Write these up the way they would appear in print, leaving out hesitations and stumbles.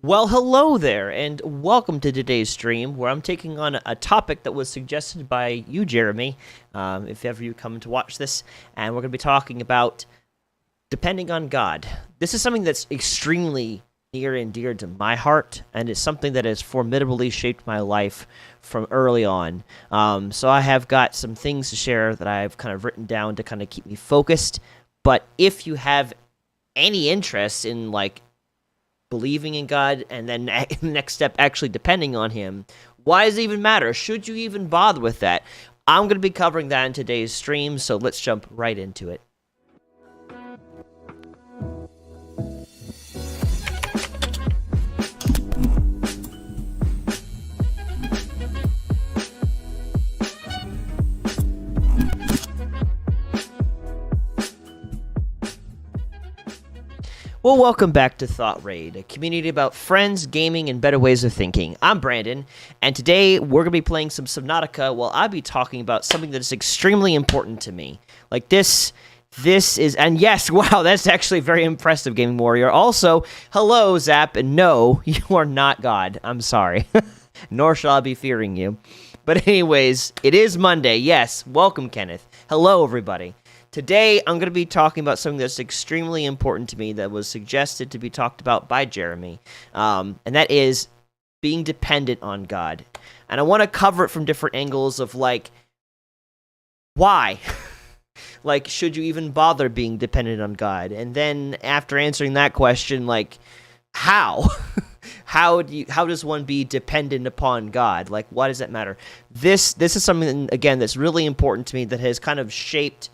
Well, hello there, and welcome to today's stream, where I'm taking on a topic that was suggested by you, Jeremy, if ever you come to watch this, and we're going to be talking about depending on God. This is something that's extremely near and dear to my heart, and it's something that has formidably shaped my life from early on. So I have got some things to share that I've kind of written down to kind of keep me focused, but if you have any interest in, believing in God, and then the next step actually depending on Him, why does it even matter? Should you even bother with that? I'm going to be covering that in today's stream, so let's jump right into it. Well, welcome back to thoutraid, a community about friends, gaming, and better ways of thinking. I'm Brandon, and today we're going to be playing some Subnautica while I'll be talking about something that is extremely important to me. This is, and yes, wow, that's actually very impressive, Gaming Warrior. Also, hello, Zap, and no, you are not God. I'm sorry. Nor shall I be fearing you. But anyways, it is Monday. Yes, welcome, Kenneth. Hello, everybody. Today, I'm going to be talking about something that's extremely important to me that was suggested to be talked about by Jeremy, and that is being dependent on God. And I want to cover it from different angles of, why? Should you even bother being dependent on God? And then, after answering that question, how? How does one be dependent upon God? Why does that matter? This is something, again, that's really important to me that has kind of shaped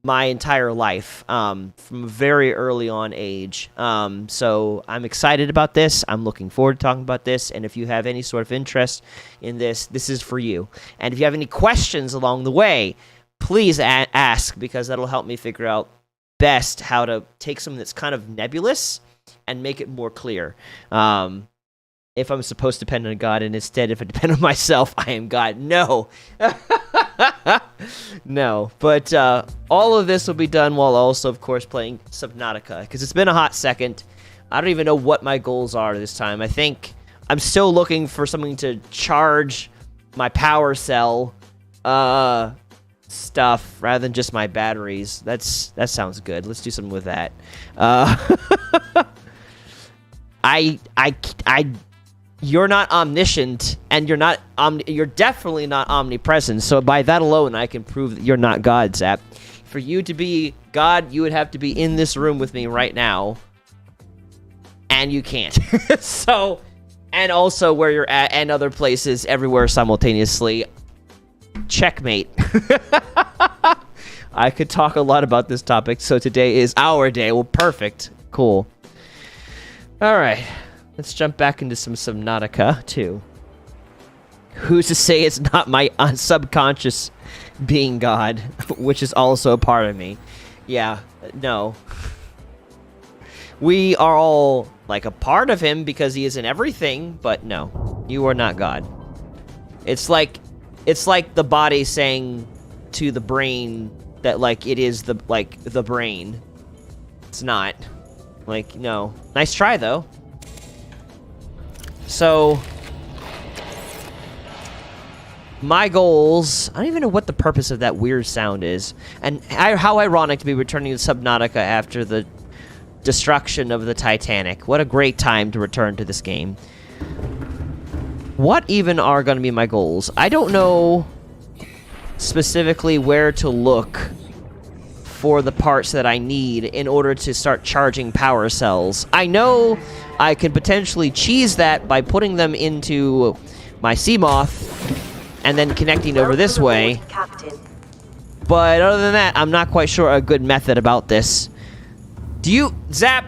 my entire life from a very early on age. So I'm excited about this. I'm looking forward to talking about this. And if you have any sort of interest in this, this is for you. And if you have any questions along the way, please ask, because that'll help me figure out best how to take something that's kind of nebulous and make it more clear. If I'm supposed to depend on God, and instead, if I depend on myself, I am God. No. No. But all of this will be done while also, of course, playing Subnautica, because it's been a hot second. I don't even know what my goals are this time. I think I'm still looking for something to charge my power cell stuff rather than just my batteries. That sounds good. Let's do something with that. You're not omniscient, and you're definitely not omnipresent, so by that alone, I can prove that you're not God, Zap. For you to be God, you would have to be in this room with me right now, and you can't. So, and also where you're at, and other places, everywhere simultaneously. Checkmate. I could talk a lot about this topic, so today is our day. Well, perfect. Cool. Alright. Let's jump back into some Subnautica, too. Who's to say it's not my subconscious being God, which is also a part of me? Yeah, no. We are all, a part of him because he is in everything, but no. You are not God. It's like the body saying to the brain that, it is the brain. It's not. No. Nice try, though. So, my goals, I don't even know what the purpose of that weird sound is. And how ironic to be returning to Subnautica after the destruction of the Titanic. What a great time to return to this game. What even are going to be my goals? I don't know specifically where to look for the parts that I need in order to start charging power cells. I know I can potentially cheese that by putting them into my Seamoth and then connecting over this way. Captain. But other than that, I'm not quite sure a good method about this. Zap,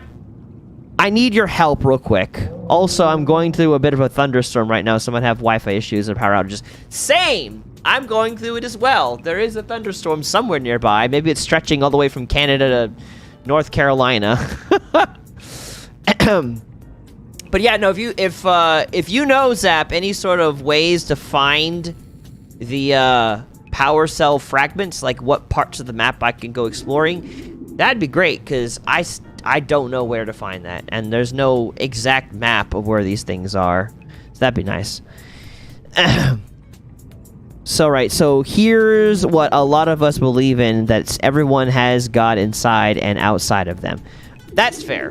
I need your help real quick. Also, I'm going through a bit of a thunderstorm right now, so I might have Wi-Fi issues and power outages. Same! I'm going through it as well. There is a thunderstorm somewhere nearby. Maybe it's stretching all the way from Canada to North Carolina. But yeah, no. If you know, Zap, any sort of ways to find the power cell fragments, what parts of the map I can go exploring, that'd be great. Because I don't know where to find that, and there's no exact map of where these things are. So that'd be nice. So here's what a lot of us believe in, that everyone has God inside and outside of them. That's fair.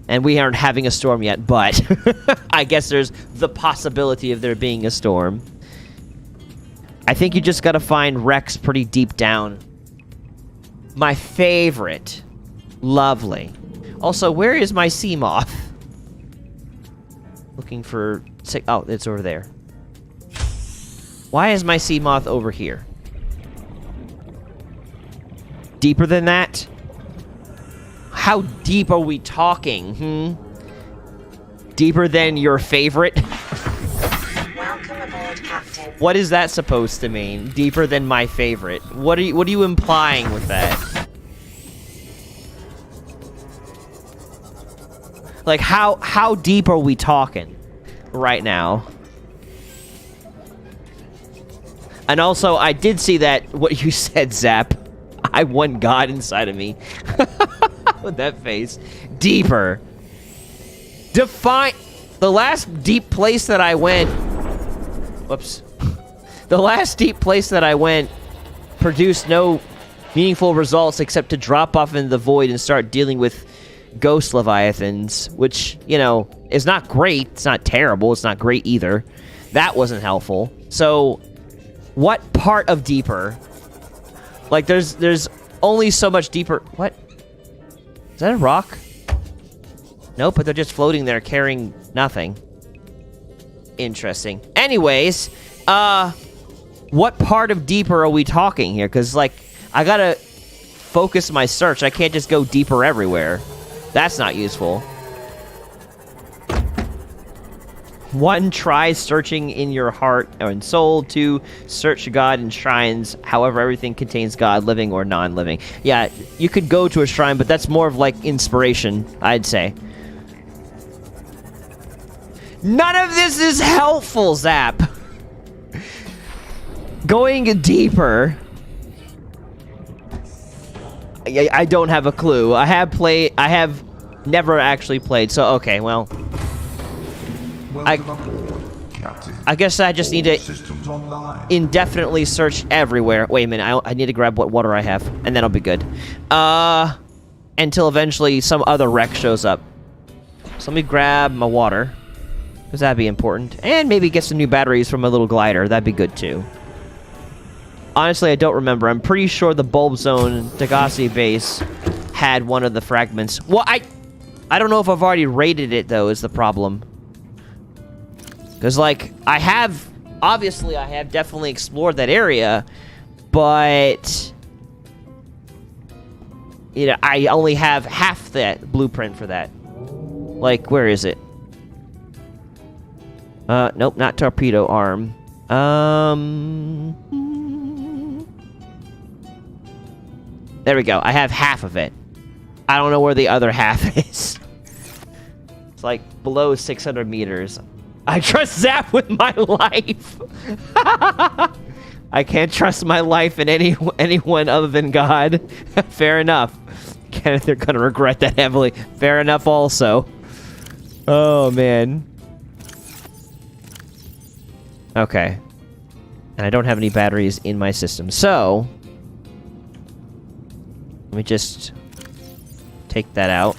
And we aren't having a storm yet, but I guess there's the possibility of there being a storm. I think you just gotta find wrecks pretty deep down. My favorite. Lovely. Also, where is my sea moth? Looking for... Oh, it's over there. Why is my sea moth over here? Deeper than that? How deep are we talking, Deeper than your favorite? Welcome aboard, Captain. What is that supposed to mean? Deeper than my favorite? What are you implying with that? Like, how deep are we talking right now? And also, I did see that, what you said, Zap. I want God inside of me. With that face. Deeper. Define... The last deep place that I went... Whoops. The last deep place that I went produced no meaningful results except to drop off into the void and start dealing with ghost leviathans, which, you know, is not great. It's not terrible. It's not great either. That wasn't helpful. So... What part of deeper? Like, there's only so much deeper... What? Is that a rock? Nope, but they're just floating there carrying nothing. Interesting. Anyways, what part of deeper are we talking here? Because, like, I gotta focus my search. I can't just go deeper everywhere. That's not useful. 1, try searching in your heart and soul. 2, search God in shrines. However, everything contains God, living or non-living. Yeah, you could go to a shrine, but that's more of like inspiration, I'd say. None of this is helpful, Zap. Going deeper. I don't have a clue. I have never actually played, so okay, well... I guess I just need to indefinitely search everywhere. Wait a minute, I need to grab what water I have, and then I'll be good. Until eventually some other wreck shows up. So let me grab my water, because that'd be important. And maybe get some new batteries from my little glider. That'd be good, too. Honestly, I don't remember. I'm pretty sure the Bulb Zone Degasi base had one of the fragments. Well, I don't know if I've already raided it, though, is the problem. Because, like, obviously I have definitely explored that area, but, you know, I only have half that blueprint for that. Like, where is it? Nope, not torpedo arm. There we go. I have half of it. I don't know where the other half is. It's like below 600 meters. I trust Zap with my life. I can't trust my life in anyone other than God. Fair enough. They're gonna regret that heavily. Fair enough also. Oh, man. Okay. And I don't have any batteries in my system, so... Let me just take that out.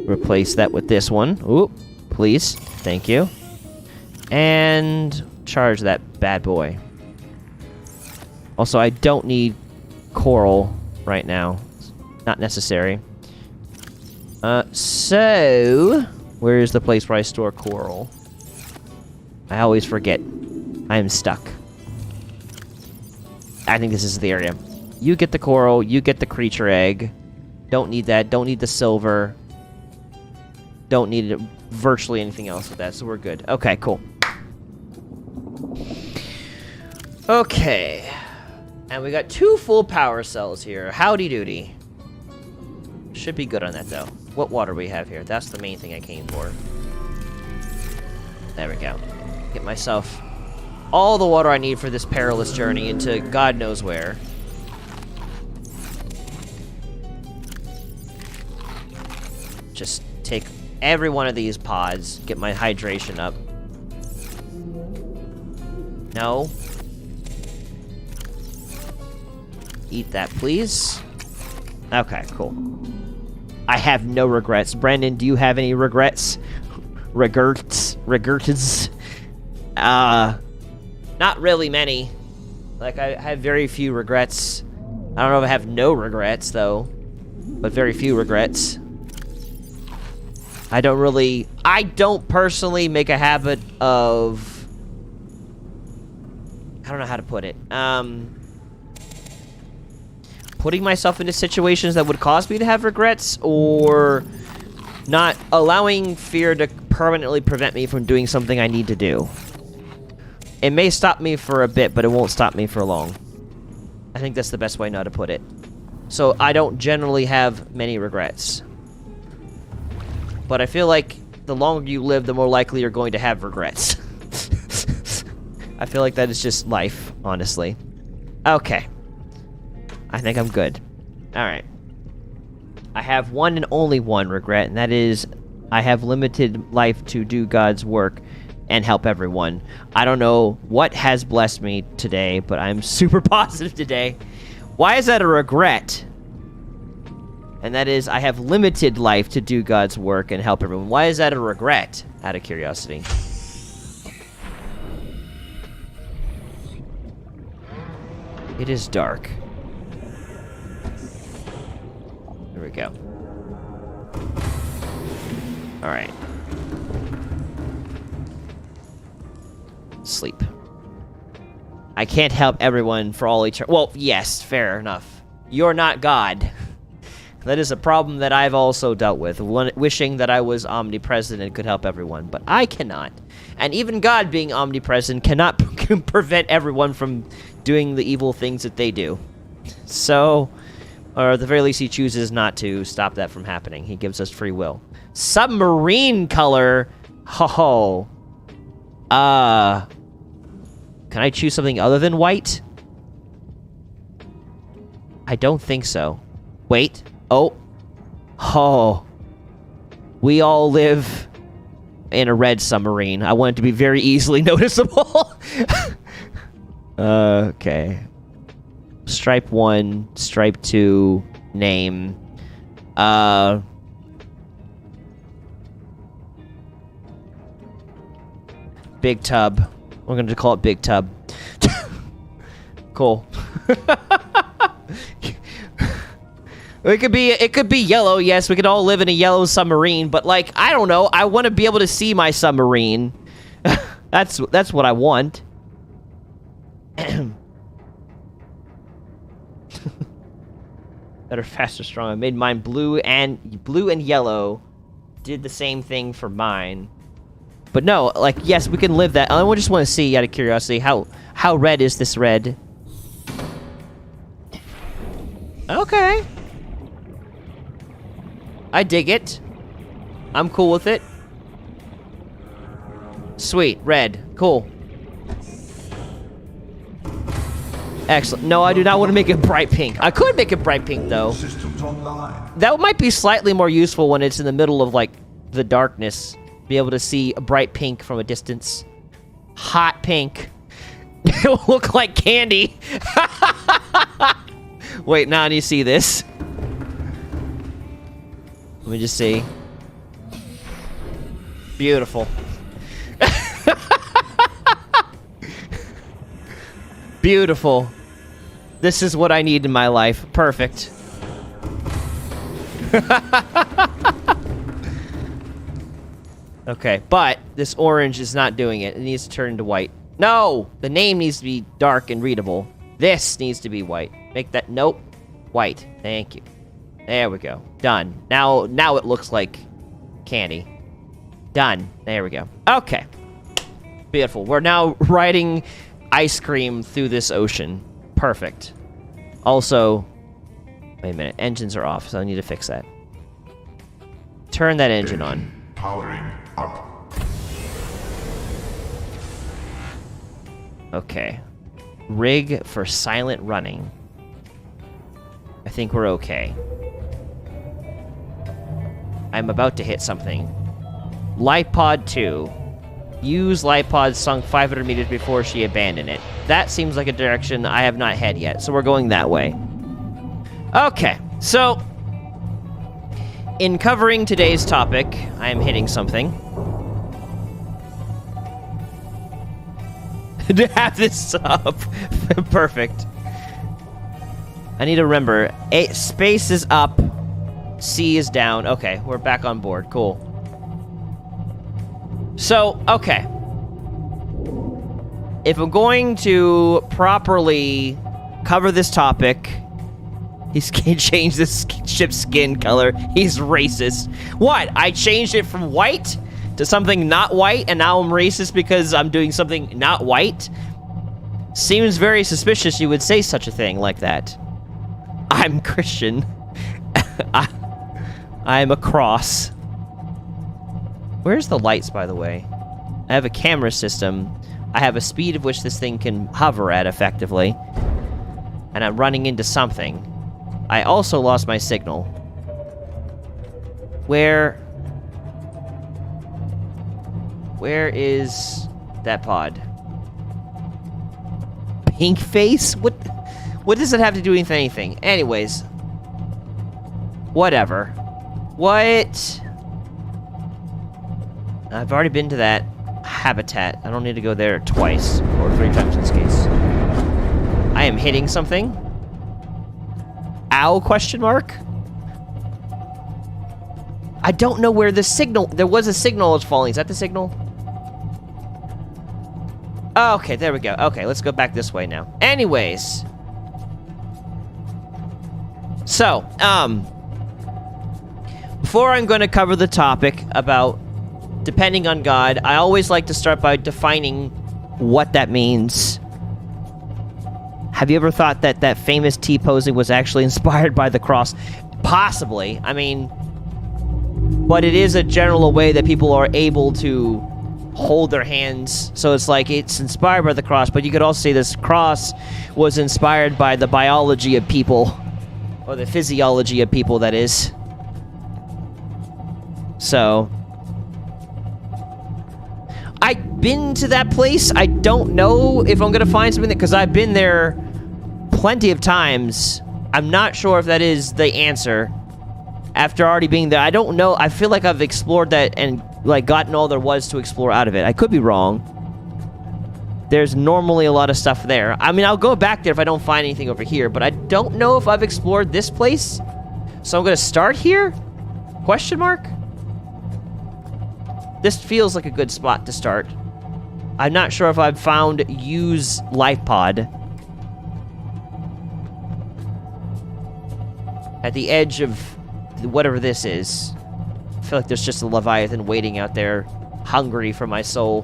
Replace that with this one. Ooh, please. Thank you. And charge that bad boy. Also, I don't need coral right now. It's not necessary. So... Where is the place where I store coral? I always forget. I am stuck. I think this is the area. You get the coral, you get the creature egg. Don't need that, don't need the silver. Don't need virtually anything else with that, so we're good. Okay, cool. Okay. And we got 2 full power cells here. Howdy doody. Should be good on that, though. What water we have here? That's the main thing I came for. There we go. Get myself all the water I need for this perilous journey into God knows where. just take every one of these pods, get my hydration up. No. Eat that, please. Okay, cool. I have no regrets. Brandon, do you have any regrets? Regrets? Not really many. Like, I have very few regrets. I don't know if I have no regrets, though. But very few regrets. I don't personally make a habit of... I don't know how to put it. Putting myself into situations that would cause me to have regrets, or not allowing fear to permanently prevent me from doing something I need to do. It may stop me for a bit, but it won't stop me for long. I think that's the best way now to put it. So I don't generally have many regrets. But I feel like the longer you live, the more likely you're going to have regrets. I feel like that is just life, honestly. Okay. I think I'm good. Alright. I have one and only one regret, and that is I have limited life to do God's work and help everyone. I don't know what has blessed me today, but I'm super positive today. Why is that a regret? And that is I have limited life to do God's work and help everyone. Why is that a regret? Out of curiosity. It is dark. There we go. Alright. Sleep. I can't help everyone for all eternity. Well, yes, fair enough. You're not God. That is a problem that I've also dealt with. Wishing that I was omnipresent and could help everyone. But I cannot. And even God being omnipresent cannot prevent everyone from doing the evil things that they do. So... or at the very least, he chooses not to stop that from happening. He gives us free will. Submarine color. Ho-ho. Can I choose something other than white? I don't think so. Wait. Oh. Oh. We all live in a red submarine. I want it to be very easily noticeable. Okay. Stripe 1, Stripe 2, name. Big Tub. We're going to call it Big Tub. Cool. It could be yellow, yes, we could all live in a yellow submarine, but like, I don't know, I want to be able to see my submarine. That's what I want. Better, faster, stronger. I made mine blue and yellow. Did the same thing for mine. But no, like, yes, we can live that. I just want to see, out of curiosity, how red is this red? Okay. I dig it. I'm cool with it. Sweet, red. Cool. Excellent. No, I do not want to make it bright pink. I could make it bright pink, though. That might be slightly more useful when it's in the middle of, like, the darkness. Be able to see a bright pink from a distance. Hot pink. It'll look like candy. Wait, now do you see this? Let me just see. Beautiful. Beautiful. This is what I need in my life. Perfect. Okay, but this orange is not doing it. It needs to turn into white. No! The name needs to be dark and readable. This needs to be white. Make that... Nope. White. Thank you. There we go. Done. Now it looks like candy. Done. There we go. Okay. Beautiful. We're now riding ice cream through this ocean. Perfect. Also... Wait a minute. Engines are off, so I need to fix that. Turn that engine on. Powering up. Okay. Rig for silent running. I think we're okay. I'm about to hit something. Life pod 2. Use life pod sunk 500 meters before she abandoned it. That seems like a direction I have not had yet, so we're going that way. Okay, so in covering today's topic, I am hitting something. To have this up. Perfect. I need to remember, space is up, C is down. Okay, we're back on board. Cool. So, okay. If I'm going to properly cover this topic, he's gonna change this ship's skin color. He's racist. What? I changed it from white to something not white, and now I'm racist because I'm doing something not white? Seems very suspicious you would say such a thing like that. I'm Christian. I'm a cross. Where's the lights, by the way? I have a camera system. I have a speed of which this thing can hover at effectively. And I'm running into something. I also lost my signal. Where is that pod? Pink face? What does it have to do with anything? Anyways. Whatever. What? I've already been to that habitat. I don't need to go there twice. Or 3 times in this case. I am hitting something. Ow, question mark? I don't know where the signal... There was a signal that was falling. Is that the signal? Oh, okay, there we go. Okay, let's go back this way now. Anyways. So, before I'm going to cover the topic about depending on God, I always like to start by defining what that means. Have you ever thought that that famous T-posing was actually inspired by the cross? Possibly. I mean, but it is a general way that people are able to hold their hands. So it's like it's inspired by the cross, but you could also say this cross was inspired by the biology of people. Or the physiology of people, that is. So... I've been to that place. I don't know if I'm gonna find something, because I've been there plenty of times. I'm not sure if that is the answer. After already being there, I don't know. I feel like I've explored that and like gotten all there was to explore out of it. I could be wrong. There's normally a lot of stuff there. I mean, I'll go back there if I don't find anything over here, but I don't know if I've explored this place. So I'm gonna start here? Question mark? This feels like a good spot to start. I'm not sure if I've found use life pod. At the edge of whatever this is. I feel like there's just a Leviathan waiting out there, hungry for my soul.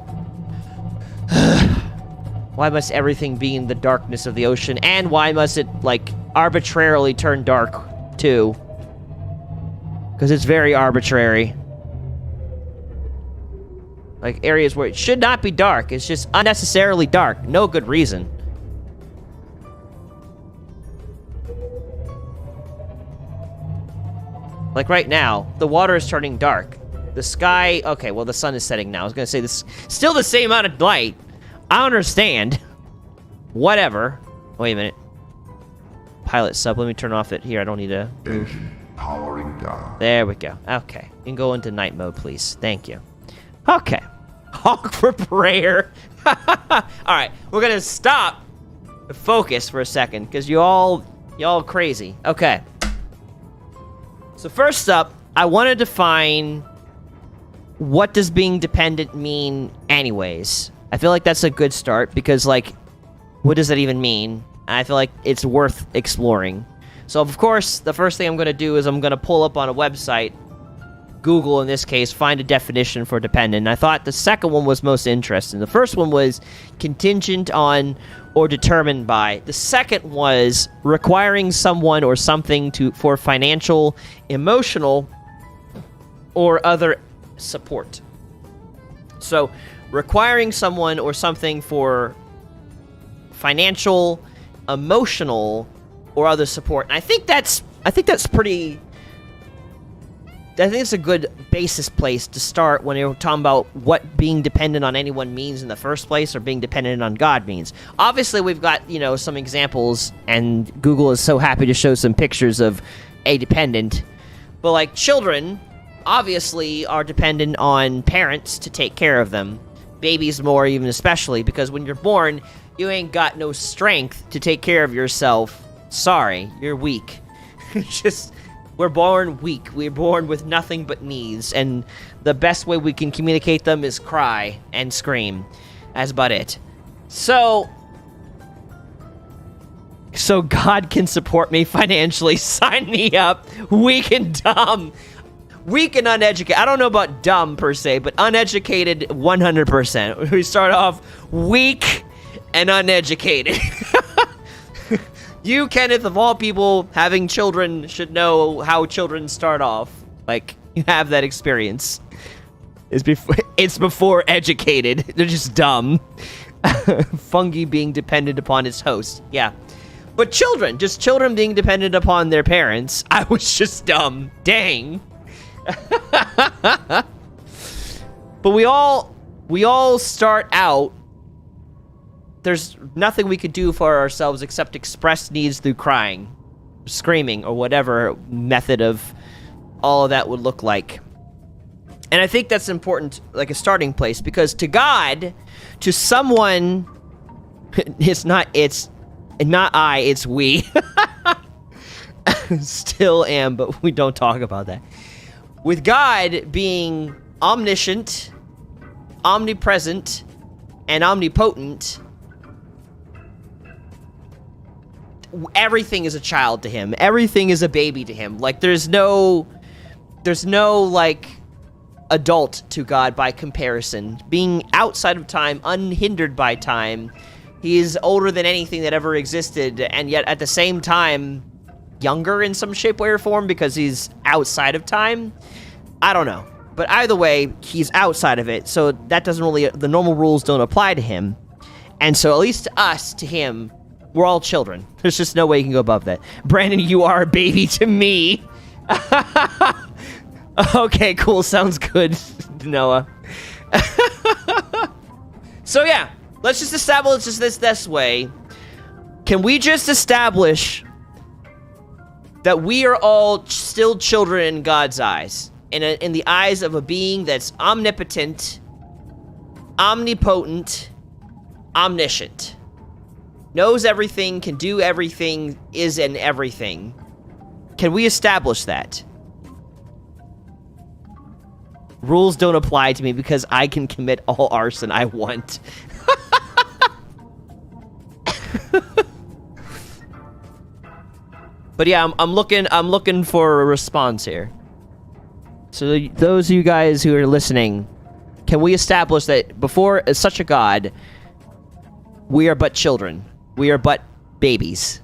Why must everything be in the darkness of the ocean? And why must it, like, arbitrarily turn dark, too? Because it's very arbitrary. Like, areas where it should not be dark. It's just unnecessarily dark. No good reason. Like, right now, the water is turning dark. The sky... Okay, well, the sun is setting now. I was gonna say, this still the same amount of light. I understand. Whatever. Wait a minute. Pilot sub. Let me turn off it. Here, I don't need to move. Engine powering down. There we go. Okay. You can go into night mode, please. Thank you. Okay. Honk for prayer. Alright. We're gonna stop. Focus for a second, because y'all crazy. Okay. So first up, I want to define what does being dependent mean anyways. I feel like that's a good start, because, like, what does that even mean? I feel like it's worth exploring. So, of course, the first thing I'm going to do is I'm going to pull up on a website, Google in this case, find a definition for dependent. And I thought the second one was most interesting. The first one was contingent on or determined by. The second was requiring someone or something for financial, emotional, or other support. So, requiring someone or something for financial, emotional, or other support. And I think that's pretty think it's a good basis place to start when you're talking about what being dependent on anyone means in the first place, or being dependent on God means. Obviously, we've got, some examples, and Google is so happy to show some pictures of a dependent. But, like, children obviously are dependent on parents to take care of them. Babies more, even especially, because when you're born, you ain't got no strength to take care of yourself. Sorry, you're weak. We're born weak. We're born with nothing but needs, and the best way we can communicate them is cry and scream. That's about it. So God can support me financially. Sign me up. Weak and dumb. Weak and uneducated. I don't know about dumb per se, but uneducated 100%. We start off weak and uneducated. You, Kenneth, of all people, having children, should know how children start off. Like, you have that experience. It's before educated. They're just dumb. Fungi being dependent upon its host. Yeah. But children being dependent upon their parents, I was just dumb. Dang. But we all start out. There's nothing we could do for ourselves except express needs through crying, screaming, or whatever method of all of that would look like. And I think that's important, like a starting place, because to God, to someone, it's not I, it's we. Still am, but we don't talk about that. With God being omniscient, omnipresent, and omnipotent, everything is a child to him. Everything is a baby to him. Like, there's no like adult to God by comparison. Being outside of time, unhindered by time, he is older than anything that ever existed, and yet at the same time younger in some shape, way, or form, because he's outside of time. I don't know, but either way, he's outside of it, so that doesn't really, the normal rules don't apply to him. And so at least to us, to him, we're all children. There's just no way you can go above that. Brandon, you are a baby to me. Okay, cool. Sounds good, Noah. So yeah, let's just establish this way. Can we just establish that we are all still children in God's eyes? In the eyes of a being that's omnipotent, omnipotent, omniscient. Knows everything, can do everything, is in everything. Can we establish that? Rules don't apply to me because I can commit all arson I want. But yeah, I'm looking for a response here. So those of you guys who are listening, can we establish that before such a God, we are but children? We are but babies.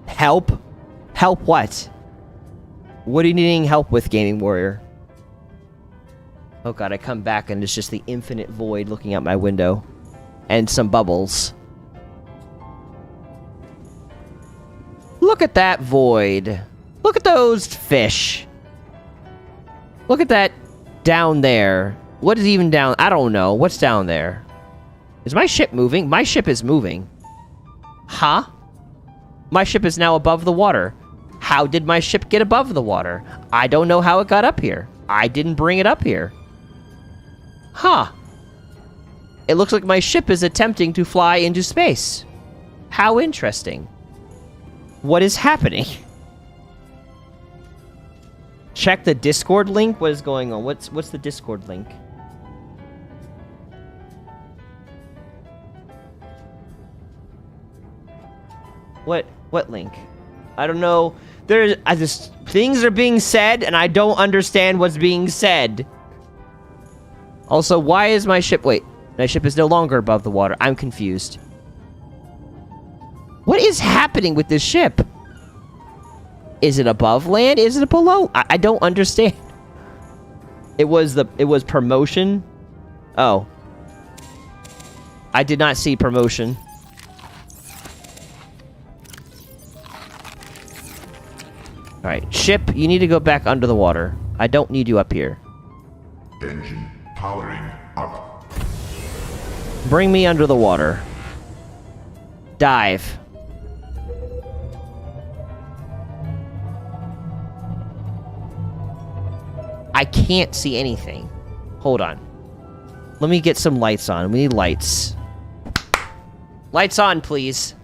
Help? Help what? What are you needing help with, Gaming Warrior? Oh god, I come back and it's just the infinite void looking out my window. And some bubbles. Look at that void. Look at those fish. Look at that down there. What is even down? I don't know. What's down there? Is my ship moving? My ship is moving. Huh? My ship is now above the water. How did my ship get above the water? I don't know how it got up here. I didn't bring it up here. Huh. It looks like my ship is attempting to fly into space. How interesting. What is happening? Check the Discord link? What is going on? What's the Discord link? What link? I don't know. Things are being said, and I don't understand what's being said. Also, why is my ship... Wait, my ship is no longer above the water. I'm confused. What is happening with this ship? Is it above land? Is it below? I don't understand. It was promotion. Oh. I did not see promotion. Alright, ship, you need to go back under the water. I don't need you up here. Engine powering up. Bring me under the water. Dive. I can't see anything. Hold on. Let me get some lights on. We need lights. Lights on, please.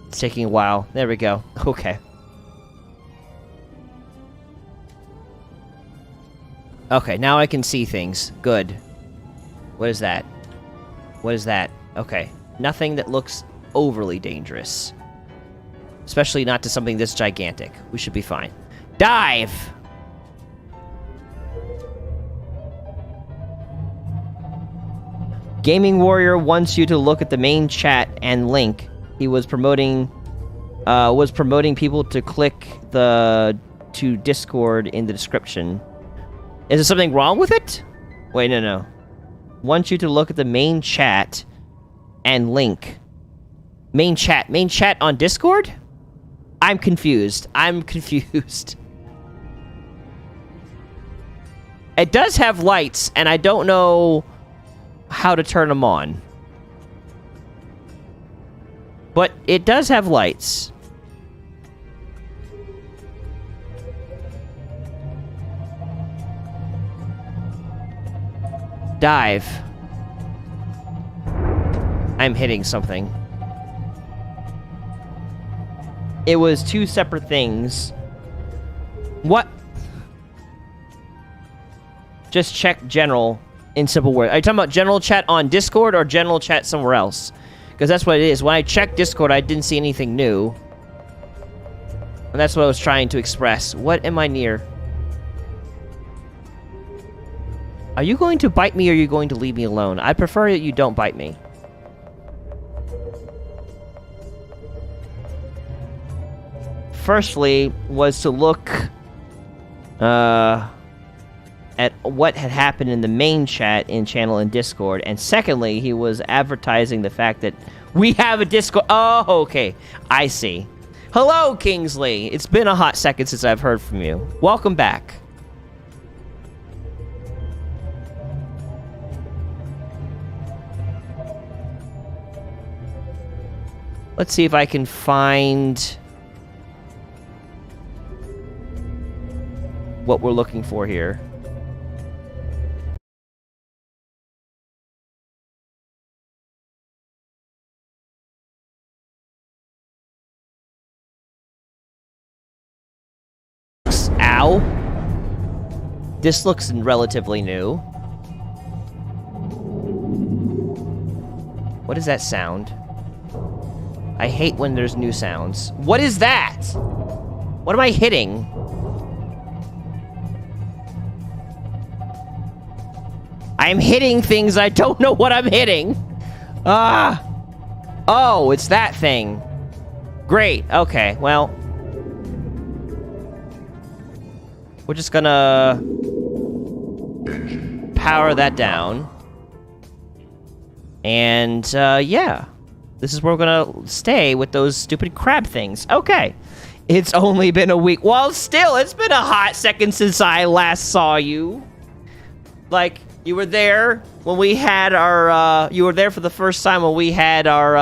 It's taking a while. There we go. Okay. Okay, now I can see things. Good. What is that? What is that? Okay. Nothing that looks overly dangerous. Especially not to something this gigantic. We should be fine. Dive! Gaming Warrior wants you to look at the main chat and link. He was promoting people to click to Discord in the description. Is there something wrong with it? Wait, no. Wants you to look at the main chat and link. Main chat on Discord? I'm confused. It does have lights, and I don't know how to turn them on. But it does have lights. Dive. I'm hitting something. It was two separate things. What? Just check general in simple words. Are you talking about general chat on Discord or general chat somewhere else? Because that's what it is. When I checked Discord, I didn't see anything new. And that's what I was trying to express. What am I near? Are you going to bite me or are you going to leave me alone? I prefer that you don't bite me. Firstly, was to look at what had happened in the main chat in channel and Discord. And secondly, he was advertising the fact that we have a Discord. Oh, okay. I see. Hello, Kingsley. It's been a hot second since I've heard from you. Welcome back. Let's see if I can find what we're looking for here. Ow. This looks relatively new. What is that sound? I hate when there's new sounds. What is that? What am I hitting? I'm hitting things I don't know what I'm hitting. Ah. Oh, it's that thing. Great. Okay, well. We're just gonna power that down. And, yeah. This is where we're gonna stay with those stupid crab things. Okay. It's only been a week. Well, still, it's been a hot second since I last saw you. Like, you were there when we had our, you were there for the first time when we had our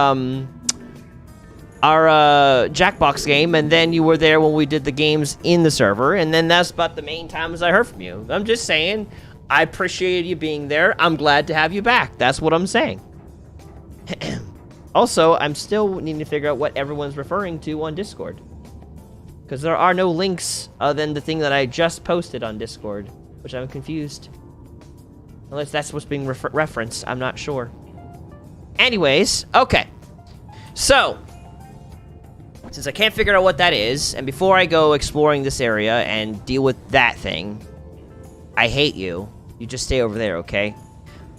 Jackbox game, and then you were there when we did the games in the server, and then that's about the main times I heard from you. I'm just saying, I appreciated you being there. I'm glad to have you back. That's what I'm saying. Also, I'm still needing to figure out what everyone's referring to on Discord. Because there are no links other than the thing that I just posted on Discord, which I'm confused. Unless that's what's being referenced, I'm not sure. Anyways, okay. So, since I can't figure out what that is, and before I go exploring this area and deal with that thing, I hate you. You just stay over there, okay?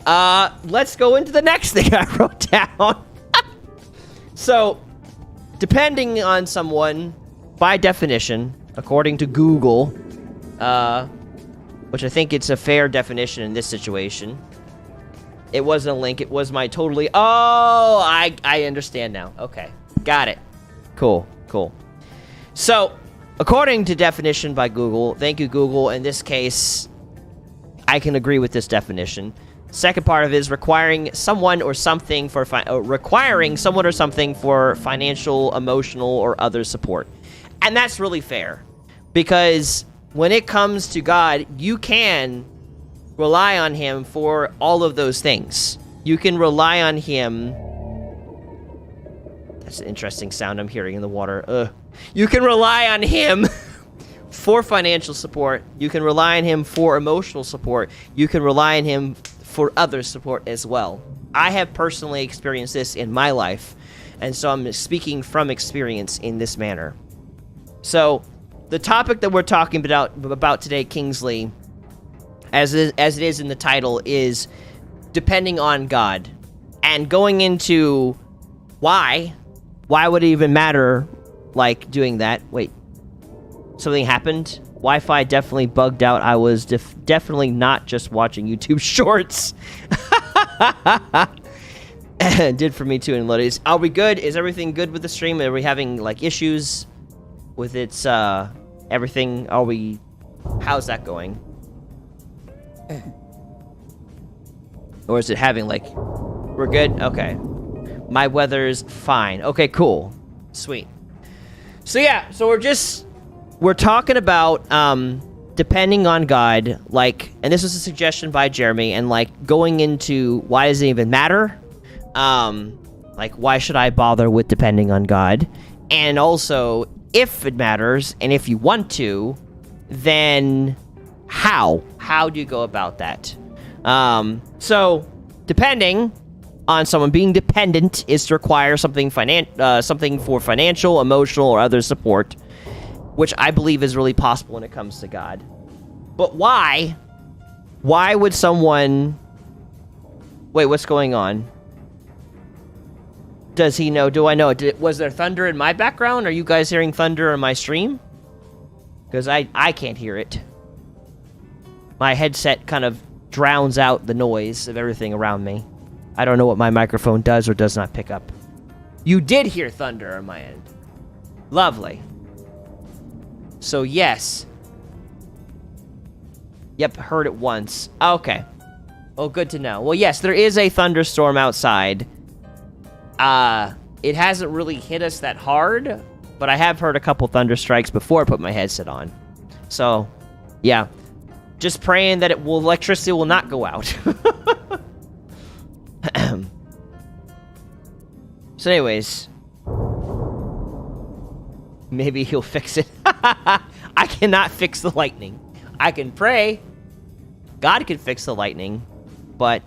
Let's go into the next thing I wrote down. So, depending on someone, by definition, according to Google, what which I think it's a fair definition in this situation. It wasn't a link. It was my totally... Oh, I understand now. Okay. Got it. Cool. So, according to definition by Google, thank you, Google, in this case, I can agree with this definition. Second part of it is requiring someone or something for financial, emotional, or other support. And that's really fair. Because when it comes to God, you can rely on him for all of those things. You can rely on him... That's an interesting sound I'm hearing in the water. You can rely on him for financial support. You can rely on him for emotional support. You can rely on him for other support as well. I have personally experienced this in my life, and so I'm speaking from experience in this manner. So, the topic that we're talking about today, Kingsley, as it is in the title, is depending on God. And going into why would it even matter, like, doing that? Wait, something happened? Wi-Fi definitely bugged out. I was definitely not just watching YouTube shorts. Did for me too in Lotus. Are we good? Is everything good with the stream? Are we having, like, issues with its, everything? How's that going? Or is it having, like... We're good? Okay. My weather's fine. Okay, cool. Sweet. So, yeah. So, we're talking about, depending on God, like... And this was a suggestion by Jeremy, and, like, going into why does it even matter? Like, why should I bother with depending on God? And also, if it matters, and if you want to, then... How do you go about that? So, depending on someone, being dependent is to require something for financial, emotional, or other support, which I believe is really possible when it comes to God. But why? Why would someone... Wait, what's going on? Does he know? Do I know? Was there thunder in my background? Are you guys hearing thunder on my stream? Because I can't hear it. My headset kind of drowns out the noise of everything around me. I don't know what my microphone does or does not pick up. You did hear thunder on my end. Lovely. So, yes. Yep, heard it once. Okay. Oh, good to know. Well, yes, there is a thunderstorm outside. It hasn't really hit us that hard, but I have heard a couple thunder strikes before I put my headset on. So, yeah. Just praying that electricity will not go out. So anyways. Maybe he'll fix it. I cannot fix the lightning. I can pray. God can fix the lightning. But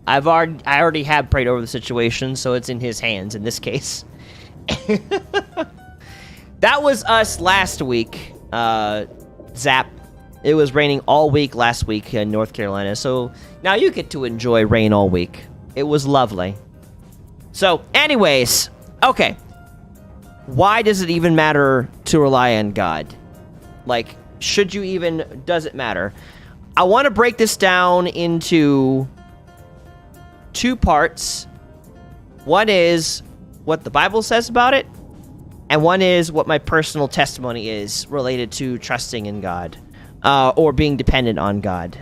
I already have prayed over the situation, so it's in his hands in this case. That was us last week. Zap. It was raining all week last week in North Carolina, so now you get to enjoy rain all week. It was lovely. So, anyways, okay. Why does it even matter to rely on God? Like, does it matter? I want to break this down into two parts. One is what the Bible says about it, and one is what my personal testimony is related to trusting in God. Or being dependent on God.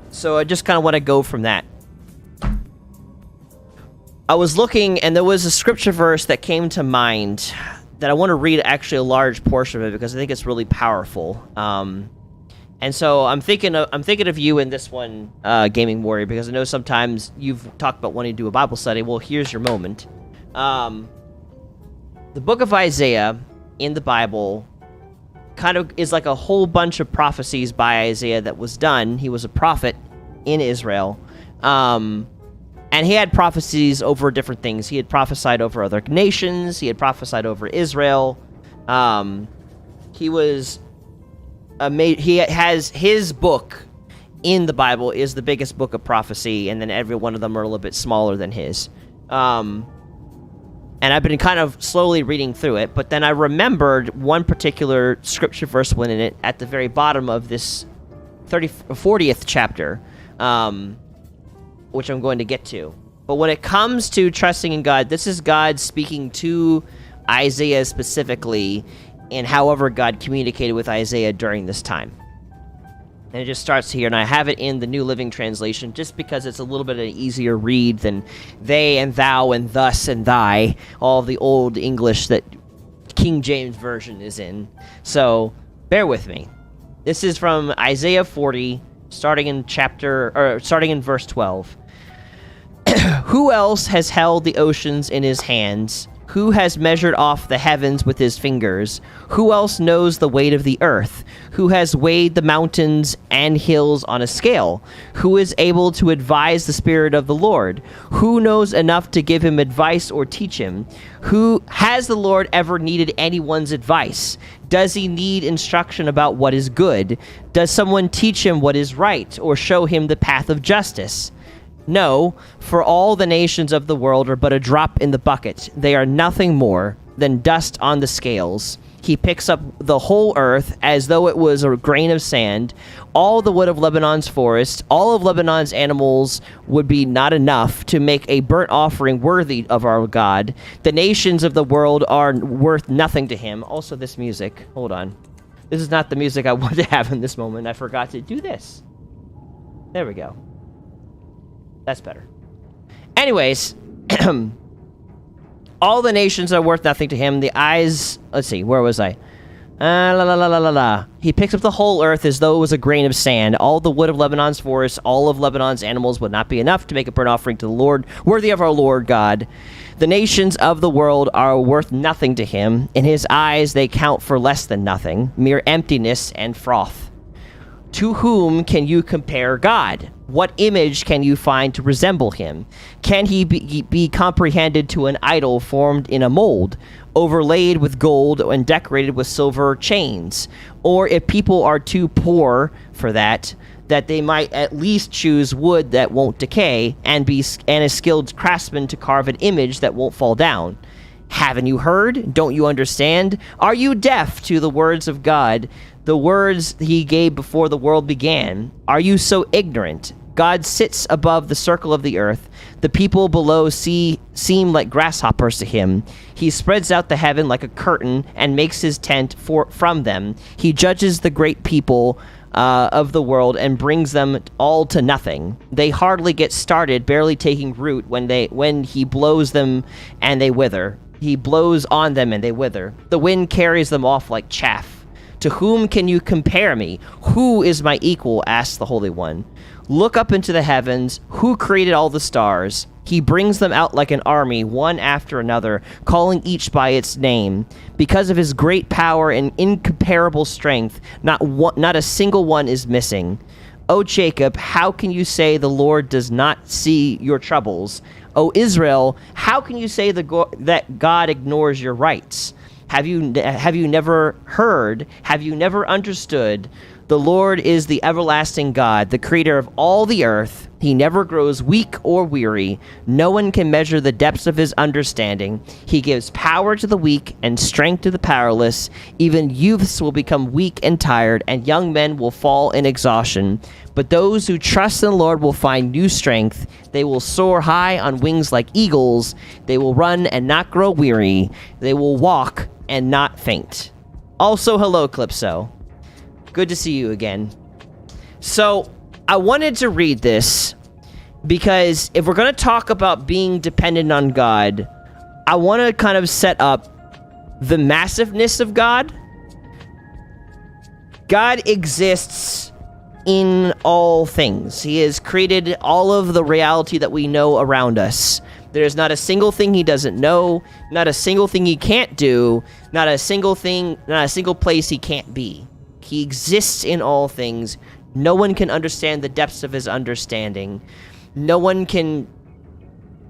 So I just kind of want to go from that. I was looking, and there was a scripture verse that came to mind that I want to read actually a large portion of it because I think it's really powerful. And so I'm thinking of you in this one, Gaming Warrior, because I know sometimes you've talked about wanting to do a Bible study. Well, here's your moment. The book of Isaiah in the Bible kind of is like a whole bunch of prophecies by Isaiah that was done. He was a prophet in Israel. And he had prophecies over different things. He had prophesied over other nations. He had prophesied over Israel. He has his book in the Bible is the biggest book of prophecy, and then every one of them are a little bit smaller than his. And I've been kind of slowly reading through it, but then I remembered one particular scripture verse went in it at the very bottom of this 40th chapter, which I'm going to get to. But when it comes to trusting in God, this is God speaking to Isaiah specifically, and however God communicated with Isaiah during this time. And it just starts here, and I have it in the New Living Translation just because it's a little bit of an easier read than they and thou and thus and thy, all the old English that King James Version is in. So bear with me. This is from Isaiah 40, starting in verse 12. Who else has held the oceans in his hands? Who has measured off the heavens with his fingers? Who else knows the weight of the earth? Who has weighed the mountains and hills on a scale? Who is able to advise the Spirit of the Lord? Who knows enough to give him advice or teach him? Who has the Lord ever needed anyone's advice? Does he need instruction about what is good? Does someone teach him what is right or show him the path of justice? No, for all the nations of the world are but a drop in the bucket. They are nothing more than dust on the scales. He picks up the whole earth as though it was a grain of sand. All the wood of Lebanon's forest, all of Lebanon's animals would be not enough to make a burnt offering worthy of our God. The nations of the world are worth nothing to him. Also, this music. Hold on. This is not the music I want to have in this moment. I forgot to do this. There we go. That's better. Anyways, all the nations are worth nothing to him. The eyes... Let's see, where was I? He picks up the whole earth as though it was a grain of sand. All the wood of Lebanon's forest, all of Lebanon's animals would not be enough to make a burnt offering to the Lord, worthy of our Lord God. The nations of the world are worth nothing to him. In his eyes they count for less than nothing, mere emptiness and froth. To whom can you compare God? What image can you find to resemble him? Can he be comprehended to an idol formed in a mold, overlaid with gold and decorated with silver chains? Or if people are too poor for that they might at least choose wood that won't decay and a skilled craftsman to carve an image that won't fall down. Haven't you heard? Don't you understand? Are you deaf to the words of God, the words he gave before the world began? Are you so ignorant? God sits above the circle of the earth. The people below seem like grasshoppers to him. He spreads out the heaven like a curtain and makes his tent from them. He judges the great people of the world and brings them all to nothing. They hardly get started, barely taking root when he blows them and they wither. He blows on them and they wither. The wind carries them off like chaff. To whom can you compare me? Who is my equal? Asks the Holy One. Look up into the heavens. Who created all the stars? He brings them out like an army, one after another, calling each by its name. Because of his great power and incomparable strength, not a single one is missing. O Jacob, how can you say the Lord does not see your troubles? O Israel, how can you say that God ignores your rights? Have you never heard? Have you never understood? The Lord is the everlasting God, the creator of all the earth. He never grows weak or weary. No one can measure the depths of his understanding. He gives power to the weak and strength to the powerless. Even youths will become weak and tired, and young men will fall in exhaustion. But those who trust in the Lord will find new strength. They will soar high on wings like eagles. They will run and not grow weary. They will walk and not faint. Also, hello, Calypso. Good to see you again. So, I wanted to read this because if we're going to talk about being dependent on God, I want to kind of set up the massiveness of God. God exists in all things. He has created all of the reality that we know around us. There's not a single thing he doesn't know, not a single thing he can't do, not a single place he can't be. He exists in all things. No one can understand the depths of his understanding. No one can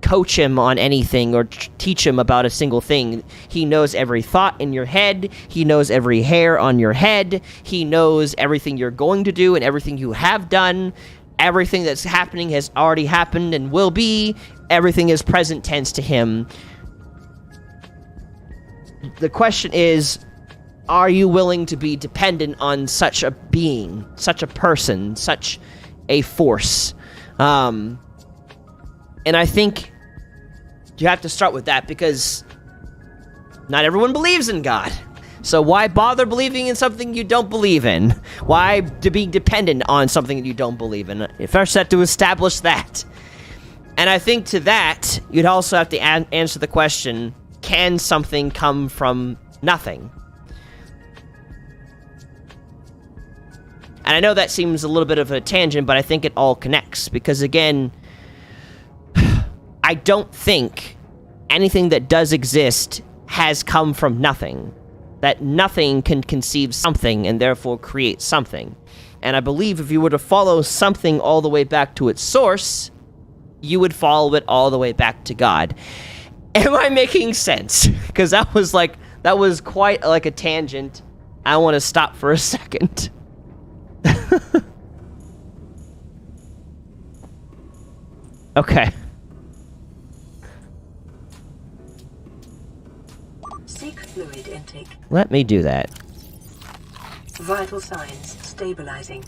coach him on anything or teach him about a single thing. He knows every thought in your head. He knows every hair on your head. He knows everything you're going to do and everything you have done. Everything that's happening has already happened and will be. Everything is present tense to him. the question is, are you willing to be dependent on such a being, such a person, such a force? And I think you have to start with that, because not everyone believes in God. So why bother believing in something you don't believe in? Why be dependent on something that you don't believe in? You first have to establish that. And I think to that, you'd also have to answer the question, can something come from nothing? And I know that seems a little bit of a tangent, but I think it all connects. Because again, I don't think anything that does exist has come from nothing. That nothing can conceive something and therefore create something. And I believe if you were to follow something all the way back to its source, you would follow it all the way back to God. Am I making sense? Because that was quite like a tangent. I want to stop for a second. Okay. Seek fluid intake. Let me do that. Vital signs stabilizing.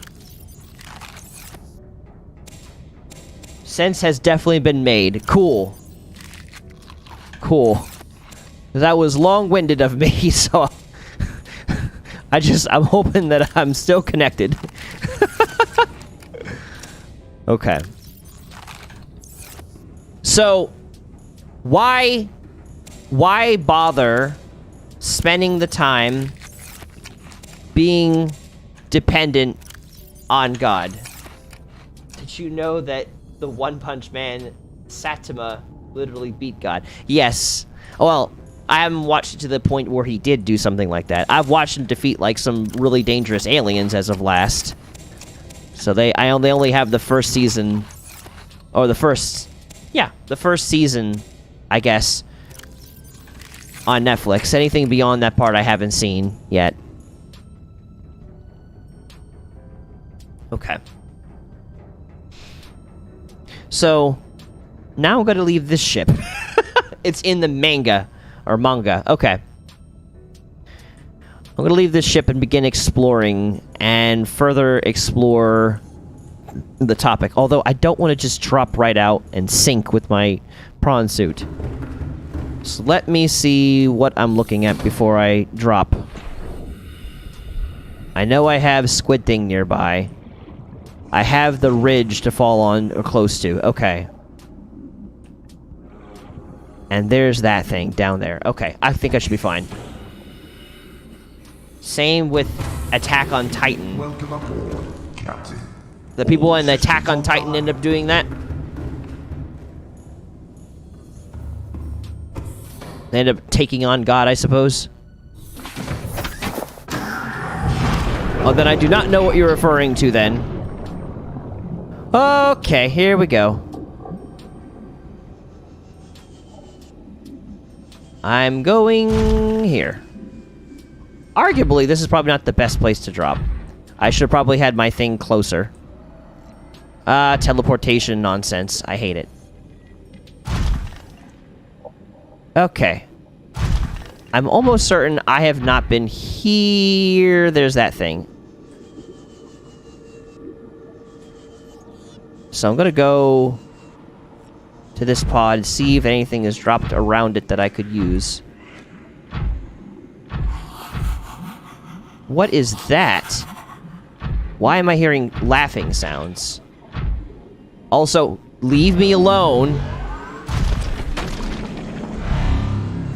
Sense has definitely been made. Cool. Cool. That was long-winded of me, so... I'm hoping that I'm still connected. Okay. So, why bother spending the time being dependent on God? Did you know that the One Punch Man, Saitama, literally beat God? Yes. Well, I haven't watched it to the point where he did do something like that. I've watched him defeat, like, some really dangerous aliens as of last. So they only have the first season, or the first season, I guess, on Netflix. Anything beyond that part I haven't seen yet. Okay. So, now I'm gonna leave this ship. It's in the manga. Okay. I'm gonna leave this ship and begin exploring, and further explore the topic. Although, I don't want to just drop right out and sink with my prawn suit. So let me see what I'm looking at before I drop. I know I have Squid Thing nearby. I have the ridge to fall on, or close to. Okay. And there's that thing down there. Okay, I think I should be fine. Same with Attack on Titan. Welcome aboard, Captain. The people in the Attack on Titan end up doing that. They end up taking on God, I suppose. Oh, then I do not know what you're referring to then. Okay, here we go. I'm going here. Arguably, this is probably not the best place to drop. I should have probably had my thing closer. Teleportation nonsense. I hate it. Okay. I'm almost certain I have not been here. There's that thing. So I'm gonna go to this pod, see if anything is dropped around it that I could use. What is that? Why am I hearing laughing sounds? Also, leave me alone.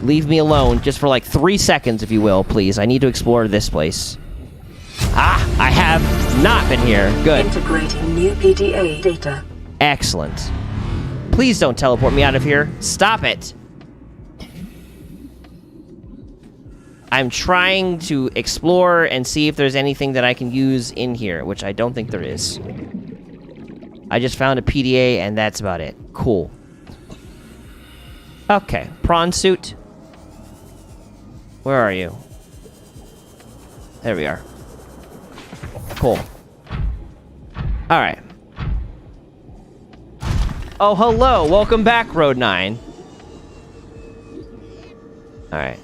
Leave me alone, just for like 3 seconds, if you will, please. I need to explore this place. Ah, I have not been here. Good. Integrating new PDA data. Excellent. Please don't teleport me out of here. Stop it. I'm trying to explore and see if there's anything that I can use in here, which I don't think there is. I just found a PDA, and that's about it. Cool. Okay, prawn suit. Where are you? There we are. Cool. Alright. Oh, hello! Welcome back, Road 9. Alright.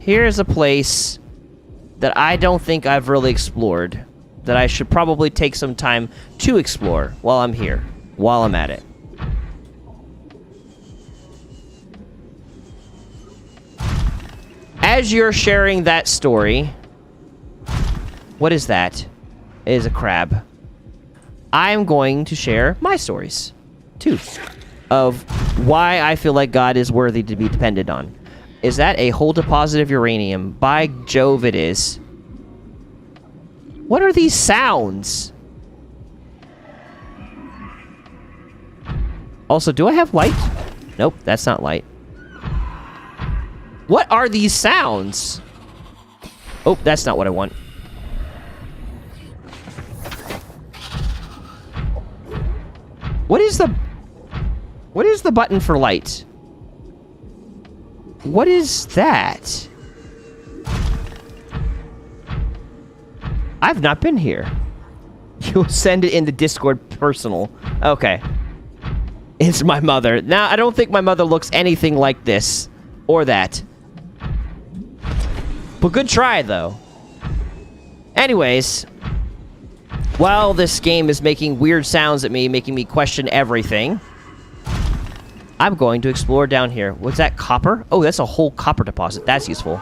Here's a place that I don't think I've really explored, that I should probably take some time to explore while I'm here, while I'm at it. As you're sharing that story... What is that? It is a crab. I'm going to share my stories, too, of why I feel like God is worthy to be depended on. Is that a whole deposit of uranium? By Jove, it is. What are these sounds? Also, do I have light? Nope, that's not light. What are these sounds? Oh, that's not what I want. What is the button for light? What is that? I've not been here. You'll send it in the Discord personal. Okay. It's my mother. Now, I don't think my mother looks anything like this. Or that. But good try, though. Anyways. While this game is making weird sounds at me, making me question everything, I'm going to explore down here. What's that, copper? Oh, that's a whole copper deposit. That's useful.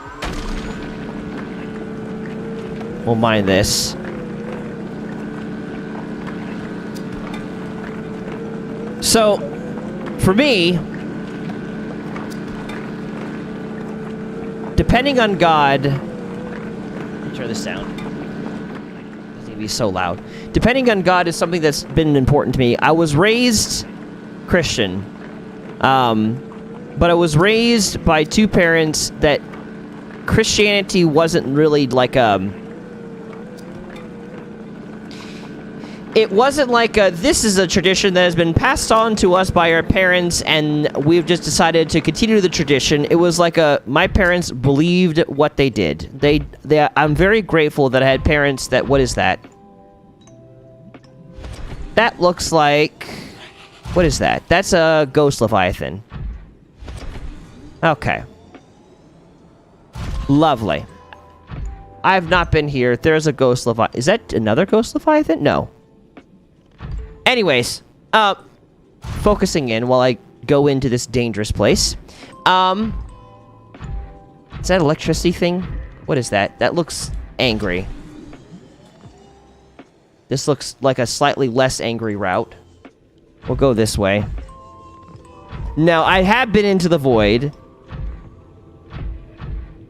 We'll mine this. So, for me, depending on God... Let me turn this down. It doesn't need to be so loud. Depending on God is something that's been important to me. I was raised Christian. But I was raised by two parents that Christianity wasn't really like it wasn't like this is a tradition that has been passed on to us by our parents and we've just decided to continue the tradition. It was like my parents believed what they did. I'm very grateful that I had parents that... What is that? That looks like... What is that? That's a ghost leviathan. Okay. Lovely. I've not been here. There's a ghost leviathan. Is that another ghost leviathan? No. Anyways, focusing in while I go into this dangerous place. Is that electricity thing? What is that? That looks angry. This looks like a slightly less angry route. We'll go this way. Now, I have been into the void.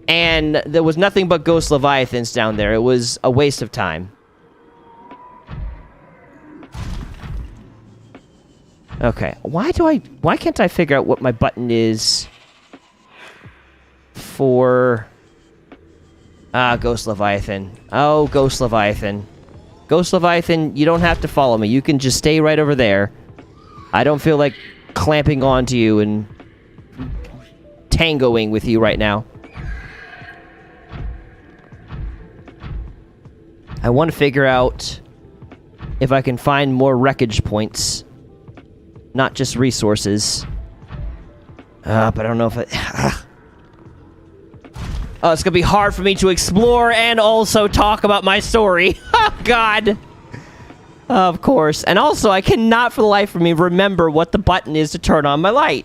And there was nothing but ghost leviathans down there. It was a waste of time. Okay. Why can't I figure out what my button is for... Ghost Leviathan. Oh, Ghost Leviathan. Ghost Leviathan, you don't have to follow me. You can just stay right over there. I don't feel like clamping onto you and tangoing with you right now. I want to figure out if I can find more wreckage points. Not just resources. But I don't know if it... Oh, it's gonna be hard for me to explore and also talk about my story. Oh, God. Of course. And also, I cannot for the life of me remember what the button is to turn on my light.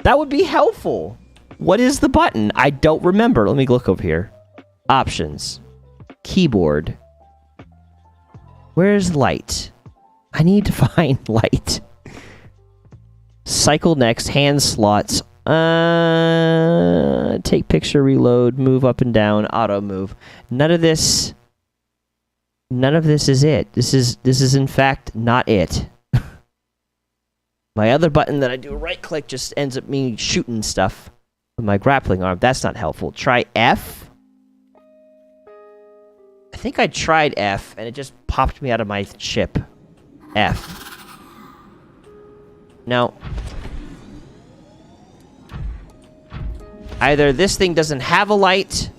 That would be helpful. What is the button? I don't remember. Let me look over here. Options. Keyboard. Where's light? I need to find light. Cycle next. Hand slots. Take picture, reload, move up and down, auto move. None of this is it. This is in fact not it. My other button that I do right click just ends up me shooting stuff with my grappling arm. That's not helpful. Try F. I think I tried F and it just popped me out of my ship. F. Now, either this thing doesn't have a light,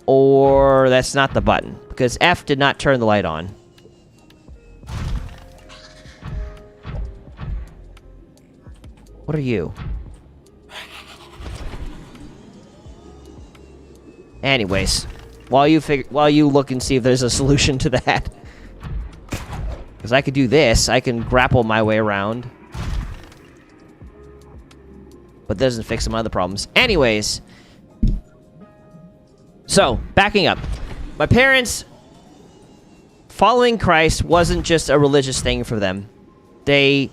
or that's not the button, because F did not turn the light on. What are you? Anyways, while you look and see if there's a solution to that. Because I could do this. I can grapple my way around. But that doesn't fix some other problems. Anyways. So, backing up. My parents, following Christ wasn't just a religious thing for them. They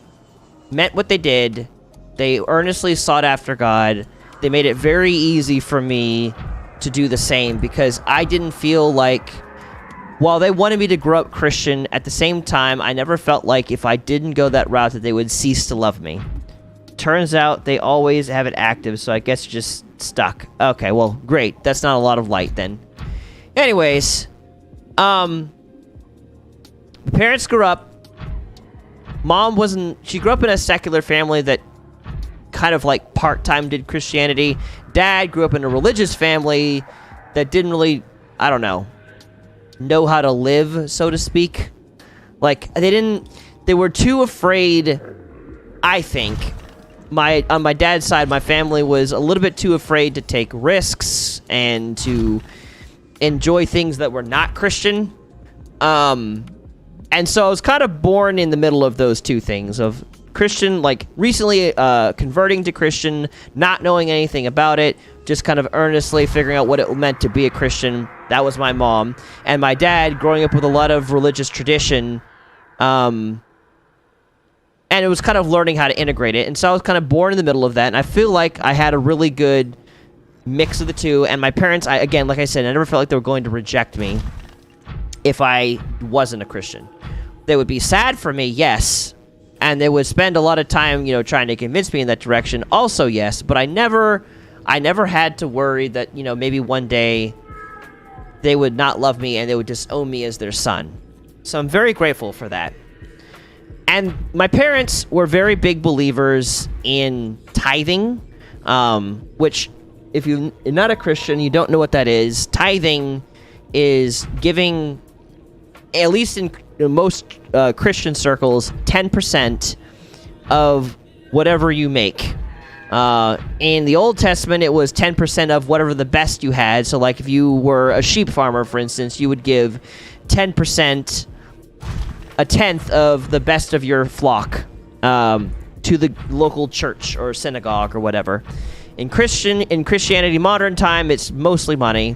meant what they did. They earnestly sought after God. They made it very easy for me to do the same because I didn't feel like, while they wanted me to grow up Christian, at the same time, I never felt like if I didn't go that route that they would cease to love me. Turns out they always have it active, so I guess just stuck. Okay, well, great. That's not a lot of light then. Anyways, my parents grew up. Mom she grew up in a secular family that kind of like part-time did Christianity. Dad grew up in a religious family that didn't really, I don't know how to live, so to speak. Like, they were too afraid, I think. On my dad's side, my family was a little bit too afraid to take risks and to enjoy things that were not Christian. And so I was kind of born in the middle of those two things, of Christian, like recently converting to Christian, not knowing anything about it, just kind of earnestly figuring out what it meant to be a Christian. That was my mom. And my dad growing up with a lot of religious tradition, and it was kind of learning how to integrate it. And so I was kind of born in the middle of that, and I feel like I had a really good mix of the two. And my parents, again, like I said, I never felt like they were going to reject me if I wasn't a Christian. They would be sad for me, yes, and they would spend a lot of time, trying to convince me in that direction, also yes, but I never had to worry that, maybe one day they would not love me and they would disown me as their son. So I'm very grateful for that. And my parents were very big believers in tithing, which, if you're not a Christian, you don't know what that is. Tithing is giving, at least in most Christian circles, 10% of whatever you make. In the Old Testament, it was 10% of whatever the best you had. So, like, if you were a sheep farmer, for instance, you would give 10%, a tenth of the best of your flock to the local church or synagogue or whatever. In Christianity modern time, it's mostly money,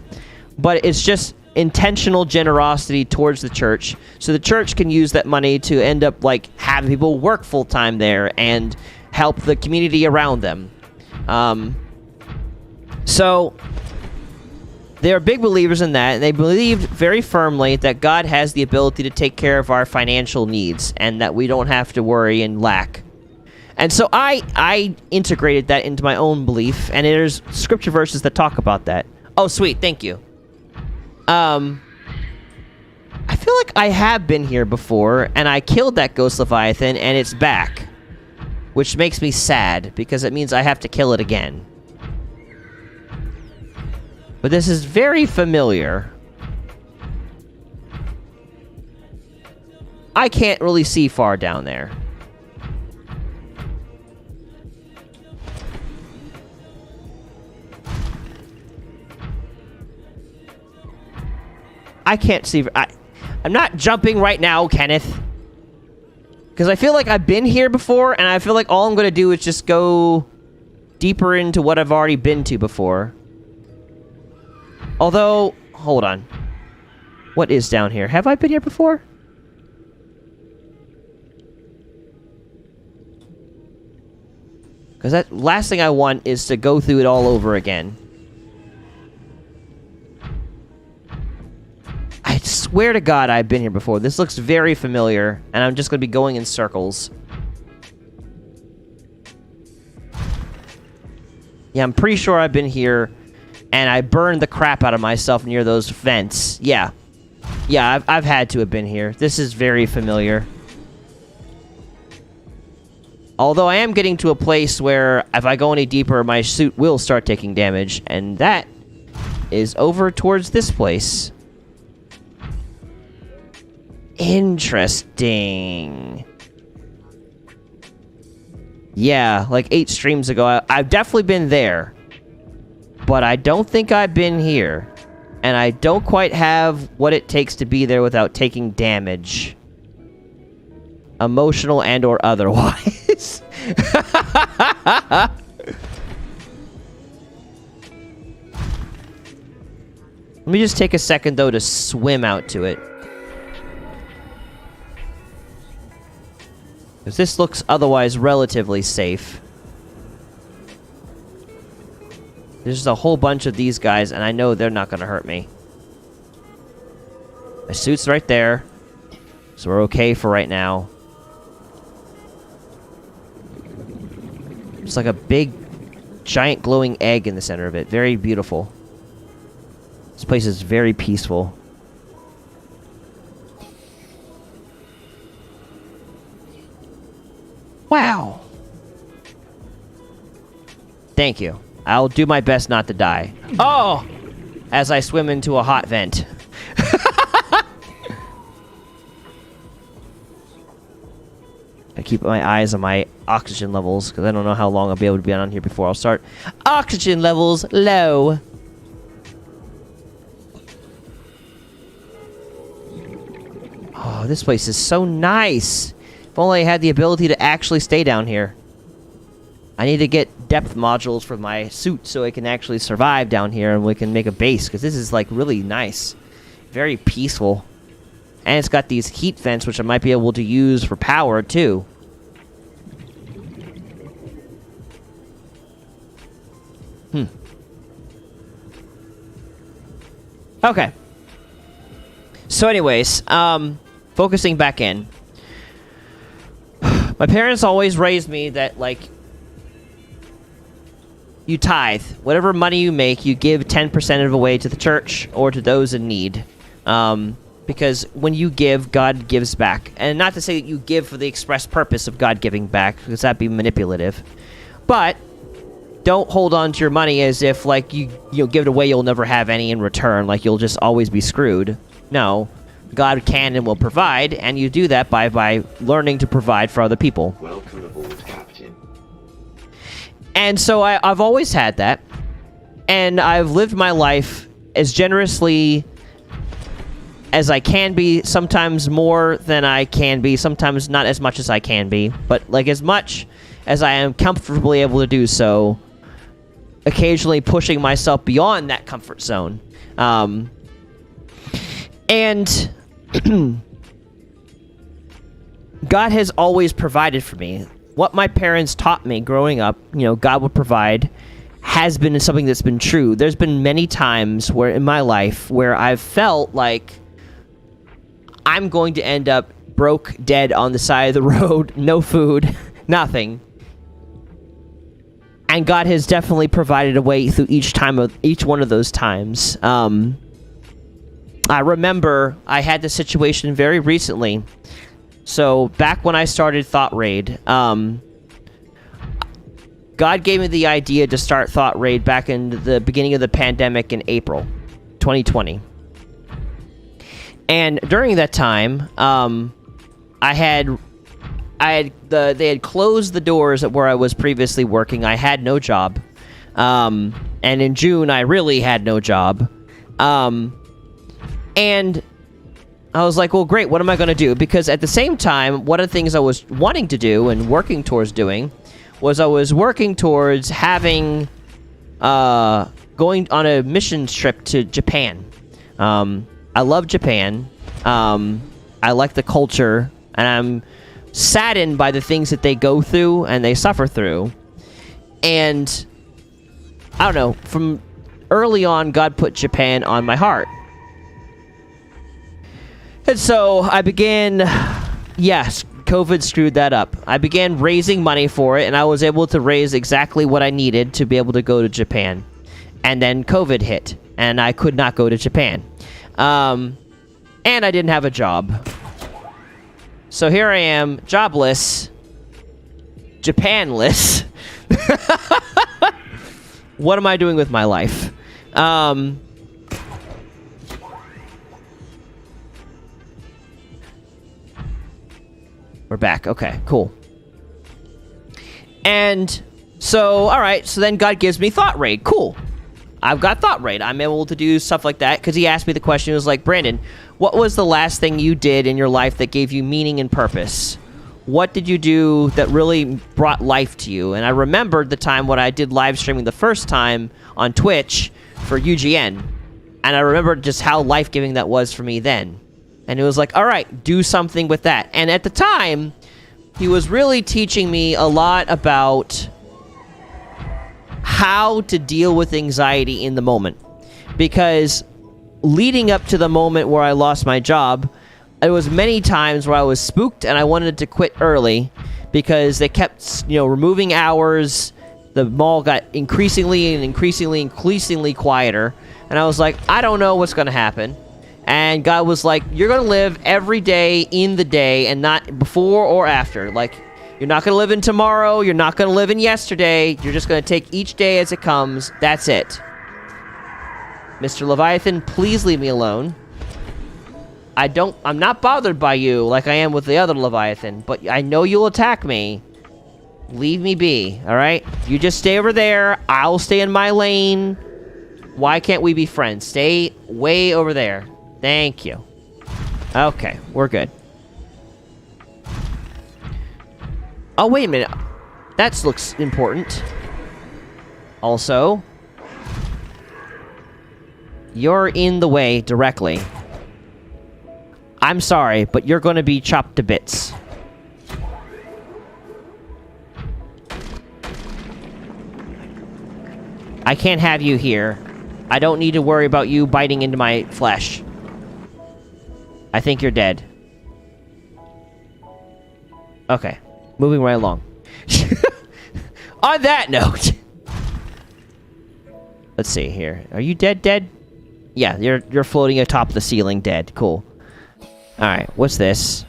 but it's just intentional generosity towards the church, so the church can use that money to end up like having people work full-time there and help the community around them. So they're big believers in that, and they believed very firmly that God has the ability to take care of our financial needs and that we don't have to worry and lack. And so I integrated that into my own belief, and there's scripture verses that talk about that. Oh, sweet, thank you. I feel like I have been here before, and I killed that ghost Leviathan, and it's back. Which makes me sad, because it means I have to kill it again. But this is very familiar. I can't really see far down there. I can't see. I'm not jumping right now, Kenneth. Because I feel like I've been here before, and I feel like all I'm going to do is just go deeper into what I've already been to before. Although, hold on. What is down here? Have I been here before? Because that last thing I want is to go through it all over again. I swear to God I've been here before. This looks very familiar, and I'm just going to be going in circles. Yeah, I'm pretty sure I've been here, and I burned the crap out of myself near those vents. Yeah. Yeah, I've had to have been here. This is very familiar. Although I am getting to a place where if I go any deeper, my suit will start taking damage, and that is over towards this place. Interesting. Yeah, like 8 streams ago, I've definitely been there. But I don't think I've been here. And I don't quite have what it takes to be there without taking damage. Emotional and or otherwise. Let me just take a second, though, to swim out to it. Because this looks otherwise relatively safe. There's just a whole bunch of these guys, and I know they're not going to hurt me. My suit's right there. So we're okay for right now. It's like a big, giant glowing egg in the center of it. Very beautiful. This place is very peaceful. Wow. Thank you. I'll do my best not to die. Oh! As I swim into a hot vent. I keep my eyes on my oxygen levels, because I don't know how long I'll be able to be on here before I'll start. Oxygen levels low. Oh, this place is so nice. If only I had the ability to actually stay down here. I need to get depth modules for my suit so I can actually survive down here and we can make a base, because this is, like, really nice. Very peaceful. And it's got these heat vents, which I might be able to use for power, too. Okay. So anyways, focusing back in. My parents always raised me that, like, you tithe. Whatever money you make, you give 10% of it away to the church or to those in need. Because when you give, God gives back. And not to say that you give for the express purpose of God giving back, because that'd be manipulative. But don't hold on to your money as if, like, you give it away, you'll never have any in return. Like, you'll just always be screwed. No. God can and will provide, and you do that by learning to provide for other people. Welcome aboard, Captain. And so I've always had that. And I've lived my life as generously as I can be, sometimes more than I can be, sometimes not as much as I can be, but, like, as much as I am comfortably able to do so, occasionally pushing myself beyond that comfort zone. And God has always provided for me. What my parents taught me growing up, God would provide, has been something that's been true. There's been many times where in my life where I've felt like I'm going to end up broke, dead on the side of the road, no food, nothing. And God has definitely provided a way through each one of those times. I remember I had this situation very recently. So back when I started thoughtraid, God gave me the idea to start thoughtraid back in the beginning of the pandemic in April 2020. And during that time, they had closed the doors at where I was previously working. I had no job. And in June, I really had no job. And I was like, well, great, what am I going to do? Because at the same time, one of the things I was wanting to do and working towards doing was I was working towards having, going on a mission trip to Japan. I love Japan. I like the culture, and I'm saddened by the things that they go through and they suffer through. And I don't know, from early on, God put Japan on my heart. And so I began, yes, COVID screwed that up. I began raising money for it, and I was able to raise exactly what I needed to be able to go to Japan. And then COVID hit, and I could not go to Japan. And I didn't have a job. So here I am, jobless, Japanless. What am I doing with my life? We're back. Okay, cool. And so, all right, so then God gives me thoughtraid. Cool. I've got thoughtraid. I'm able to do stuff like that because he asked me the question. It was like, Brandon, what was the last thing you did in your life that gave you meaning and purpose? What did you do that really brought life to you? And I remembered the time when I did live streaming the first time on Twitch for UGN. And I remembered just how life-giving that was for me then. And it was like, all right, do something with that. And at the time, he was really teaching me a lot about how to deal with anxiety in the moment. Because leading up to the moment where I lost my job, there was many times where I was spooked and I wanted to quit early because they kept, removing hours. The mall got increasingly quieter. And I was like, I don't know what's going to happen. And God was like, you're going to live every day in the day and not before or after. Like, you're not going to live in tomorrow. You're not going to live in yesterday. You're just going to take each day as it comes. That's it. Mr. Leviathan, please leave me alone. I'm not bothered by you like I am with the other Leviathan, but I know you'll attack me. Leave me be, alright? You just stay over there. I'll stay in my lane. Why can't we be friends? Stay way over there. Thank you. Okay, we're good. Oh, wait a minute. That looks important. Also, you're in the way directly. I'm sorry, but you're going to be chopped to bits. I can't have you here. I don't need to worry about you biting into my flesh. I think you're dead. Okay. Moving right along. On that note. Let's see here. Are you dead? Yeah, you're floating atop the ceiling dead. Cool. Alright, what's this?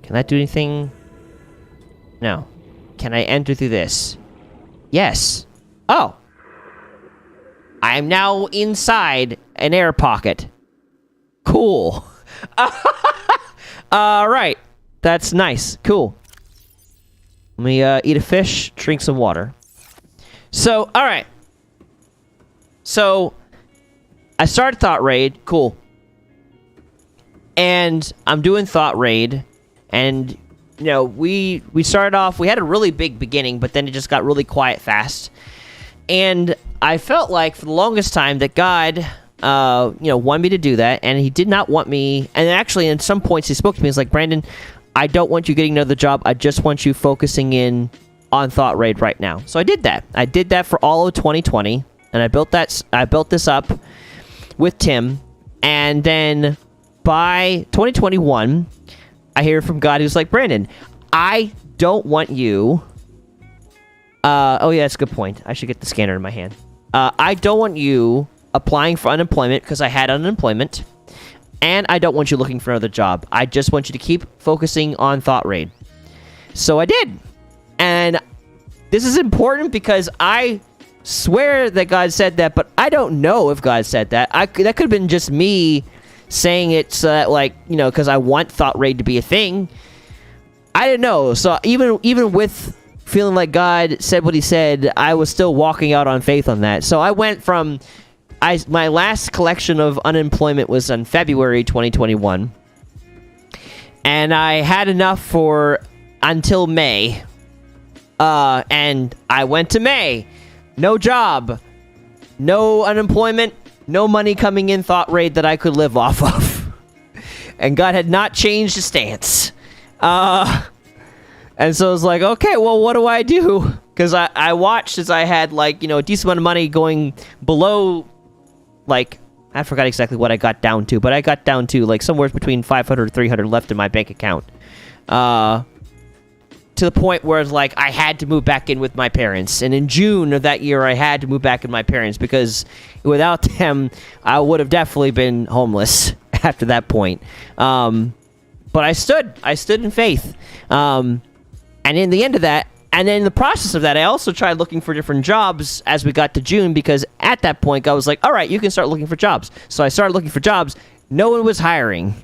Can that do anything? No. Can I enter through this? Yes. Oh. I am now inside an air pocket. Cool. Alright. That's nice. Cool. Let me eat a fish, drink some water. So, alright. So, I started thoughtraid. Cool. And I'm doing thoughtraid. And, we started off, we had a really big beginning, but then it just got really quiet fast. And I felt like for the longest time that God, wanted me to do that, and he did not want me, and actually in some points he spoke to me, he's like, Brandon, I don't want you getting another job, I just want you focusing in on thoughtraid right now. So I did that. I did that for all of 2020, and I built this up with Tim, and then by 2021, I hear from God who's like, Brandon, I don't want you... oh yeah, that's a good point. I should get the scanner in my hand. I don't want you applying for unemployment because I had unemployment, and I don't want you looking for another job. I just want you to keep focusing on thoughtraid. So I did. And this is important because I swear that God said that, but I don't know if God said that. That could have been just me saying it so that, because I want thoughtraid to be a thing. I didn't know. So even with feeling like God said what he said, I was still walking out on faith on that. So I went from... my last collection of unemployment was in February 2021. And I had enough for until May. And I went to May. No job. No unemployment. No money coming in thoughtraid that I could live off of. And God had not changed his stance. And so I was like, okay, well, what do I do? Because I watched as I had, a decent amount of money going below, I forgot exactly what I got down to, but I got down to, somewhere between 500 and 300 left in my bank account. To the point where, I had to move back in with my parents. And in June of that year, I had to move back in with my parents, because without them, I would have definitely been homeless after that point. But I stood in faith. And in the end of that, and in the process of that, I also tried looking for different jobs as we got to June, because at that point, I was like, all right, you can start looking for jobs. So I started looking for jobs. No one was hiring.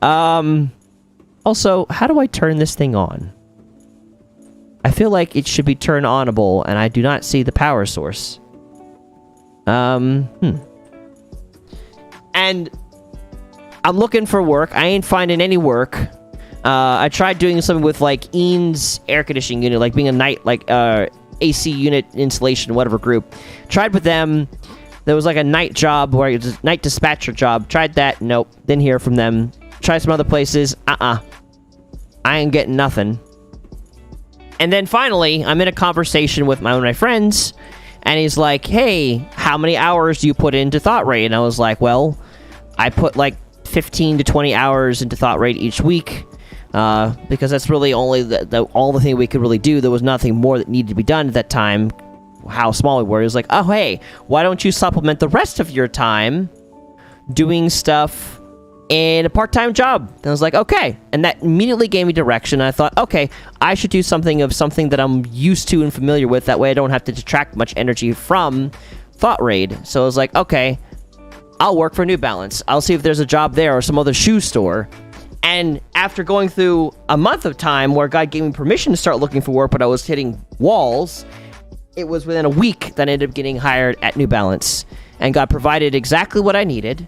Also, how do I turn this thing on? I feel like it should be turned onable, and I do not see the power source. And I'm looking for work. I ain't finding any work. I tried doing something with, like, Ian's air conditioning unit, like being a night, like, AC unit installation, whatever group. Tried with them. There was, like, a night job, where it was a night dispatcher job. Tried that. Nope. Didn't hear from them. Tried some other places. I ain't getting nothing. And then finally, I'm in a conversation with one of my friends, and he's like, hey, how many hours do you put into thoughtraid? And I was like, well, I put, like, 15 to 20 hours into thoughtraid each week, because that's really only all the thing we could really do. There was nothing more that needed to be done at that time, how small we were. He was like, oh, hey, why don't you supplement the rest of your time doing stuff in a part-time job? And I was like, okay. And that immediately gave me direction. I thought, okay, I should do something that I'm used to and familiar with. That way I don't have to detract much energy from thoughtraid. So I was like, okay, I'll work for New Balance. I'll see if there's a job there or some other shoe store. And after going through a month of time where God gave me permission to start looking for work, but I was hitting walls, it was within a week that I ended up getting hired at New Balance. And God provided exactly what I needed.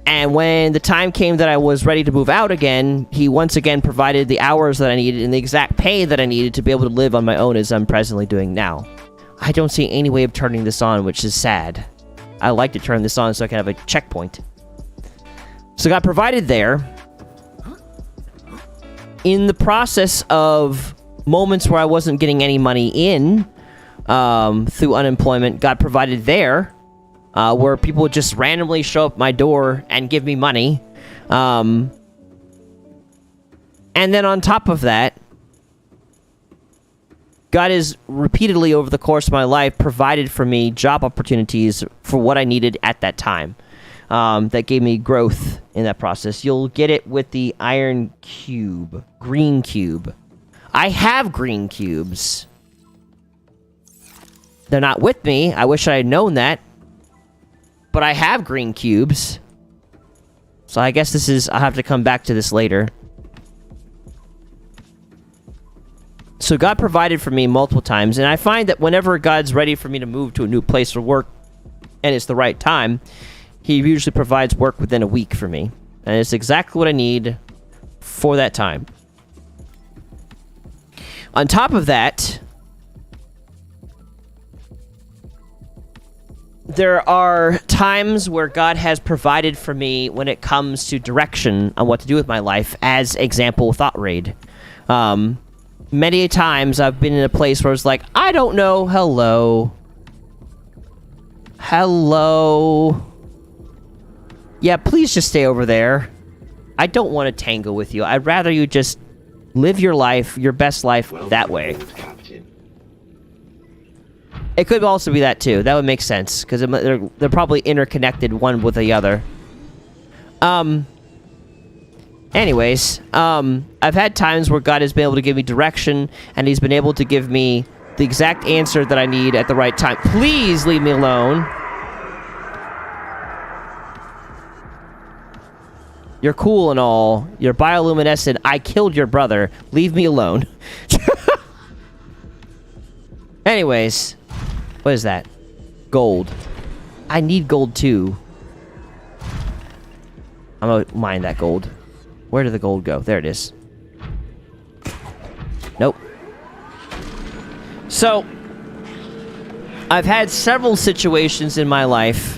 And when the time came that I was ready to move out again, he once again provided the hours that I needed and the exact pay that I needed to be able to live on my own as I'm presently doing now. I don't see any way of turning this on, which is sad. I like to turn this on so I can have a checkpoint. So God provided there. In the process of moments where I wasn't getting any money in through unemployment, God provided there. Where people would just randomly show up my door and give me money. And then on top of that, God has repeatedly over the course of my life provided for me job opportunities for what I needed at that time. That gave me growth in that process. You'll get it with the iron cube. Green cube. I have green cubes. They're not with me. I wish I had known that. But I have green cubes. So I guess I'll have to come back to this later. So God provided for me multiple times, and I find that whenever God's ready for me to move to a new place for work, and it's the right time, he usually provides work within a week for me. And it's exactly what I need for that time. On top of that, there are times where God has provided for me when it comes to direction on what to do with my life, as example, thoughtraid. Many times I've been in a place where it's like, I don't know, hello. Yeah, please just stay over there. I don't want to tangle with you. I'd rather you just live your life, your best life, that way. It could also be that too. That would make sense because they're probably interconnected one with the other. Anyways, I've had times where God has been able to give me direction, and he's been able to give me the exact answer that I need at the right time. Please leave me alone. You're cool and all. You're bioluminescent. I killed your brother. Leave me alone. Anyways, what is that? Gold. I need gold too. I'm gonna mine that gold. Where did the gold go? There it is. Nope. So, I've had several situations in my life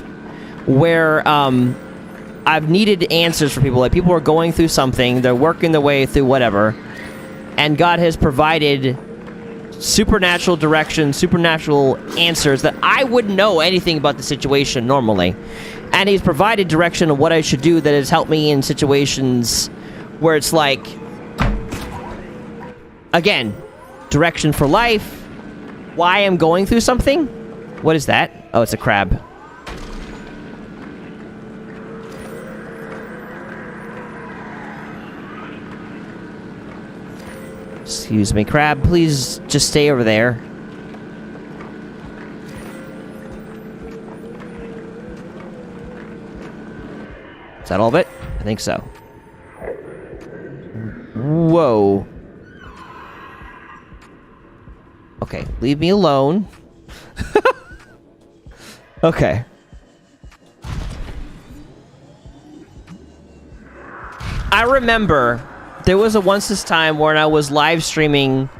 where I've needed answers for people. Like, people are going through something, they're working their way through whatever, and God has provided supernatural direction, supernatural answers that I wouldn't know anything about the situation normally. And he's provided direction of what I should do that has helped me in situations where it's like, again, direction for life, why I'm going through something. What is that? Oh, it's a crab. Excuse me, crab, please just stay over there. Is that all of it? I think so. Whoa. Okay, leave me alone. Okay. I remember there was this time when I was live streaming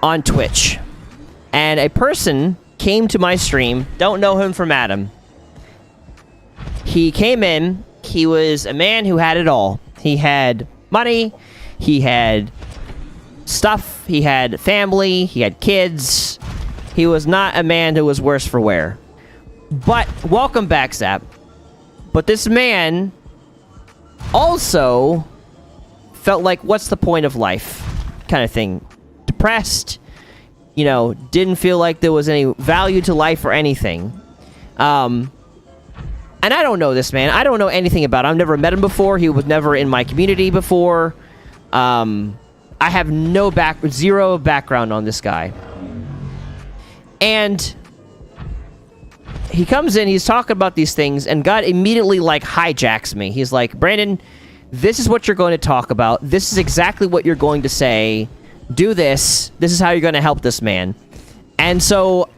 on Twitch, and a person came to my stream. Don't know him from Adam. He came in. He was a man who had it all. He had money. He had stuff. He had family. He had kids. He was not a man who was worse for wear. But, welcome back, Zap. But this man also felt like, what's the point of life? Kind of thing. Depressed. You know, didn't feel like there was any value to life or anything. And I don't know this man. I don't know anything about him. I've never met him before. He was never in my community before. I have zero background on this guy. And he comes in, he's talking about these things, and God immediately, like, hijacks me. He's like, Brandon, this is what you're going to talk about. This is exactly what you're going to say. Do this. This is how you're going to help this man. And so,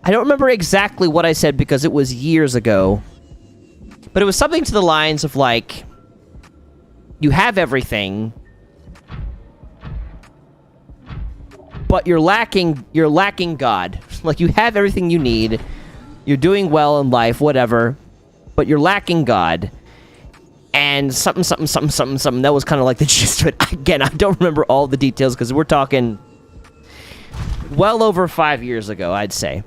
I don't remember exactly what I said because it was years ago. But it was something to the lines of, like, you have everything, but you're lacking God. Like, you have everything you need. You're doing well in life, whatever, but you're lacking God. And something. That was kind of like the gist of it. Again, I don't remember all the details because we're talking well over 5 years ago, I'd say.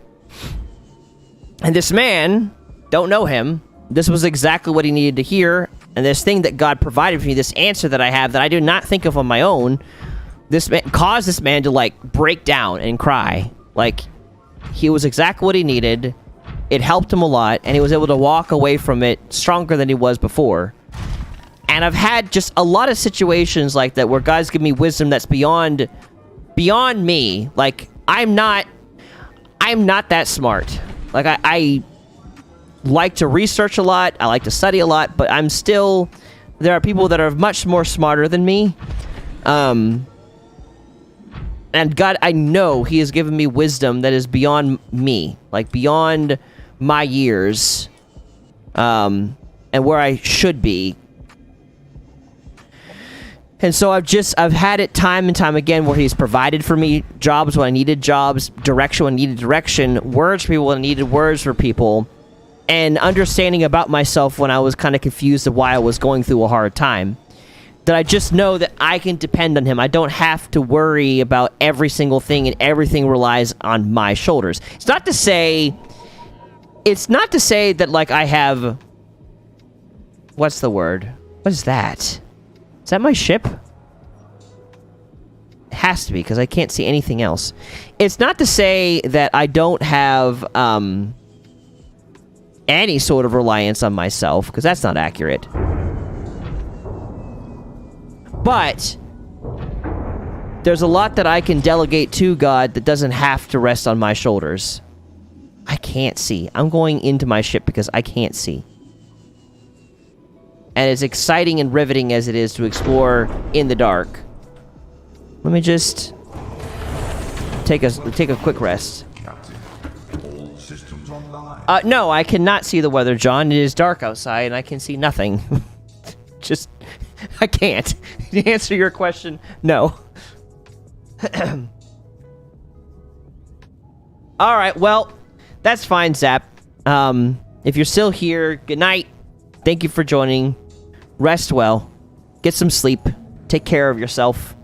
And this man, don't know him. This was exactly what he needed to hear. And this thing that God provided for me, this answer that I have that I do not think of on my own, this man caused this man to, like, break down and cry. Like, he was exactly what he needed. It helped him a lot, and he was able to walk away from it stronger than he was before. And I've had just a lot of situations like that where God's given me wisdom that's beyond me. Like, I'm not that smart. Like, I like to research a lot, I like to study a lot, but there are people that are much more smarter than me. And God, I know He has given me wisdom that is beyond me, like beyond my years, and where I should be. And so I've had it time and time again where He's provided for me jobs when I needed jobs, direction when I needed direction, words for people when I needed words for people, and understanding about myself when I was kind of confused of why I was going through a hard time. That I just know that I can depend on Him. I don't have to worry about every single thing, and everything relies on my shoulders. It's not to say that, like, I have... What's the word? What is that? Is that my ship? It has to be, because I can't see anything else. It's not to say that I don't have, any sort of reliance on myself, because that's not accurate. But there's a lot that I can delegate to God that doesn't have to rest on my shoulders. I can't see. I'm going into my ship because I can't see. And as exciting and riveting as it is to explore in the dark, let me just take a quick rest. Captain, all systems online. No, I cannot see the weather, John. It is dark outside, and I can see nothing. Just... I can't. To answer your question, no. Alright, well, that's fine, Zap. If you're still here, good night. Thank you for joining. Rest well. Get some sleep. Take care of yourself.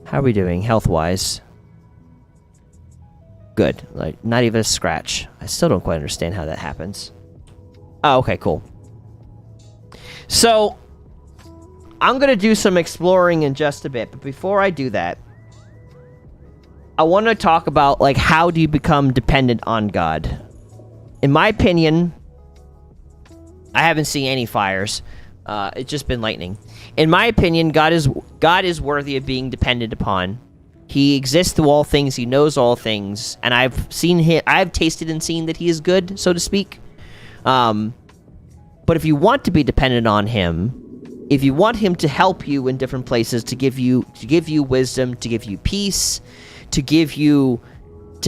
How are we doing, health-wise? Good. Like, not even a scratch. I still don't quite understand how that happens. Oh, okay, cool. So... I'm going to do some exploring in just a bit, but before I do that, I want to talk about, like, how do you become dependent on God? In my opinion, I haven't seen any fires. It's just been lightning. In my opinion, God is worthy of being depended upon. He exists through all things. He knows all things, and I've tasted and seen that He is good, so to speak. But if you want to be dependent on Him, if you want him to help you in different places, to give you wisdom, to give you peace, to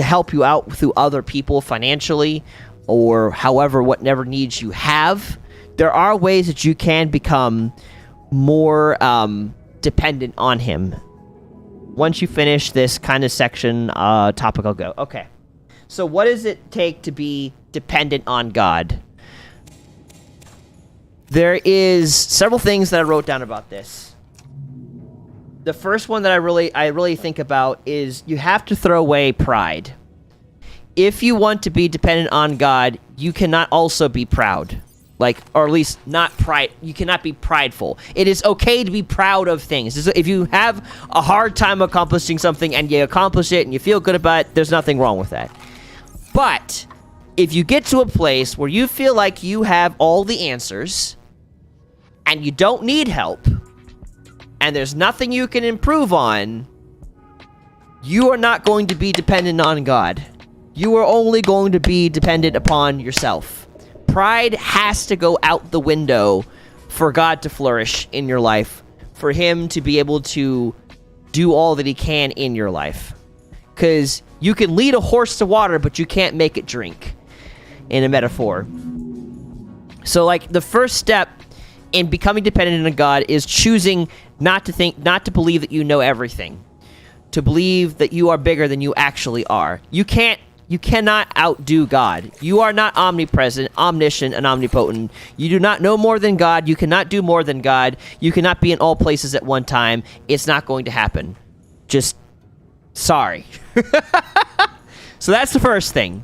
help you out through other people financially, or however, whatever needs you have, there are ways that you can become more dependent on him. Once you finish this kind of section, topic, I'll go. Okay. So what does it take to be dependent on God? There is several things that I wrote down about this. The first one that I really think about is you have to throw away pride. If you want to be dependent on God, you cannot also be proud. Or at least not pride. You cannot be prideful. It is okay to be proud of things. If you have a hard time accomplishing something and you accomplish it and you feel good about it, there's nothing wrong with that. But if you get to a place where you feel like you have all the answers and you don't need help and there's nothing you can improve on, you are not going to be dependent on God. You are only going to be dependent upon yourself. Pride has to go out the window for God to flourish in your life, for him to be able to do all that he can in your life. Because you can lead a horse to water, but you can't make it drink, in a metaphor. So, the first step in becoming dependent on God is choosing not to believe that you know everything. To believe that you are bigger than you actually are. You cannot outdo God. You are not omnipresent, omniscient, and omnipotent. You do not know more than God. You cannot do more than God. You cannot be in all places at one time. It's not going to happen. Just, sorry. So that's the first thing.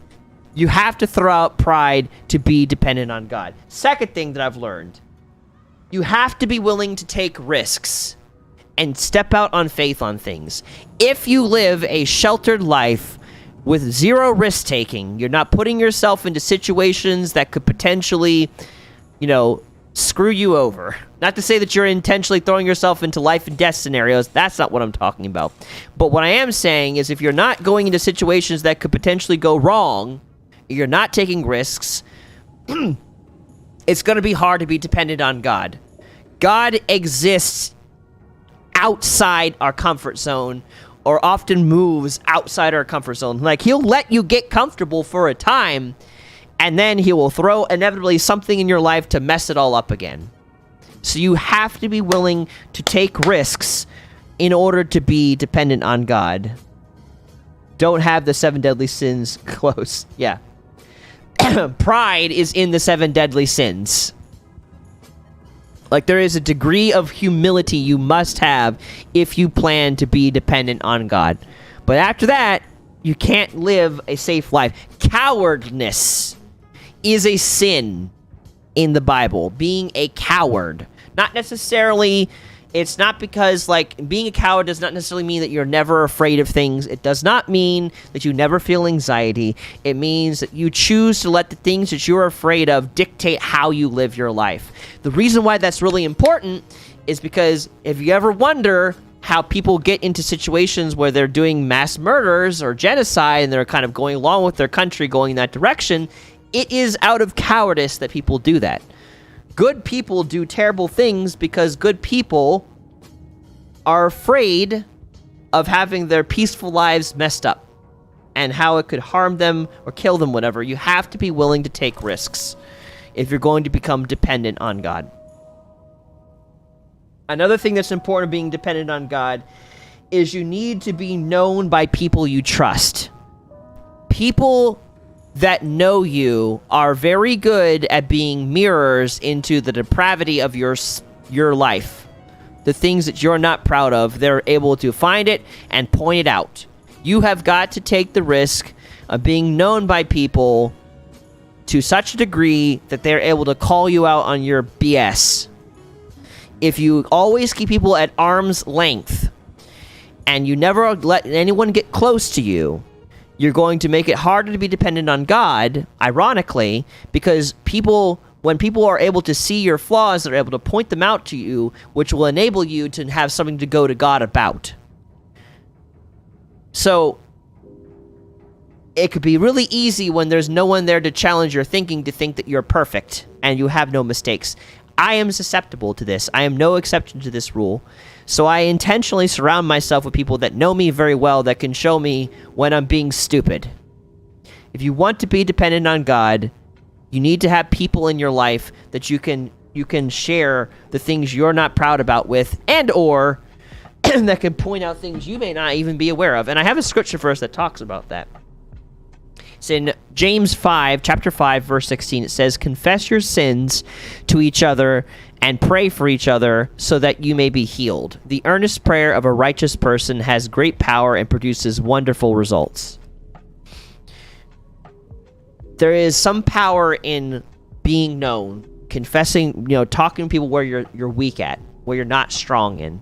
You have to throw out pride to be dependent on God. Second thing that I've learned, you have to be willing to take risks and step out on faith on things. If you live a sheltered life with zero risk-taking, you're not putting yourself into situations that could potentially, screw you over. Not to say that you're intentionally throwing yourself into life and death scenarios. That's not what I'm talking about. But what I am saying is if you're not going into situations that could potentially go wrong, you're not taking risks, it's going to be hard to be dependent on God. God exists outside our comfort zone, or often moves outside our comfort zone. He'll let you get comfortable for a time, and then he will throw inevitably something in your life to mess it all up again. So you have to be willing to take risks in order to be dependent on God. Don't have the 7 deadly sins close. Yeah. Pride is in the 7 deadly sins. There is a degree of humility you must have if you plan to be dependent on God. But after that, you can't live a safe life. Cowardness is a sin in the Bible. Being a coward. Not necessarily... It's not because, being a coward does not necessarily mean that you're never afraid of things. It does not mean that you never feel anxiety. It means that you choose to let the things that you're afraid of dictate how you live your life. The reason why that's really important is because if you ever wonder how people get into situations where they're doing mass murders or genocide and they're kind of going along with their country going in that direction, it is out of cowardice that people do that. Good people do terrible things because good people are afraid of having their peaceful lives messed up and how it could harm them or kill them, whatever. You have to be willing to take risks if you're going to become dependent on God. Another thing that's important of being dependent on God is you need to be known by people you trust. People that know you are very good at being mirrors into the depravity of your life. The things that you're not proud of, they're able to find it and point it out. You have got to take the risk of being known by people to such a degree that they're able to call you out on your BS. If you always keep people at arm's length and you never let anyone get close to you, you're going to make it harder to be dependent on God, ironically, because when people are able to see your flaws, they're able to point them out to you, which will enable you to have something to go to God about. So, it could be really easy when there's no one there to challenge your thinking to think that you're perfect and you have no mistakes. I am susceptible to this. I am no exception to this rule. So I intentionally surround myself with people that know me very well that can show me when I'm being stupid. If you want to be dependent on God, you need to have people in your life that you can share the things you're not proud about with, and or that can point out things you may not even be aware of. And I have a scripture for us that talks about that. It's in James 5, chapter 5, verse 16. It says, "Confess your sins to each other and pray for each other so that you may be healed. The earnest prayer of a righteous person has great power and produces wonderful results." There is some power in being known, confessing, talking to people where you're weak at, where you're not strong in.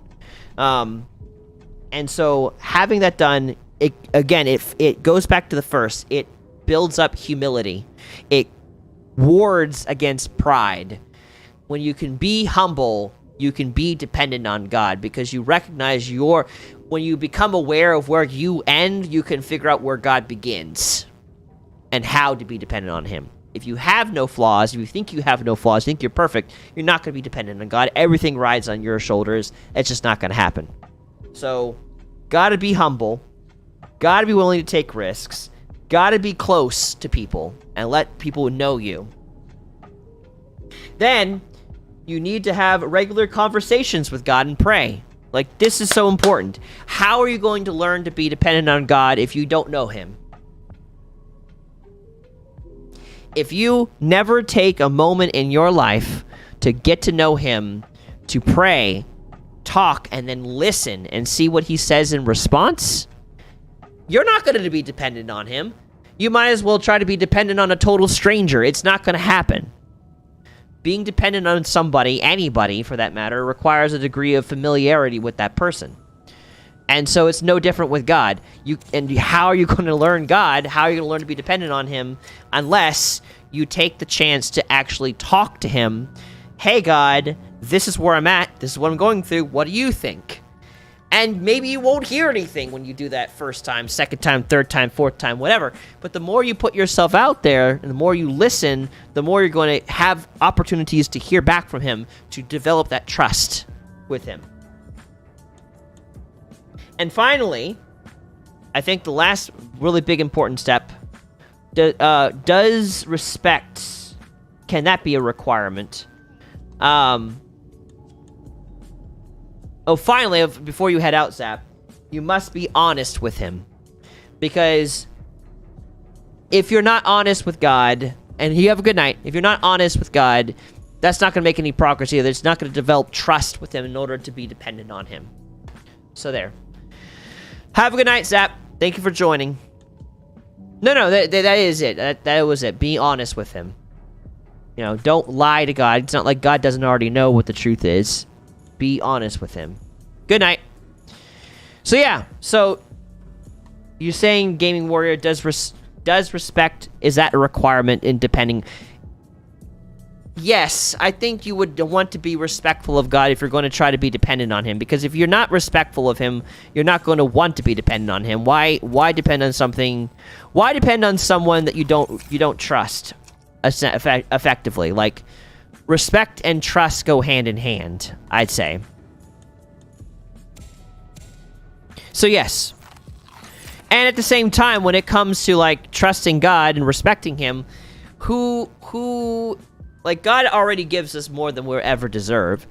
And so having that done, it goes back to the first. It builds up humility. It wards against pride. When you can be humble, you can be dependent on God, because you recognize when you become aware of where you end, you can figure out where God begins and how to be dependent on him. If you have no flaws, if you think you have no flaws, think you're perfect, you're not going to be dependent on God. Everything rides on your shoulders. It's just not going to happen. So, gotta be humble. Gotta be willing to take risks. Gotta be close to people and let people know you. Then, you need to have regular conversations with God and pray. Like, this is so important. How are you going to learn to be dependent on God if you don't know him? If you never take a moment in your life to get to know him, to pray, talk, and then listen and see what he says in response, you're not going to be dependent on him. You might as well try to be dependent on a total stranger. It's not going to happen. Being dependent on somebody, anybody for that matter, requires a degree of familiarity with that person. And so it's no different with God. How are you going to learn God? How are you going to learn to be dependent on him unless you take the chance to actually talk to him? Hey, God, this is where I'm at. This is what I'm going through. What do you think? And maybe you won't hear anything when you do that first time, second time, third time, fourth time, whatever. But the more you put yourself out there and the more you listen, the more you're going to have opportunities to hear back from him, to develop that trust with him. And finally, I think the last really big important step, does respect, can that be a requirement? Finally, before you head out, Zap, you must be honest with him. Because if you're not honest with God, and you have a good night, if you're not honest with God, that's not going to make any progress either. It's not going to develop trust with him in order to be dependent on him. So there. Have a good night, Zap. Thank you for joining. No, that is it. That was it. Be honest with him. Don't lie to God. It's not like God doesn't already know what the truth is. Be honest with him. Good night. So yeah, you're saying Gaming Warrior does respect, is that a requirement in depending? Yes, I think you would want to be respectful of God if you're going to try to be dependent on him, because if you're not respectful of him, you're not going to want to be dependent on him. Why depend on something? Why depend on someone that you don't trust effectively? Like, respect and trust go hand in hand, I'd say. So yes. And at the same time, when it comes to like trusting God and respecting him, like, God already gives us more than we'll ever deserve,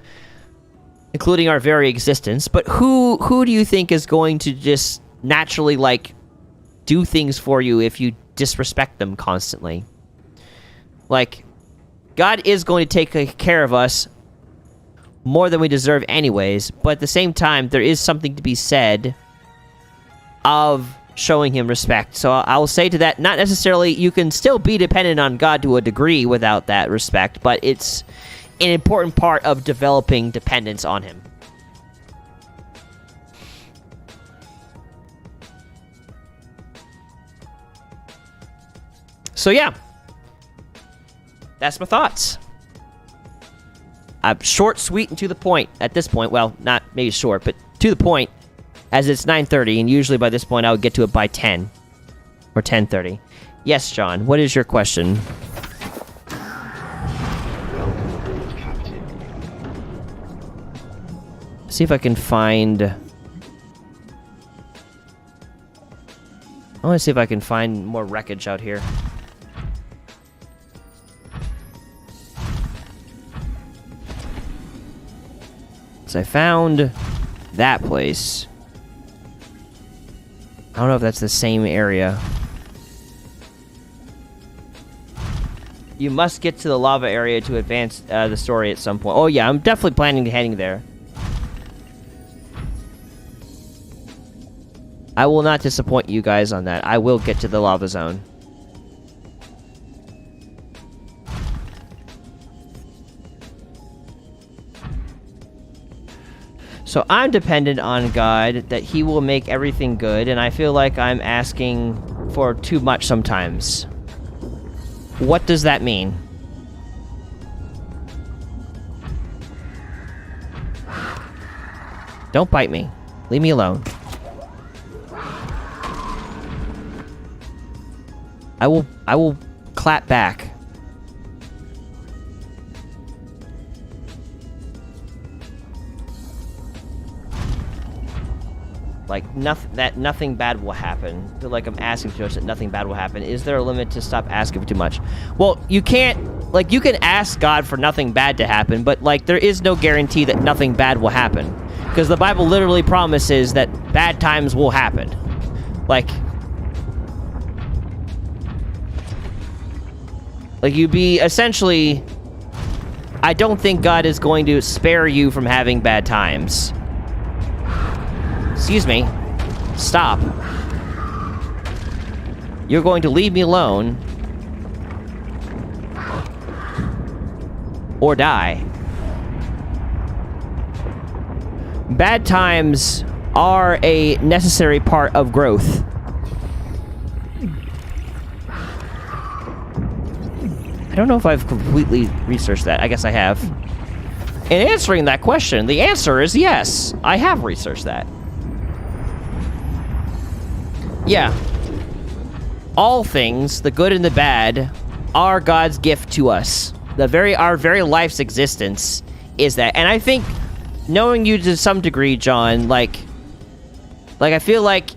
including our very existence. But who do you think is going to just naturally like do things for you if you disrespect them constantly? Like, God is going to take care of us more than we deserve anyways, but at the same time, there is something to be said of showing him respect. So I will say to that, not necessarily, you can still be dependent on God to a degree without that respect, but it's an important part of developing dependence on him. So yeah. That's my thoughts. Short, sweet, and to the point at this point. Well, not maybe short, but to the point, as it's 9:30, and usually by this point I would get to it by 10 or 10:30. Yes, John, what is your question? Welcome, Captain. See if I can find... I want to see if I can find more wreckage out here. So I found that place. I don't know if that's the same area. You must get to the lava area to advance the story at some point. Oh yeah, I'm definitely planning to heading there. I will not disappoint you guys on that. I will get to the lava zone. So I'm dependent on God that he will make everything good, and I feel like I'm asking for too much sometimes. What does that mean? Don't bite me. Leave me alone. I will clap back. Like, nothing bad will happen. I feel like I'm asking too much that nothing bad will happen. Is there a limit to stop asking for too much? Well, you can't... Like, you can ask God for nothing bad to happen, but, like, there is no guarantee that nothing bad will happen. Because the Bible literally promises that bad times will happen. Like, you'd be essentially... I don't think God is going to spare you from having bad times. Excuse me. Stop. You're going to leave me alone. Or die. Bad times are a necessary part of growth. I don't know if I've completely researched that. I guess I have. In answering that question, the answer is yes. I have researched that. Yeah. All things, the good and the bad, are God's gift to us. Our very life's existence is that. And I think, knowing you to some degree, John, like I feel like...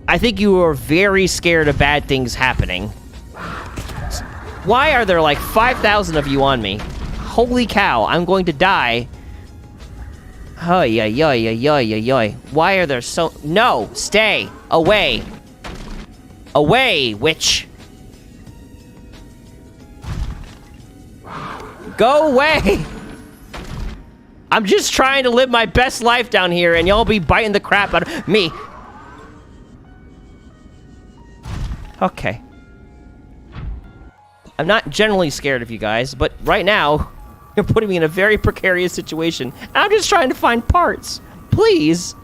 I think you are very scared of bad things happening. Why are there like 5,000 of you on me? Holy cow, I'm going to die. Ay, ay, ay, ay, ay, ay. Why are there so... No! Stay! Away! Away, witch! Go away! I'm just trying to live my best life down here, and y'all be biting the crap out of me. Okay. I'm not generally scared of you guys, but right now... You're putting me in a very precarious situation. I'm just trying to find parts. Please.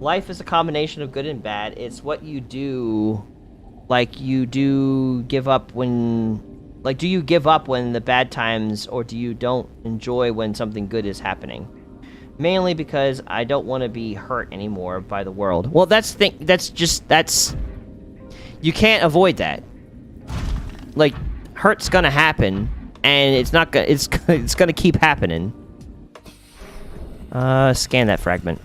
Life is a combination of good and bad. It's what you do. Like, you do give up when... Like, do you give up when the bad times, or do you don't enjoy when something good is happening? Mainly because I don't want to be hurt anymore by the world. Well, that's... You can't avoid that. Like, hurt's gonna happen, and it's not gonna... It's gonna keep happening. Scan that fragment.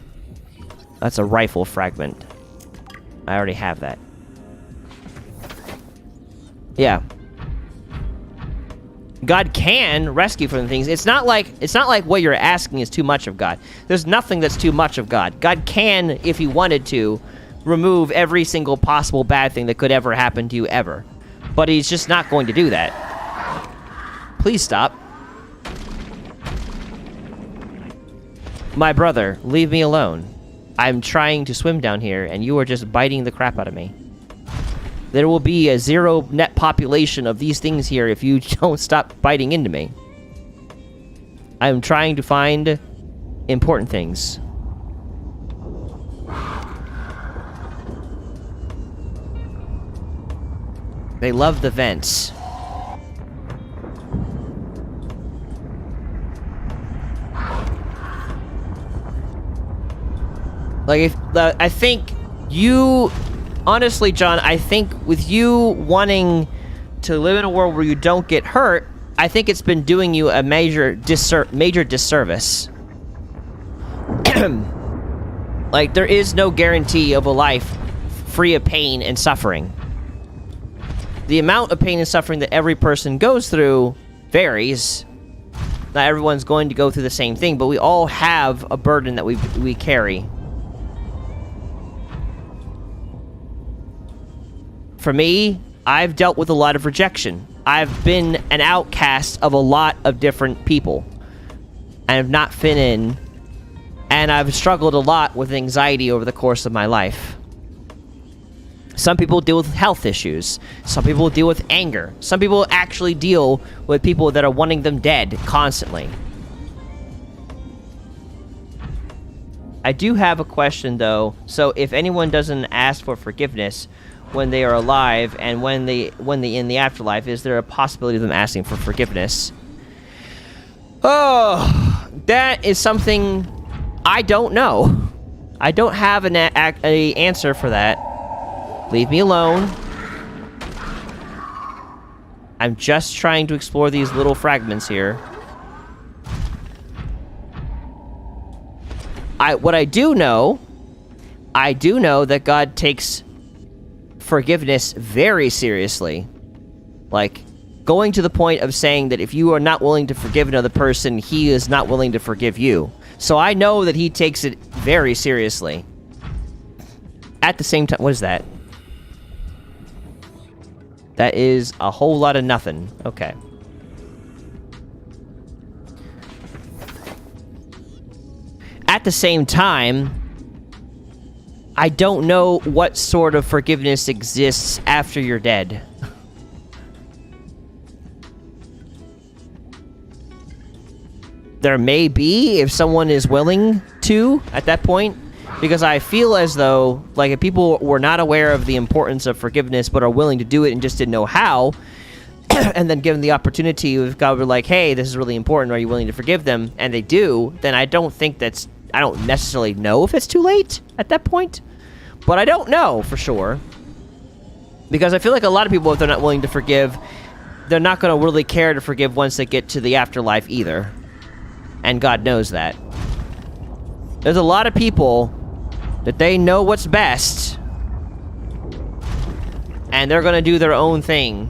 That's a rifle fragment. I already have that. Yeah. God can rescue from things. It's not like what you're asking is too much of God. There's nothing that's too much of God. God can, if he wanted to, remove every single possible bad thing that could ever happen to you ever. But he's just not going to do that. Please stop. My brother, leave me alone. I'm trying to swim down here, and you are just biting the crap out of me. There will be a zero net population of these things here if you don't stop biting into me. I'm trying to find important things. They love the vents. Like, I think you... Honestly, John, I think with you wanting to live in a world where you don't get hurt, I think it's been doing you a major disservice. Like, there is no guarantee of a life free of pain and suffering. The amount of pain and suffering that every person goes through varies. Not everyone's going to go through the same thing, but we all have a burden that we carry. For me, I've dealt with a lot of rejection. I've been an outcast of a lot of different people. I have not fit in, and I've struggled a lot with anxiety over the course of my life. Some people deal with health issues. Some people deal with anger. Some people actually deal with people that are wanting them dead constantly. I do have a question, though. So if anyone doesn't ask for forgiveness when they are alive and when they in the afterlife, is there a possibility of them asking for forgiveness? Oh, that is something I don't know. I don't have an answer for that. Leave me alone. I'm just trying to explore these little fragments here. What I do know that God takes forgiveness very seriously. Like, going to the point of saying that if you are not willing to forgive another person, he is not willing to forgive you. So I know that he takes it very seriously. At the same time, what is that? That is a whole lot of nothing. Okay. At the same time, I don't know what sort of forgiveness exists after you're dead. There may be, if someone is willing to, at that point. Because I feel as though, like, if people were not aware of the importance of forgiveness but are willing to do it and just didn't know how, and then given the opportunity, if God were like, hey, this is really important, are you willing to forgive them? And they do, then I don't necessarily know if it's too late at that point. But I don't know for sure. Because I feel like a lot of people, if they're not willing to forgive, they're not going to really care to forgive once they get to the afterlife either. And God knows that. There's a lot of people that they know what's best, and they're gonna do their own thing,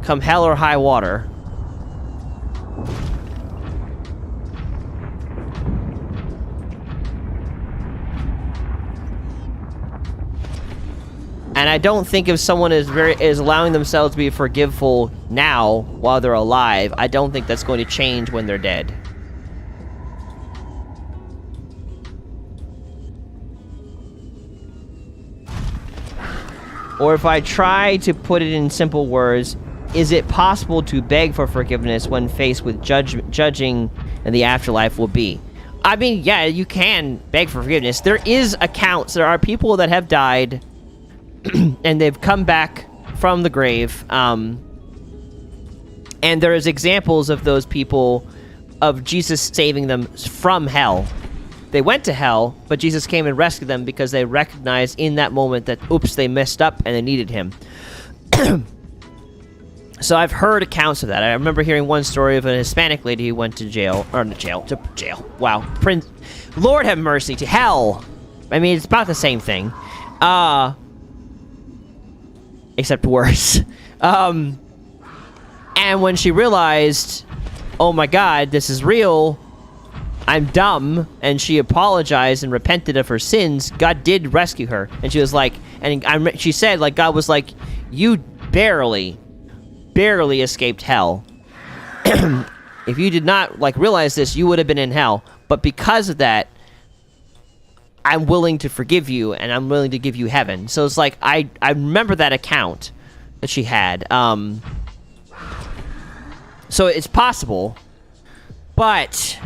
come hell or high water. And I don't think if someone is allowing themselves to be forgiveful now while they're alive, I don't think that's going to change when they're dead. Or if I try to put it in simple words, is it possible to beg for forgiveness when faced with judging and the afterlife will be? I mean, yeah, you can beg for forgiveness. There are people that have died and they've come back from the grave. And there is examples of those people, of Jesus saving them from hell. They went to hell, but Jesus came and rescued them because they recognized in that moment that, oops, they messed up and they needed him. So I've heard accounts of that. I remember hearing one story of a Hispanic lady who went to jail. Wow. Lord have mercy, to hell. I mean, it's about the same thing. Except worse. And when she realized, oh my God, this is real, I'm dumb, and she apologized and repented of her sins, God did rescue her. And she was like, she said, like, God was like, you barely escaped hell. If you did not, like, realize this, you would have been in hell. But because of that, I'm willing to forgive you, and I'm willing to give you heaven. So it's like, I remember that account that she had. So it's possible, but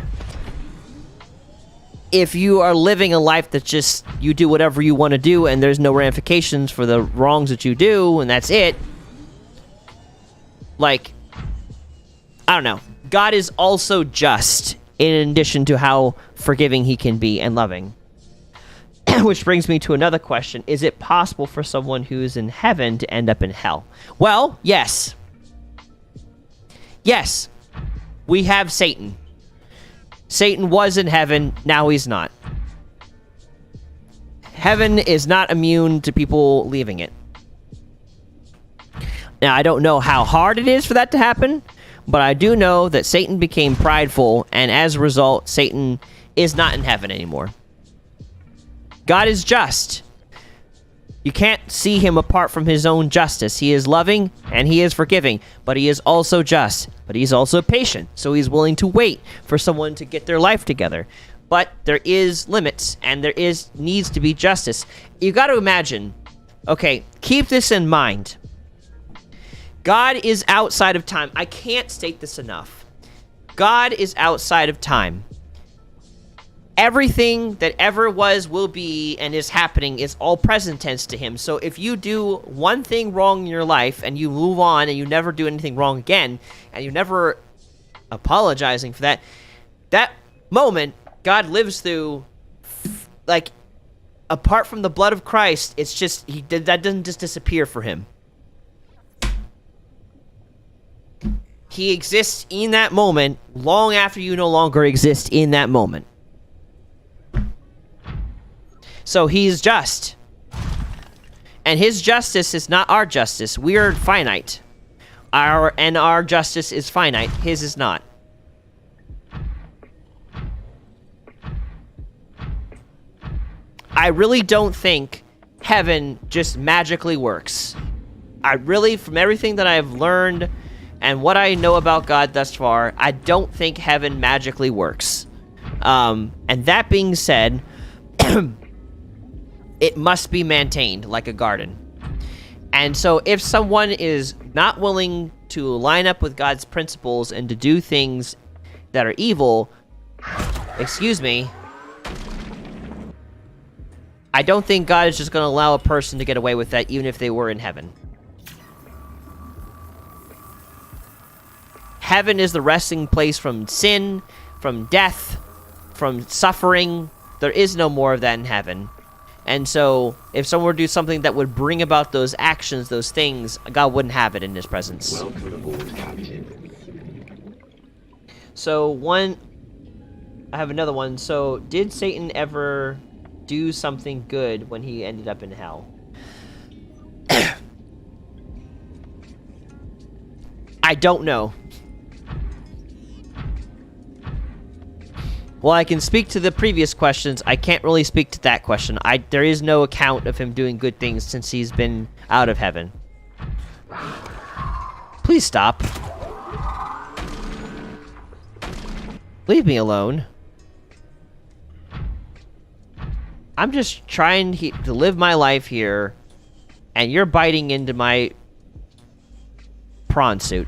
if you are living a life that's just you do whatever you want to do and there's no ramifications for the wrongs that you do and that's it, like, I don't know. God is also just, in addition to how forgiving he can be and loving. Which brings me to another question. Is it possible for someone who is in heaven to end up in hell? Well, yes. Yes. We have Satan. Satan was in heaven, now he's not. Heaven is not immune to people leaving it. Now, I don't know how hard it is for that to happen, but I do know that Satan became prideful, and as a result, Satan is not in heaven anymore. God is just. You can't see him apart from his own justice. He is loving and he is forgiving, but he is also just. But he's also patient, so he's willing to wait for someone to get their life together. But there is limits, and there needs to be justice. You got to imagine, okay, keep this in mind. God is outside of time. I can't state this enough. God is outside of time. Everything that ever was, will be, and is happening is all present tense to him. So if you do one thing wrong in your life and you move on and you never do anything wrong again and you're never apologizing for that, that moment God lives through, like, apart from the blood of Christ, it's just, that doesn't just disappear for him. He exists in that moment long after you no longer exist in that moment. So he's just. And his justice is not our justice. We are finite. Our justice is finite. His is not. I really don't think heaven just magically works. I really, from everything that I've learned and what I know about God thus far, I don't think heaven magically works. And that being said, it must be maintained like a garden. And so if someone is not willing to line up with God's principles and to do things that are evil, excuse me, I don't think God is just going to allow a person to get away with that even if they were in heaven. Heaven is the resting place from sin, from death, from suffering. There is no more of that in heaven. And so, if someone were to do something that would bring about those actions, those things, God wouldn't have it in his presence. Welcome aboard, Captain. So, I have another one. So, did Satan ever do something good when he ended up in hell? I don't know. Well, I can speak to the previous questions. I can't really speak to that question. There is no account of him doing good things since he's been out of heaven. Please stop. Leave me alone. I'm just trying to live my life here, and you're biting into my prawn suit.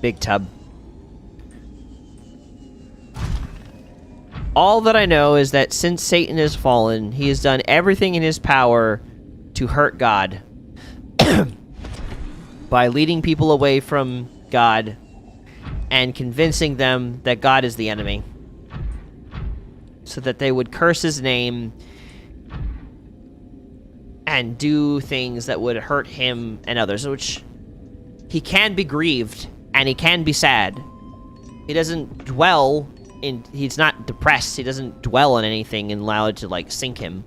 Big tub. All that I know is that since Satan has fallen, he has done everything in his power to hurt God by leading people away from God and convincing them that God is the enemy, so that they would curse his name and do things that would hurt him and others, which he can be grieved and he can be sad. He doesn't dwell he's not depressed. He doesn't dwell on anything and allow it to, like, sink him.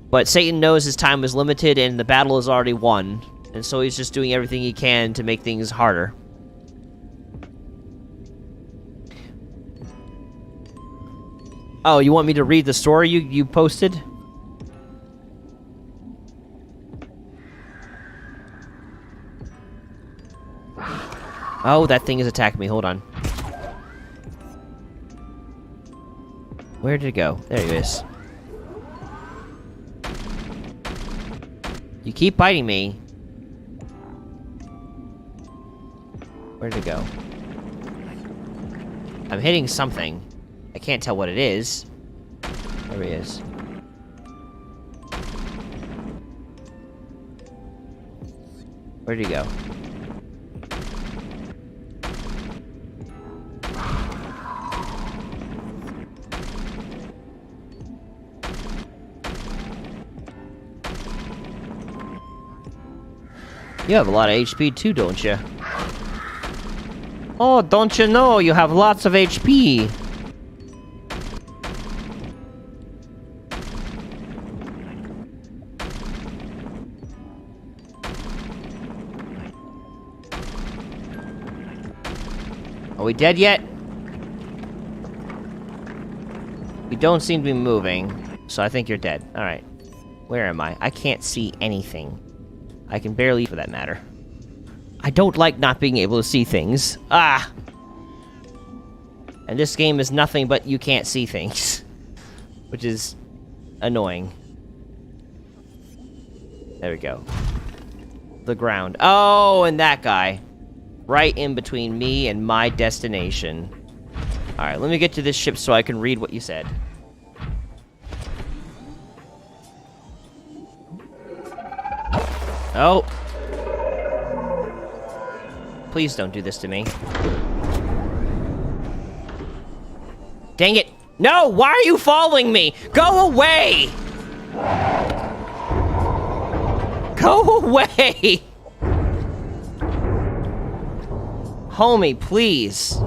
But Satan knows his time is limited and the battle is already won. And so he's just doing everything he can to make things harder. Oh, you want me to read the story you posted? Oh, that thing has attacked me. Hold on. Where did it go? There he is. You keep biting me. Where'd it go? I'm hitting something. I can't tell what it is. There he is. Where'd he go? You have a lot of HP too, don't you? Oh, don't you know you have lots of HP? Are we dead yet? We don't seem to be moving, so I think you're dead. Alright. Where am I? I can't see anything. I can barely, for that matter. I don't like not being able to see things. Ah! And this game is nothing but you can't see things. Which is annoying. There we go. The ground. Oh, and that guy. Right in between me and my destination. Alright, let me get to this ship so I can read what you said. Oh. Please don't do this to me. Dang it. No, why are you following me? Go away! Go away! Homie, please.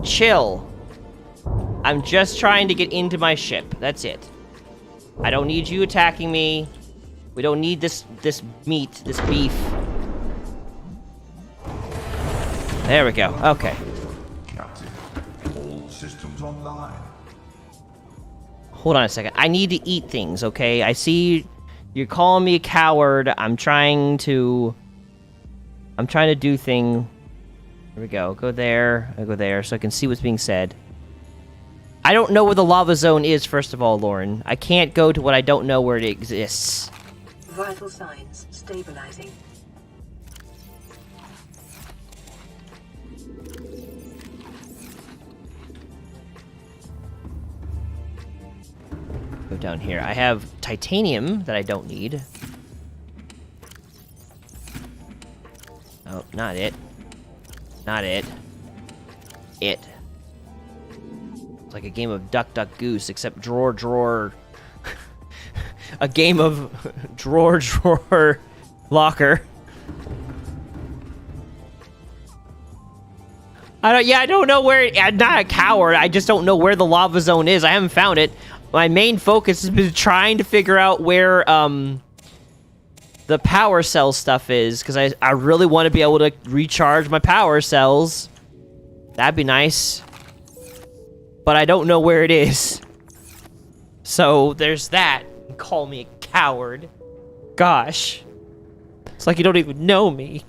Chill. I'm just trying to get into my ship. That's it. I don't need you attacking me. We don't need this meat, this beef. There we go. Okay. Captain, all systems online. Hold on a second. I need to eat things, okay? I see you're calling me a coward. I'm trying to do thing. There we go. Go there. I go there so I can see what's being said. I don't know where the lava zone is, first of all, Lauren. I can't go to what I don't know where it exists. Vital signs stabilizing. Go down here. I have titanium that I don't need. Oh, not it. Not it. It. It's like a game of Duck, Duck, Goose, except drawer, drawer. A game of drawer, drawer, locker. I don't know where. I'm not a coward. I just don't know where the lava zone is. I haven't found it. My main focus has been trying to figure out where the power cell stuff is, because I really want to be able to recharge my power cells. That'd be nice. But I don't know where it is. So there's that. Call me a coward. Gosh. It's like you don't even know me.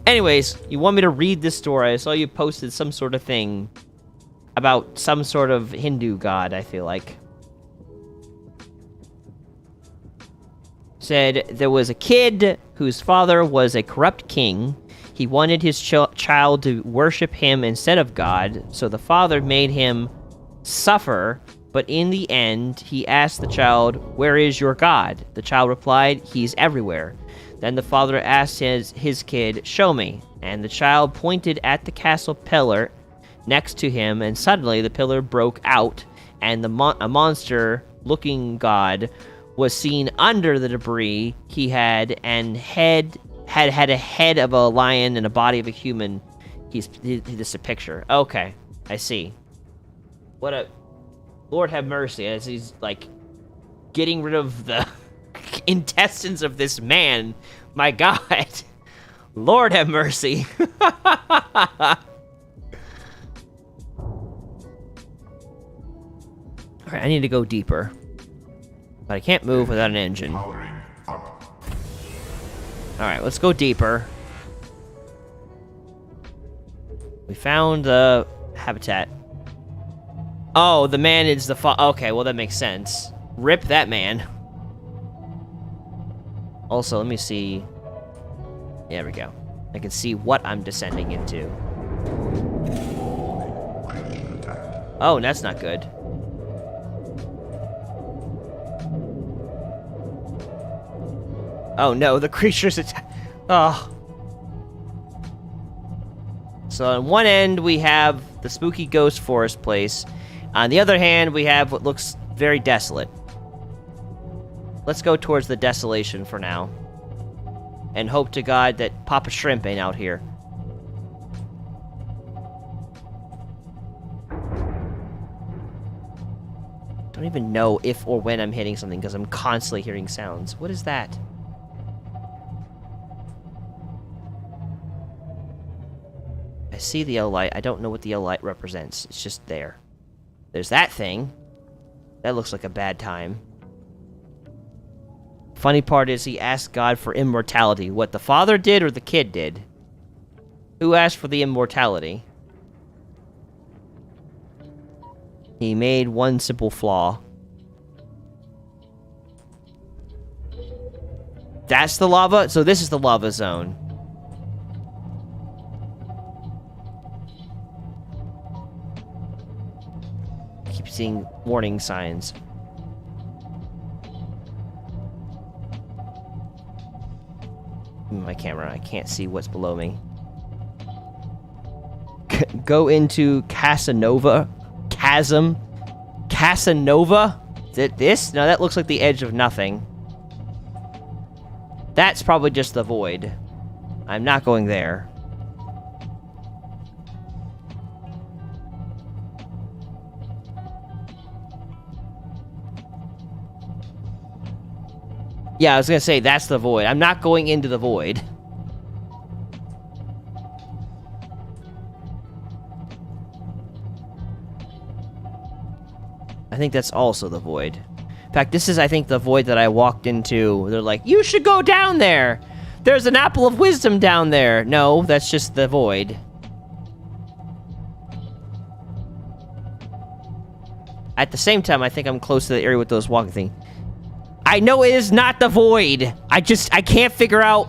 Anyways, you want me to read this story? I saw you posted some sort of thing about some sort of Hindu god, I feel like. Said there was a kid whose father was a corrupt king. He wanted his child to worship him instead of God, so the father made him suffer, but in the end, he asked the child, "Where is your God?" The child replied, "He's everywhere." Then the father asked his kid, "Show me." And the child pointed at the castle pillar next to him, and suddenly the pillar broke out, and a monster-looking god was seen under the debris he had, and had a head of a lion and a body of a human. This is a picture. Okay, I see. What a... Lord have mercy, as he's, like, getting rid of the intestines of this man. My God. Lord have mercy. Alright, I need to go deeper. But I can't move without an engine. Powering up. Alright, let's go deeper. We found the habitat. Oh, the man is the okay, well, that makes sense. Rip that man. Also, let me see. There we go. I can see what I'm descending into. Oh, that's not good. Oh no, the creature's attack. Oh. So on one end, we have the spooky ghost forest place. On the other hand, we have what looks very desolate. Let's go towards the desolation for now. And hope to God that Papa Shrimp ain't out here. Don't even know if or when I'm hitting something because I'm constantly hearing sounds. What is that? I see the yellow light. I don't know what the yellow light represents. It's just there. There's that thing. That looks like a bad time. Funny part is he asked God for immortality. What, the father did or the kid did? Who asked for the immortality? He made one simple flaw. That's the lava? So this is the lava zone. Keep seeing warning signs. My camera, I can't see what's below me. Go into Casanova? Chasm? Casanova? Is it this? No, that looks like the edge of nothing. That's probably just the void. I'm not going there. Yeah, I was gonna say, that's the void. I'm not going into the void. I think that's also the void. In fact, this is, I think, the void that I walked into. They're like, you should go down there! There's an apple of wisdom down there! No, that's just the void. At the same time, I think I'm close to the area with those walking things. I know it is not the void. I can't figure out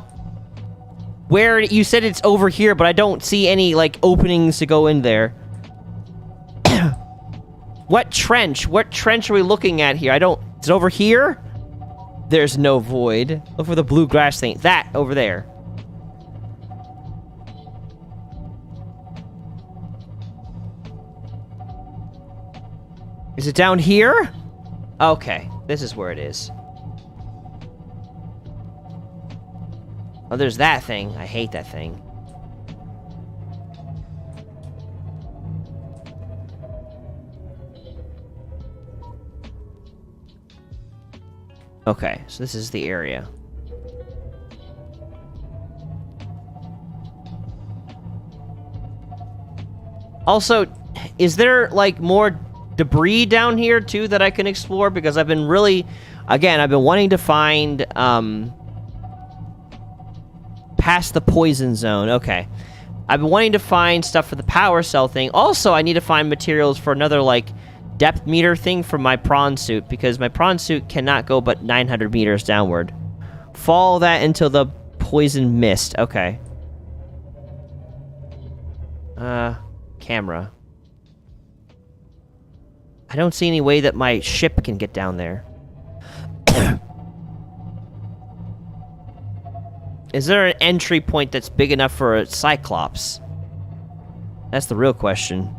where you said it's over here, but I don't see any, like, openings to go in there. What trench? What trench are we looking at here? Is it over here? There's no void. Look for the blue grass thing. That, over there. Is it down here? Okay, this is where it is. Oh, there's that thing. I hate that thing. Okay, so this is the area. Also, is there, like, more debris down here, too, that I can explore? Because I've been really... Again, I've been wanting to find, past the poison zone. Okay. I've been wanting to find stuff for the power cell thing. Also, I need to find materials for another, like, depth meter thing for my prawn suit, because my prawn suit cannot go but 900 meters downward. Follow that into the poison mist. Okay. Camera. I don't see any way that my ship can get down there. Is there an entry point that's big enough for a Cyclops? That's the real question.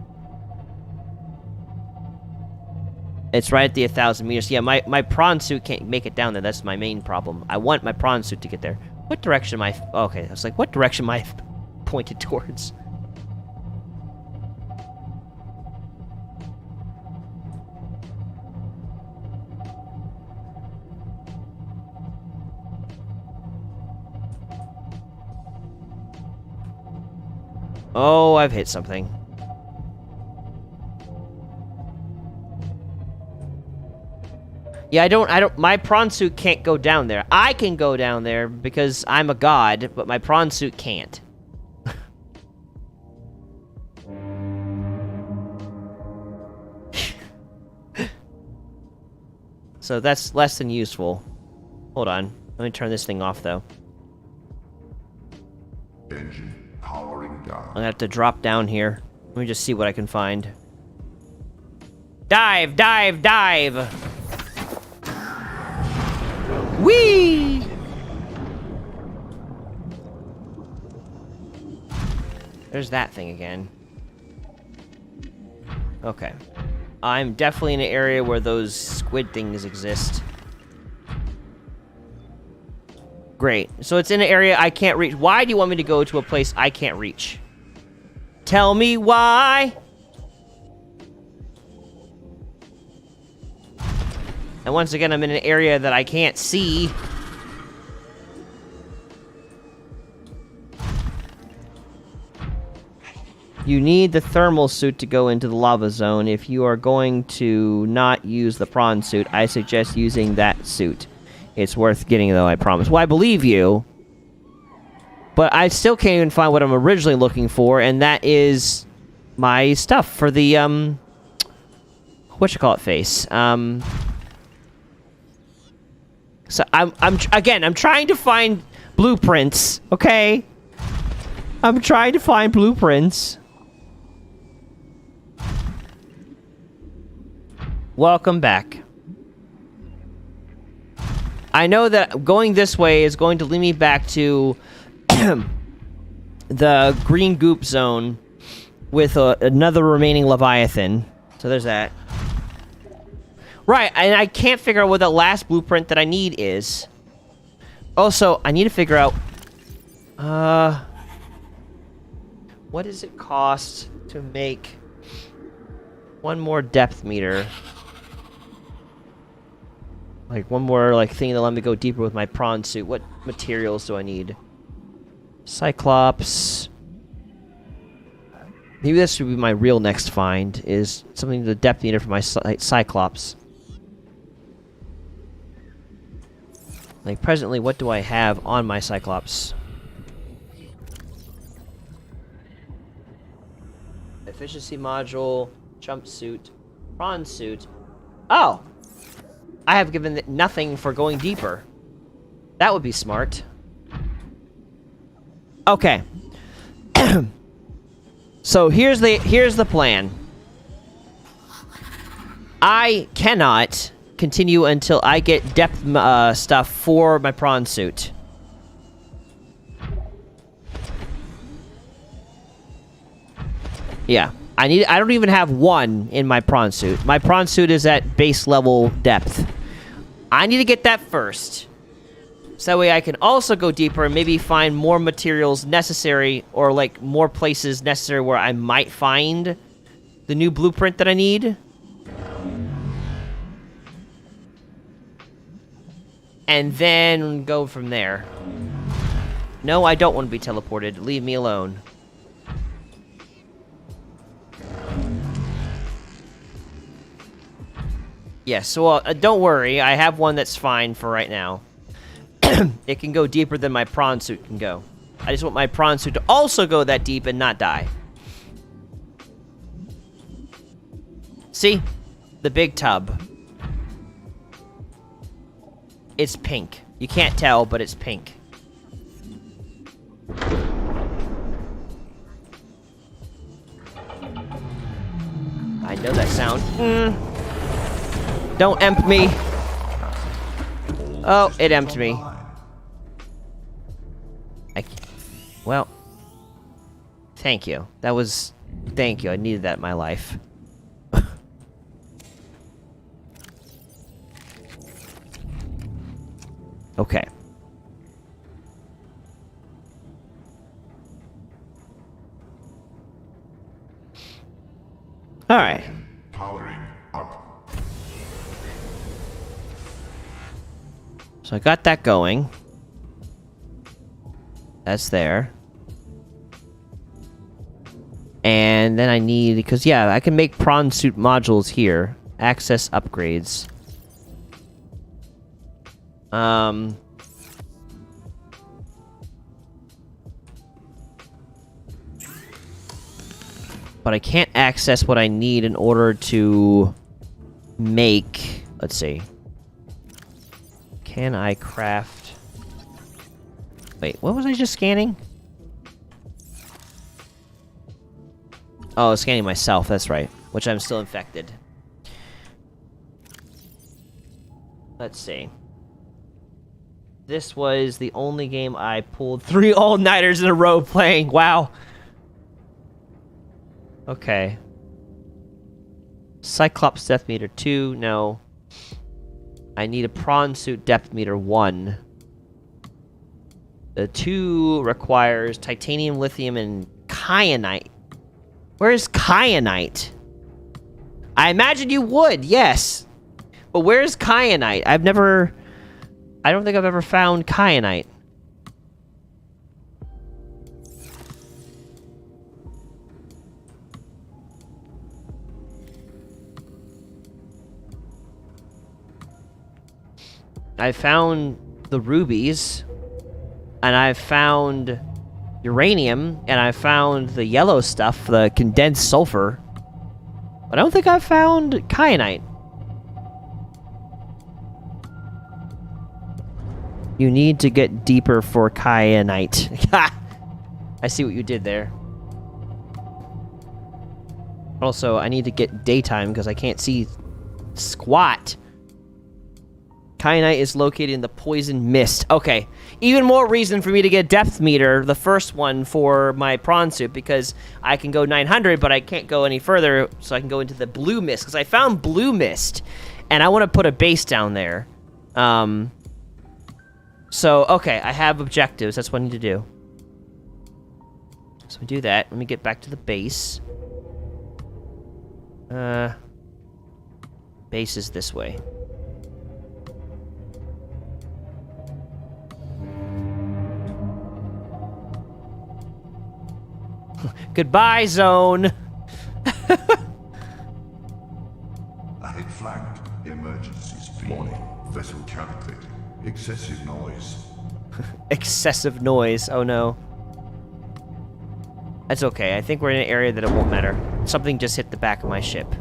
It's right at the 1,000 meters. Yeah, my prawn suit can't make it down there. That's my main problem. I want my prawn suit to get there. What direction am I... Okay, I was like, what direction am I pointed towards? Oh, I've hit something. Yeah, I don't, my prawn suit can't go down there. I can go down there because I'm a god, but my prawn suit can't. So that's less than useful. Hold on. Let me turn this thing off, though. Engine powering I'm down. gonna have to drop down here. Let me just see what I can find. Dive! Dive! Dive! Whee! There's that thing again. Okay. I'm definitely in an area where those squid things exist. Great. So it's in an area I can't reach. Why do you want me to go to a place I can't reach? Tell me why! And once again, I'm in an area that I can't see. You need the thermal suit to go into the lava zone. If you are going to not use the prawn suit, I suggest using that suit. It's worth getting, though, I promise. Well, I believe you. But I still can't even find what I'm originally looking for, and that is my stuff for the, whatchamacallit face. So I'm trying to find blueprints, okay? I'm trying to find blueprints. Welcome back. I know that going this way is going to lead me back to the green goop zone with another remaining Leviathan. So there's that. Right, and I can't figure out what the last blueprint that I need is. Also, I need to figure out... what does it cost to make one more depth meter? Like, one more, like, thing to let me go deeper with my prawn suit. What materials do I need? Cyclops. Maybe this should be my real next find, is something to the depth meter for my Cyclops. Like, presently, what do I have on my Cyclops? Efficiency module, jumpsuit, prawn suit. Oh! I have given it nothing for going deeper. That would be smart. Okay. So here's the plan. I cannot continue until I get depth stuff for my prawn suit. Yeah. I don't even have one in my prawn suit. My prawn suit is at base level depth. I need to get that first. So that way I can also go deeper and maybe find more materials necessary, or like more places necessary where I might find the new blueprint that I need. And then go from there. No, I don't want to be teleported. Leave me alone. Yes, so don't worry. I have one that's fine for right now. It can go deeper than my prawn suit can go. I just want my prawn suit to also go that deep and not die. See? The big tub. It's pink. You can't tell, but it's pink. I know that sound. Don't empt me. Oh, it empted me. Well, thank you. Thank you. I needed that in my life. Okay. All right. Powering up. So I got that going. That's there. And then I need, because yeah, I can make prawn suit modules here. Access upgrades. But I can't access what I need in order to make, let's see. Can I craft... Wait, what was I just scanning? Oh, I was scanning myself, that's right. Which I'm still infected. Let's see. This was the only game I pulled 3 all-nighters in a row playing. Wow. Okay. Cyclops depth meter 2, no. I need a prawn suit depth meter 1. The 2 requires titanium, lithium, and kyanite. Where's kyanite? I imagine you would, yes. But where's kyanite? I don't think I've ever found kyanite. I found the rubies, and I found uranium, and I found the yellow stuff, the condensed sulfur. But I don't think I found kyanite. You need to get deeper for kyanite. I see what you did there. Also, I need to get daytime because I can't see squat. Kyanite is located in the poison mist. Okay, even more reason for me to get depth meter, the first one for my prawn suit, because I can go 900, but I can't go any further, so I can go into the blue mist, because I found blue mist, and I want to put a base down there. So, okay, I have objectives. That's what I need to do. So we do that. Let me get back to the base. Base is this way. Goodbye, zone. Ahead flagged. Emergency speed. Warning. Vessel calculating. Excessive noise. Excessive noise. Oh no. That's okay. I think we're in an area that it won't matter. Something just hit the back of my ship.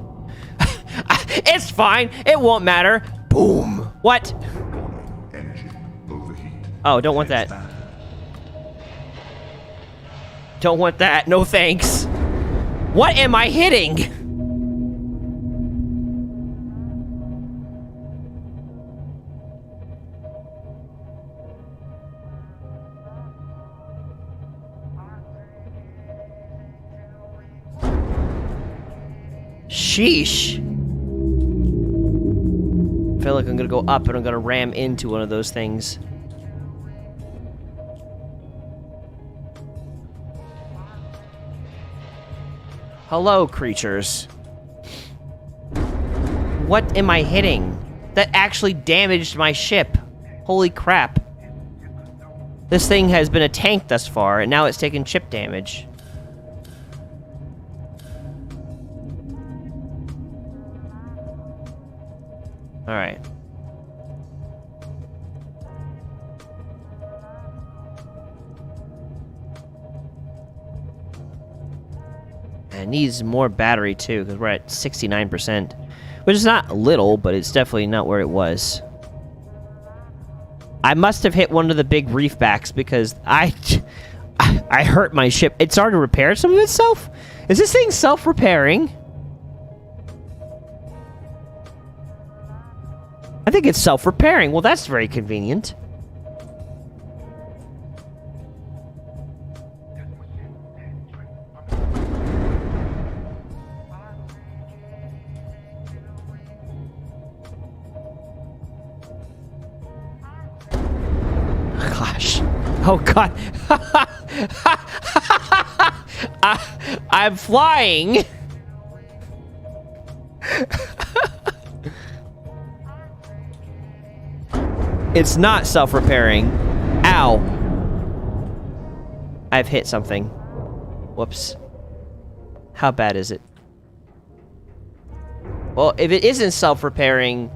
It's fine. It won't matter. Boom. What? Warning. Engine overheat. Oh, don't want that. Don't want that. No thanks. What am I hitting? Sheesh. I feel like I'm gonna go up and I'm gonna ram into one of those things. Hello, creatures. What am I hitting? That actually damaged my ship. Holy crap. This thing has been a tank thus far, and now it's taken chip damage. Alright. It needs more battery too, because we're at 69%. Which is not little, but it's definitely not where it was. I must have hit one of the big reef backs because I hurt my ship. It started to repair some of itself? Is this thing self-repairing? I think it's self-repairing. Well, that's very convenient. Gosh. Oh, God. I'm flying. It's not self-repairing. Ow. I've hit something. Whoops. How bad is it? Well, if it isn't self-repairing,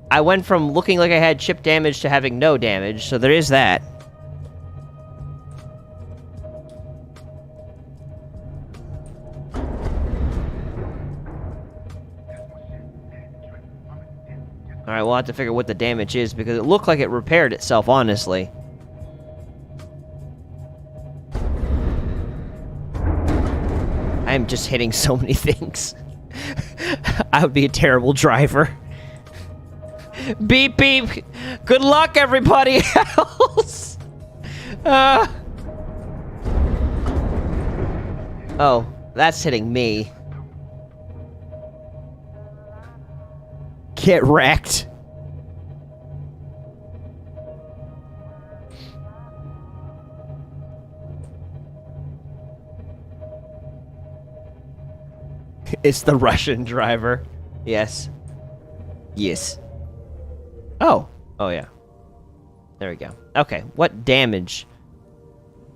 I went from looking like I had chip damage to having no damage, so there is that. Alright, we'll have to figure what the damage is, because it looked like it repaired itself, honestly. I am just hitting so many things. I would be a terrible driver. Beep, beep! Good luck, everybody else! Oh, that's hitting me. Get wrecked. It's the Russian driver. Yes. Yes. Oh. Oh, yeah. There we go. Okay, what damage?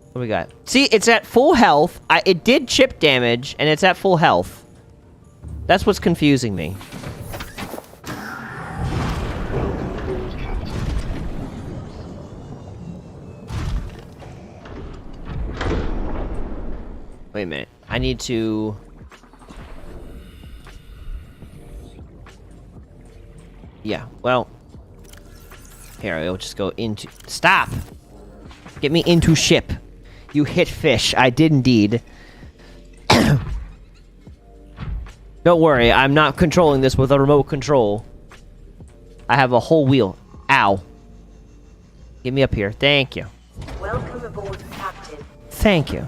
What do we got? See, it's at full health. It did chip damage, and it's at full health. That's what's confusing me. Wait a minute. I need to... Yeah, well... Here, I'll just go into... Stop! Get me into ship. You hit fish. I did indeed. Don't worry, I'm not controlling this with a remote control. I have a whole wheel. Ow. Get me up here. Thank you. Welcome aboard, Captain. Thank you.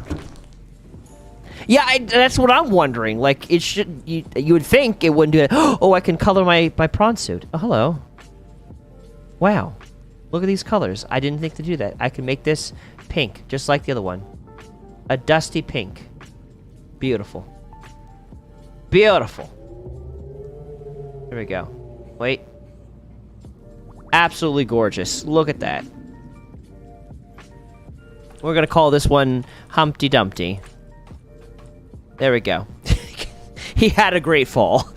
Yeah, that's what I'm wondering. Like, it should... You would think it wouldn't do that. Oh, I can color my prawn suit. Oh, hello. Wow. Look at these colors. I didn't think to do that. I can make this pink, just like the other one. A dusty pink. Beautiful. Beautiful. There we go. Wait. Absolutely gorgeous. Look at that. We're gonna call this one Humpty Dumpty. There we go. He had a great fall.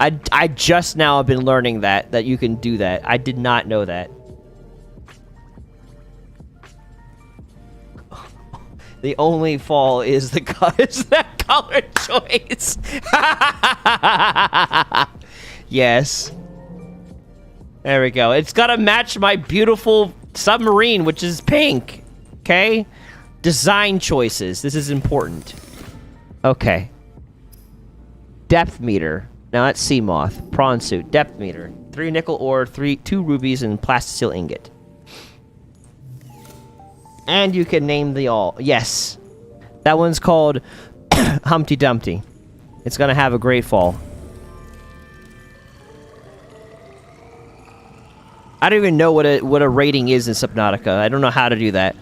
I just now have been learning that you can do that. I did not know that. The only fall is the that color choice. Yes. There we go. It's gotta match my beautiful submarine, which is pink. Okay? Design choices. This is important. Okay. Depth meter. Now that's sea moth. Prawn suit. Depth meter. 3 nickel ore, 2 rubies, and plasteel ingot. And you can name the all. Yes. That one's called Humpty Dumpty. It's gonna have a great fall. I don't even know what a rating is in Subnautica. I don't know how to do that.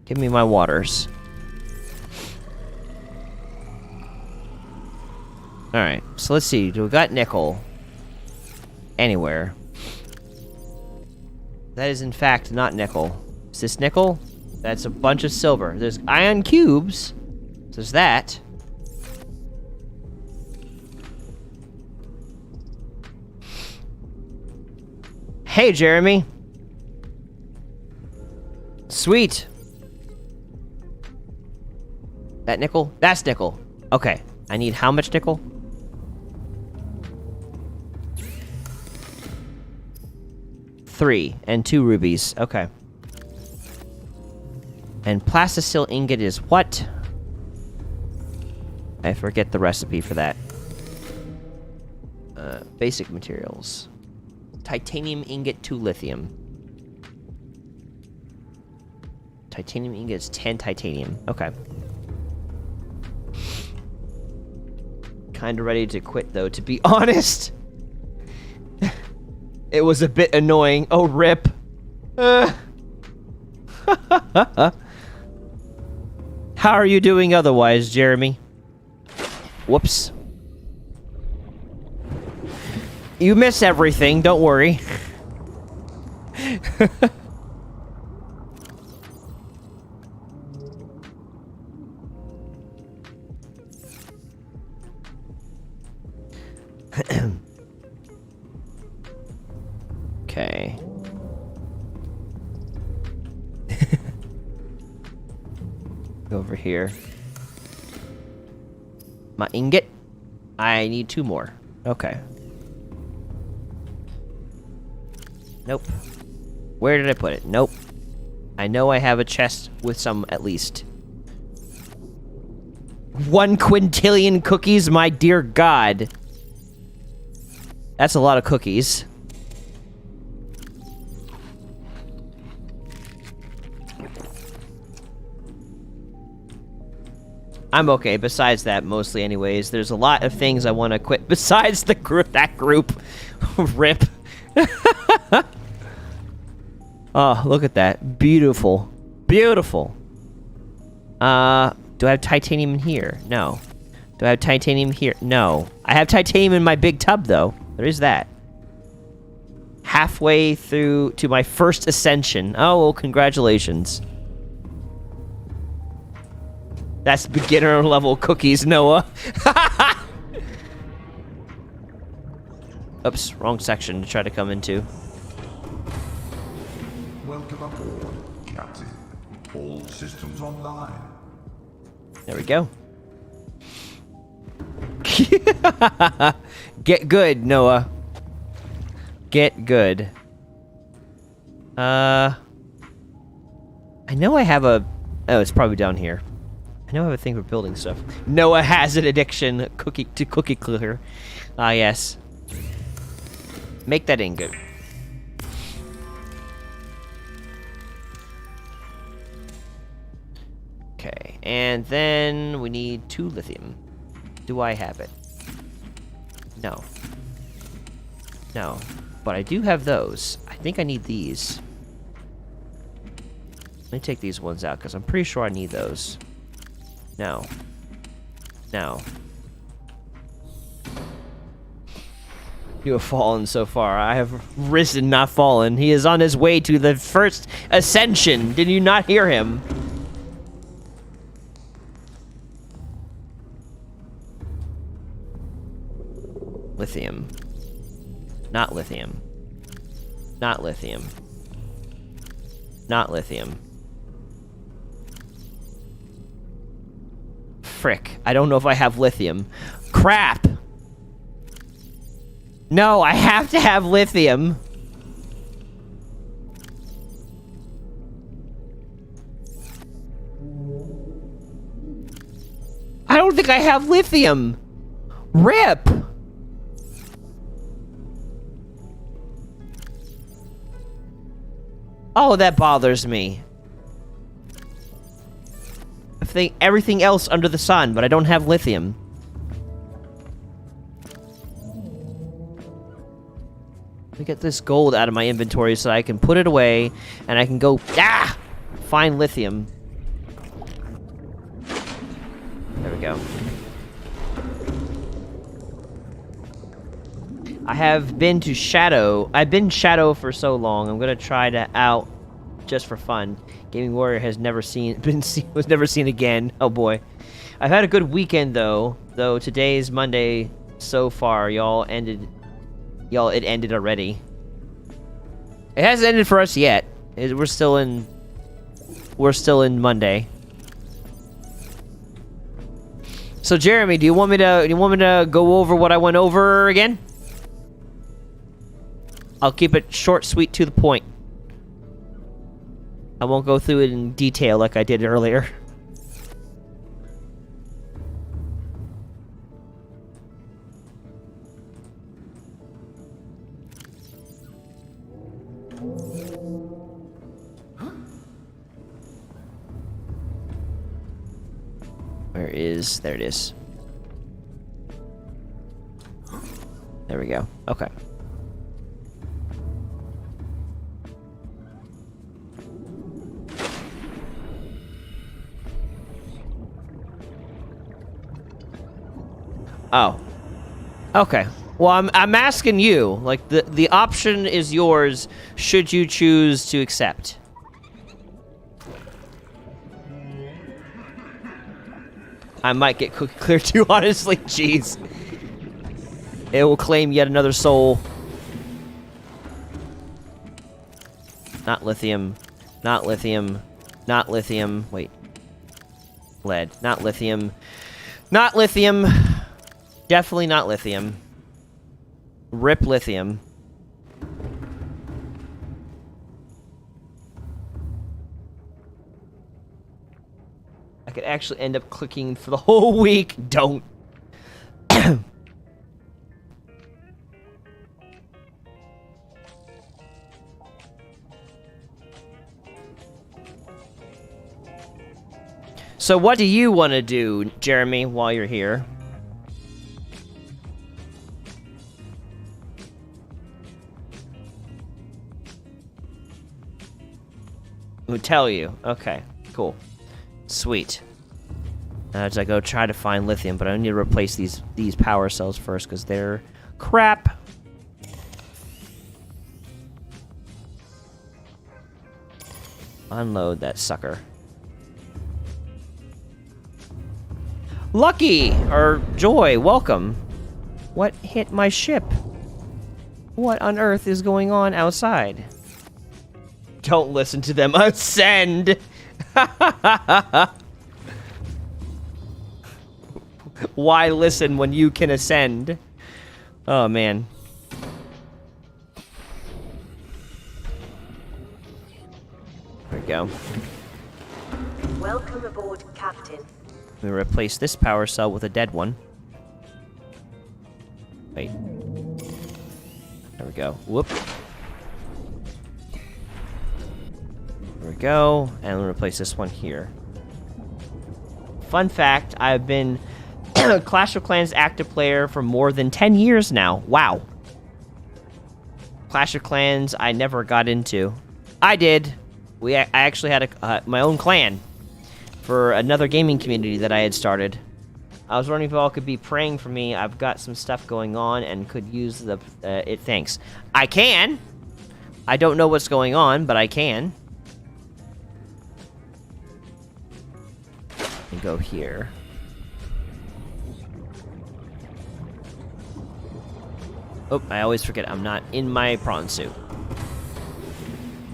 Give me my waters. Alright, so let's see. Do we got nickel? Anywhere. That is in fact not nickel. Is this nickel? That's a bunch of silver. There's ion cubes. So there's that. Hey, Jeremy. Sweet. That nickel? That's nickel. Okay. I need how much nickel? 3 and 2 rubies. Okay. And plasteel ingot is what? I forget the recipe for that. Basic materials. Titanium ingot to lithium. Titanium ingot is 10 titanium. Okay. Kinda ready to quit, though, to be honest. It was a bit annoying. Oh, rip. How are you doing otherwise, Jeremy? Whoops. You miss everything, don't worry. Okay. over here? My ingot? I need 2 more. Okay. Nope. Where did I put it? Nope. I know I have a chest with some, at least. 1 quintillion cookies, my dear God. That's a lot of cookies. I'm okay, besides that, mostly anyways. There's a lot of things I want to quit besides the that group. Rip. Oh, look at that. Beautiful. Beautiful. Do I have titanium in here? No. Do I have titanium here? No. I have titanium in my big tub, though. There is that. Halfway through to my first ascension. Oh, well, congratulations. That's beginner level cookies, Noah. Oops, wrong section to try to come into. Welcome aboard, Captain. All systems online. There we go. Get good, Noah. Get good. I know I have a... Oh, it's probably down here. I know I have a thing for building stuff. Noah has an addiction to cookie clicker. Ah, yes. Make that ingot. Okay, and then we need 2 lithium. Do I have it? No. No. But I do have those. I think I need these. Let me take these ones out, because I'm pretty sure I need those. No. No. You have fallen so far. I have risen, not fallen. He is on his way to the first ascension. Did you not hear him? Lithium. Not lithium. Not lithium. Not lithium. Frick. I don't know if I have lithium. Crap! No, I have to have lithium. I don't think I have lithium. RIP! Oh, that bothers me. I think everything else under the sun, but I don't have lithium. Let me get this gold out of my inventory so I can put it away and I can go find lithium. There we go. I have been to Shadow. I've been Shadow for so long. I'm gonna try to out just for fun. Gaming Warrior has never was never seen again. Oh boy. I've had a good weekend though. Though today's Monday so far, it ended already. It hasn't ended for us yet. We're still in Monday. So Jeremy, do you want me to go over what I went over again? I'll keep it short, sweet, to the point. I won't go through it in detail like I did earlier. There it is. There we go. Okay. Oh. Okay. Well, I'm asking you. Like, the option is yours should you choose to accept. I might get cookie clear too, honestly. Jeez. It will claim yet another soul. Not lithium. Not lithium. Not lithium. Wait. Lead. Not lithium. Not lithium. Definitely not lithium. Rip lithium. I could actually end up clicking for the whole week. Don't. So what do you want to do, Jeremy, while you're here? Who tell you? Okay, cool. Sweet. As I go try to find lithium, but I need to replace these power cells first because they're crap. Unload that sucker. Lucky! Or Joy, welcome. What hit my ship? What on earth is going on outside? Don't listen to them. Ascend! Why listen when you can ascend? Oh, man. There we go. Welcome aboard, Captain. We replace this power cell with a dead one. Wait. There we go. Whoop. There we go. And we'll replace this one here. Fun fact, I've been Clash of Clans active player for more than 10 years now. Wow. Clash of Clans I never got into. I did. I actually had my own clan for another gaming community that I had started. I was wondering if y'all could be praying for me. I've got some stuff going on and could use the it. Thanks. I can. I don't know what's going on, but I can. And go here. Oh, I always forget I'm not in my prawn suit.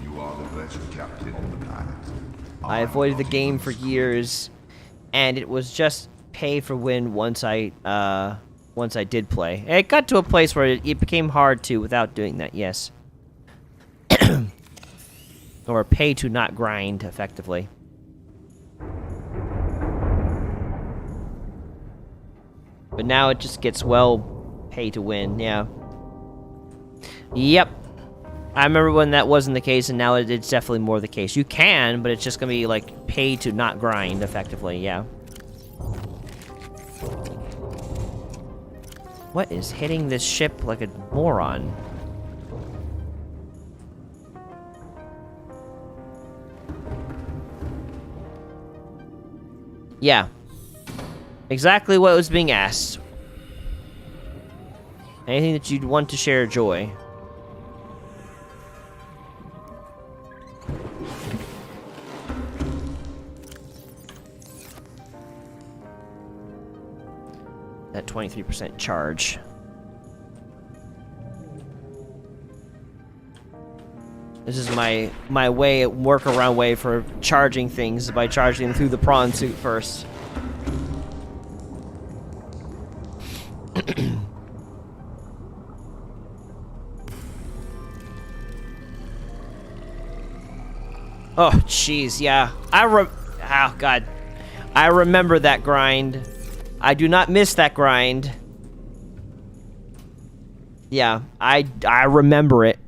You are the best captain on the planet. I avoided the game for years, and it was just pay for win once I did play. It got to a place where it became hard to without doing that, yes. Or pay to not grind, effectively. But now it just gets, well, pay to win, yeah. Yep. I remember when that wasn't the case, and now it's definitely more the case. You can, but it's just gonna be, like, pay to not grind, effectively, yeah. What is hitting this ship like a moron? Yeah. Exactly what was being asked. Anything that you'd want to share, Joy. That 23% charge. This is my workaround way for charging things by charging them through the prawn suit first. Oh, jeez, yeah. Oh, God. I remember that grind. I do not miss that grind. Yeah, I remember it.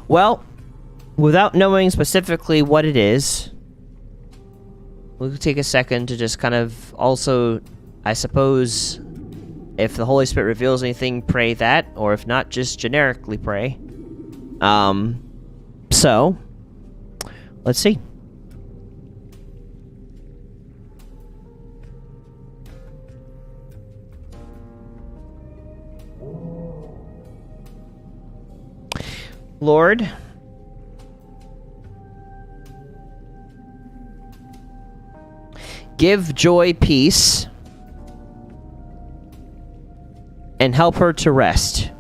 Well, without knowing specifically what it is, we'll take a second to just kind of also, I suppose, if the Holy Spirit reveals anything, pray that, or if not, just generically pray. So, let's see. Lord, Give Joy peace. And help her to rest.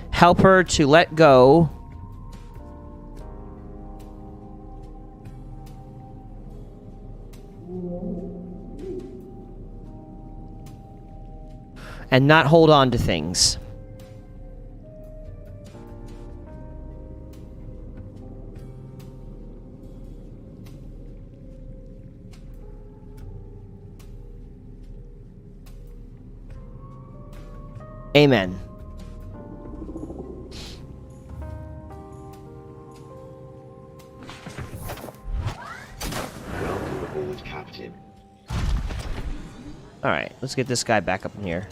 Help her to let go. And not hold on to things. Amen. Welcome aboard, Captain. Alright, let's get this guy back up in here.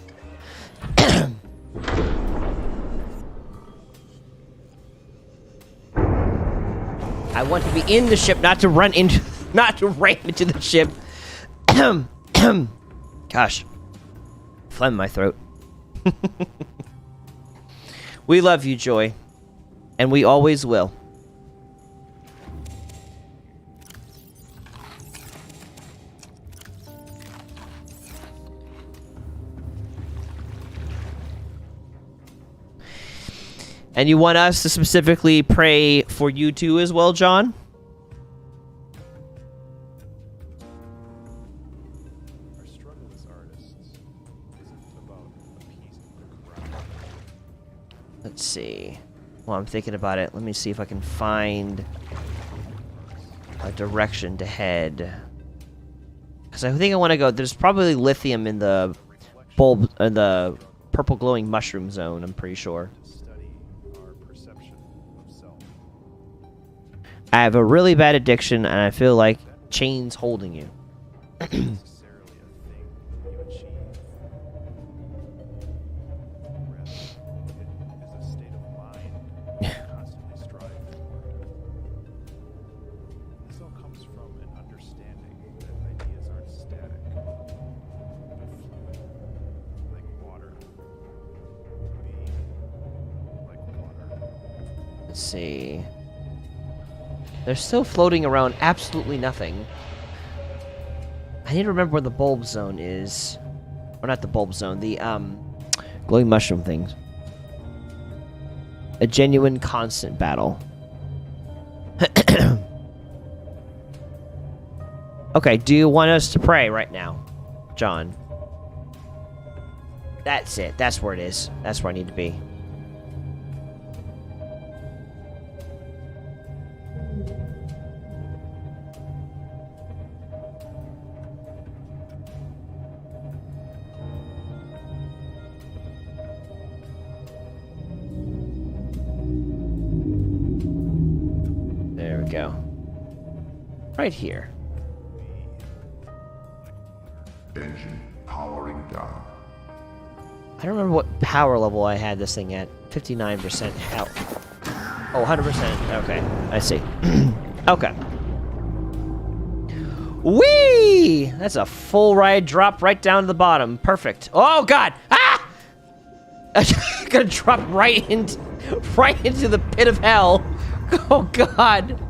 I want to be in the ship, not to ram into the ship. Gosh. Phlegm in my throat. We love you, Joy. And we always will. And you want us to specifically pray for you too as well, John? Our struggle as artists isn't about appeasing the crowd. Let's see. Well, I'm thinking about it. Let me see if I can find a direction to head. Because I think I want to go... There's probably lithium in the bulb... the purple glowing mushroom zone, I'm pretty sure. To study our perception of self. I have a really bad addiction, and I feel like chains holding you. Necessarily a thing you achieve. Rather, it is a state of mind you constantly strive for. This all comes from an understanding that ideas aren't static, but fluid, like water. Being like water. Let's see. They're still floating around absolutely nothing. I need to remember where the bulb zone is. Or not the bulb zone, the glowing mushroom things. A genuine constant battle. Okay, do you want us to pray right now, John? That's it. That's where it is. That's where I need to be. There we go. Right here. Engine powering down. I don't remember what power level I had this thing at. 59% health. Oh, 100%. Okay, I see. Okay. Whee! That's a full ride drop right down to the bottom. Perfect. Oh, God! Ah! I'm gonna drop right into the pit of hell. Oh, God.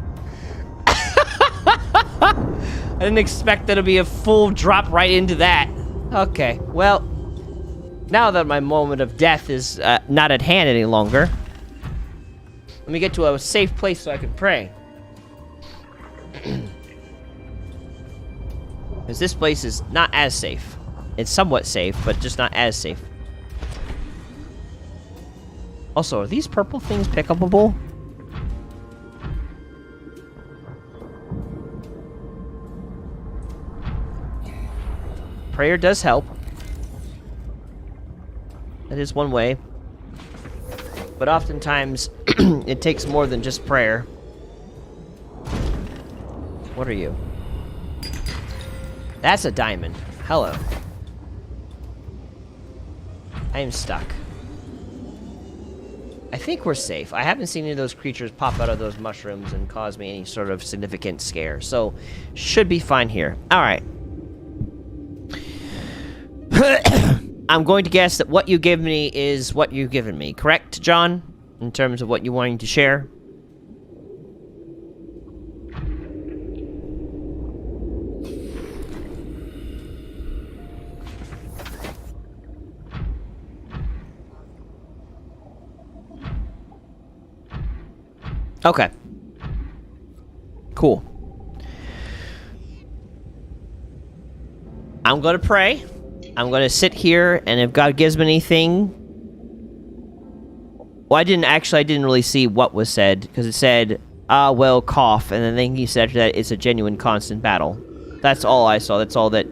I didn't expect there to be a full drop right into that. Okay, well, now that my moment of death is not at hand any longer, let me get to a safe place so I can pray. Because this place is not as safe. It's somewhat safe, but just not as safe. Also, are these purple things pickupable? Prayer does help. That is one way. But oftentimes, it takes more than just prayer. What are you? That's a diamond. Hello. I am stuck. I think we're safe. I haven't seen any of those creatures pop out of those mushrooms and cause me any sort of significant scare. So, should be fine here. Alright. I'm going to guess that what you give me is what you've given me, correct, John? In terms of what you're wanting to share? Okay. Cool. I'm gonna pray. I'm gonna sit here, and if God gives me anything... Well, I didn't really see what was said, because it said, well, cough, and then he said after that, it's a genuine constant battle. That's all I saw. That's all that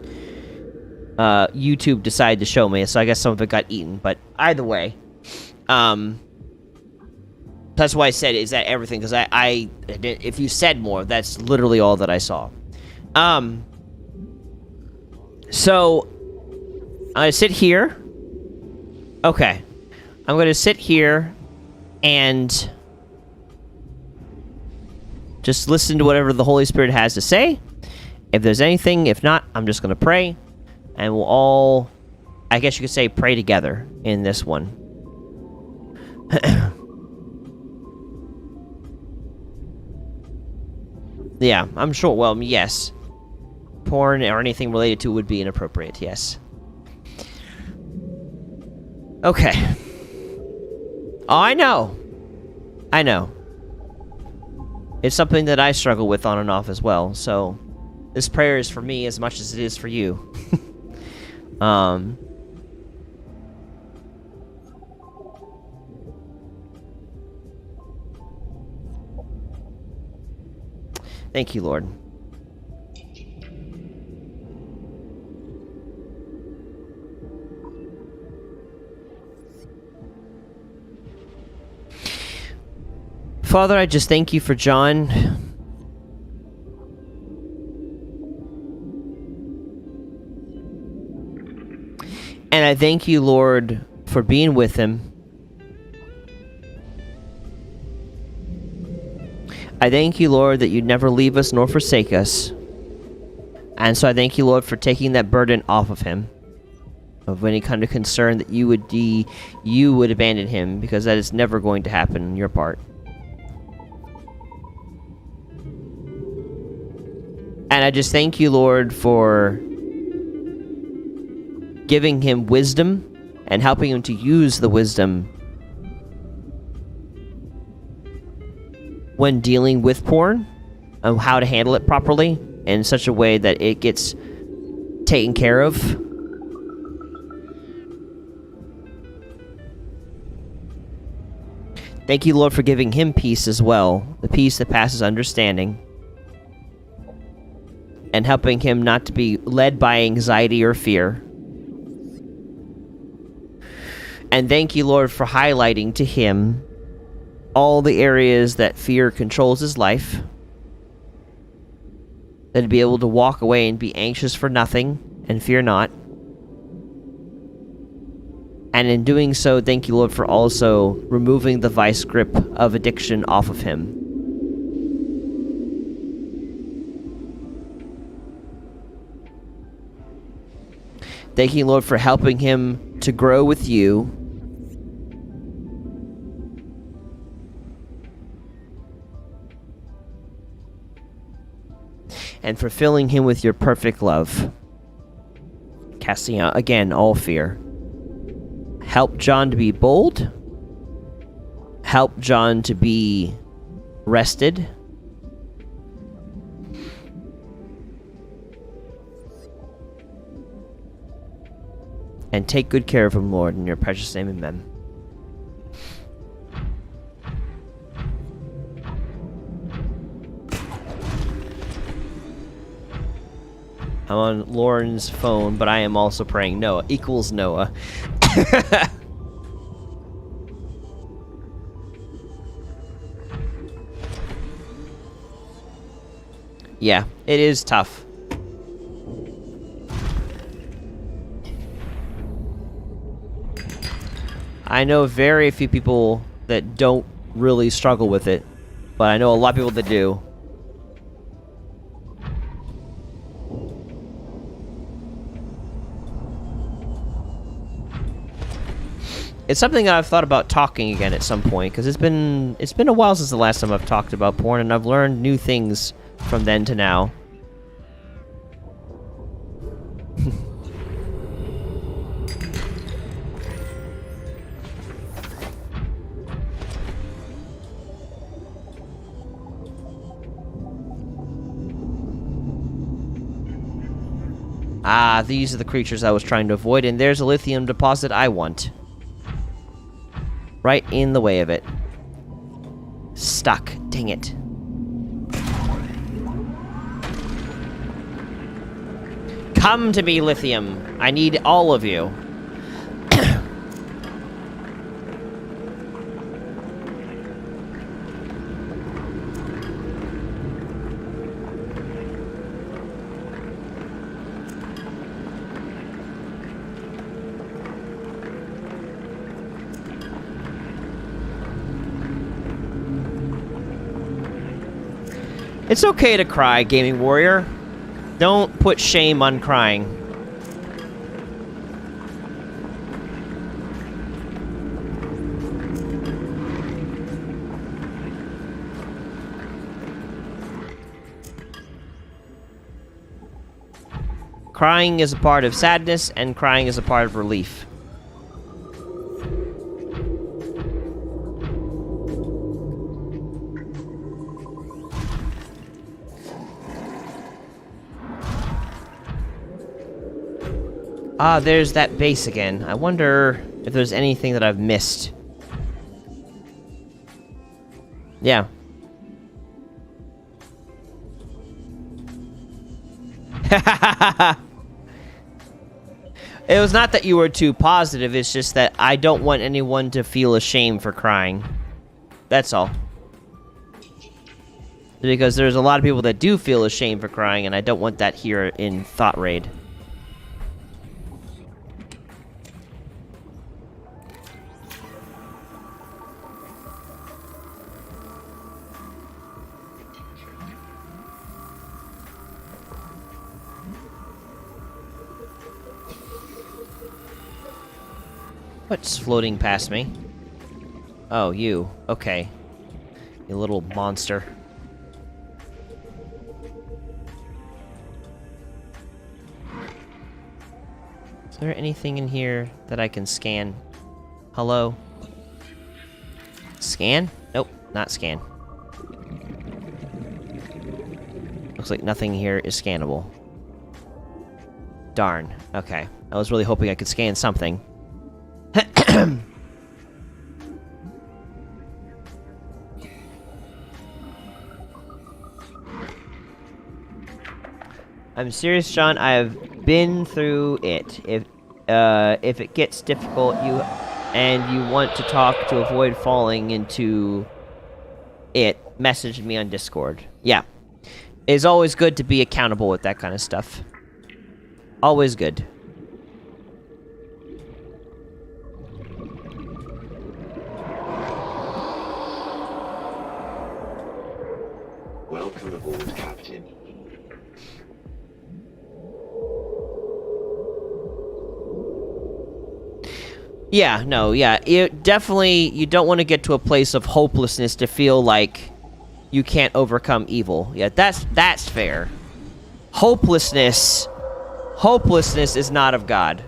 YouTube decided to show me, so I guess some of it got eaten, but either way. That's why I said, is that everything? Because if you said more, that's literally all that I saw. So, I'm gonna sit here. Okay. I'm gonna sit here and just listen to whatever the Holy Spirit has to say. If there's anything, if not, I'm just gonna pray. And we'll all, I guess you could say, pray together in this one. Yeah, I'm sure. Well, yes. Porn or anything related to it would be inappropriate, yes. Okay. Oh, I know. I know. It's something that I struggle with on and off as well, so this prayer is for me as much as it is for you. Thank you, Lord. Father, I just thank you for John. And I thank you, Lord, for being with him. I thank you, Lord, that you never leave us nor forsake us. And so I thank you, Lord, for taking that burden off of him. Of any kind of concern that you would abandon him, because that is never going to happen on your part. And I just thank you, Lord, for giving him wisdom and helping him to use the wisdom when dealing with porn, of how to handle it properly in such a way that it gets taken care of. Thank you, Lord, for giving him peace as well, the peace that passes understanding, and helping him not to be led by anxiety or fear. And thank you, Lord, for highlighting to him all the areas that fear controls his life. That he'd be able to walk away and be anxious for nothing and fear not. And in doing so, thank you, Lord, for also removing the vice grip of addiction off of him. Thank you, Lord, for helping him to grow with you. And for filling him with your perfect love. Casting out, again, all fear. Help John to be bold. Help John to be rested. And take good care of him, Lord, in your precious name, amen. I'm on Lauren's phone, but I am also praying Noah equals Noah. Yeah, it is tough. I know very few people that don't really struggle with it, but I know a lot of people that do. It's something I've thought about talking again at some point, because it's been a while since the last time I've talked about porn, and I've learned new things from then to now. Ah, these are the creatures I was trying to avoid, and there's a lithium deposit I want. Right in the way of it. Stuck. Dang it. Come to me, lithium. I need all of you. It's okay to cry, gaming warrior. Don't put shame on crying. Crying is a part of sadness, and crying is a part of relief. Ah, there's that base again. I wonder if there's anything that I've missed. Yeah. It was not that you were too positive, it's just that I don't want anyone to feel ashamed for crying. That's all. Because there's a lot of people that do feel ashamed for crying, and I don't want that here in thoughtraid. What's floating past me? Oh, you. Okay. You little monster. Is there anything in here that I can scan? Hello? Scan? Nope, not scan. Looks like nothing here is scannable. Darn. Okay. I was really hoping I could scan something. I'm serious, Sean. I've been through it. If it gets difficult, you want to talk to avoid falling into it, message me on Discord. Yeah, it's always good to be accountable with that kind of stuff. Always good. Welcome aboard, Captain. Yeah, no, yeah. You don't want to get to a place of hopelessness to feel like you can't overcome evil. Yeah, that's fair. Hopelessness is not of God.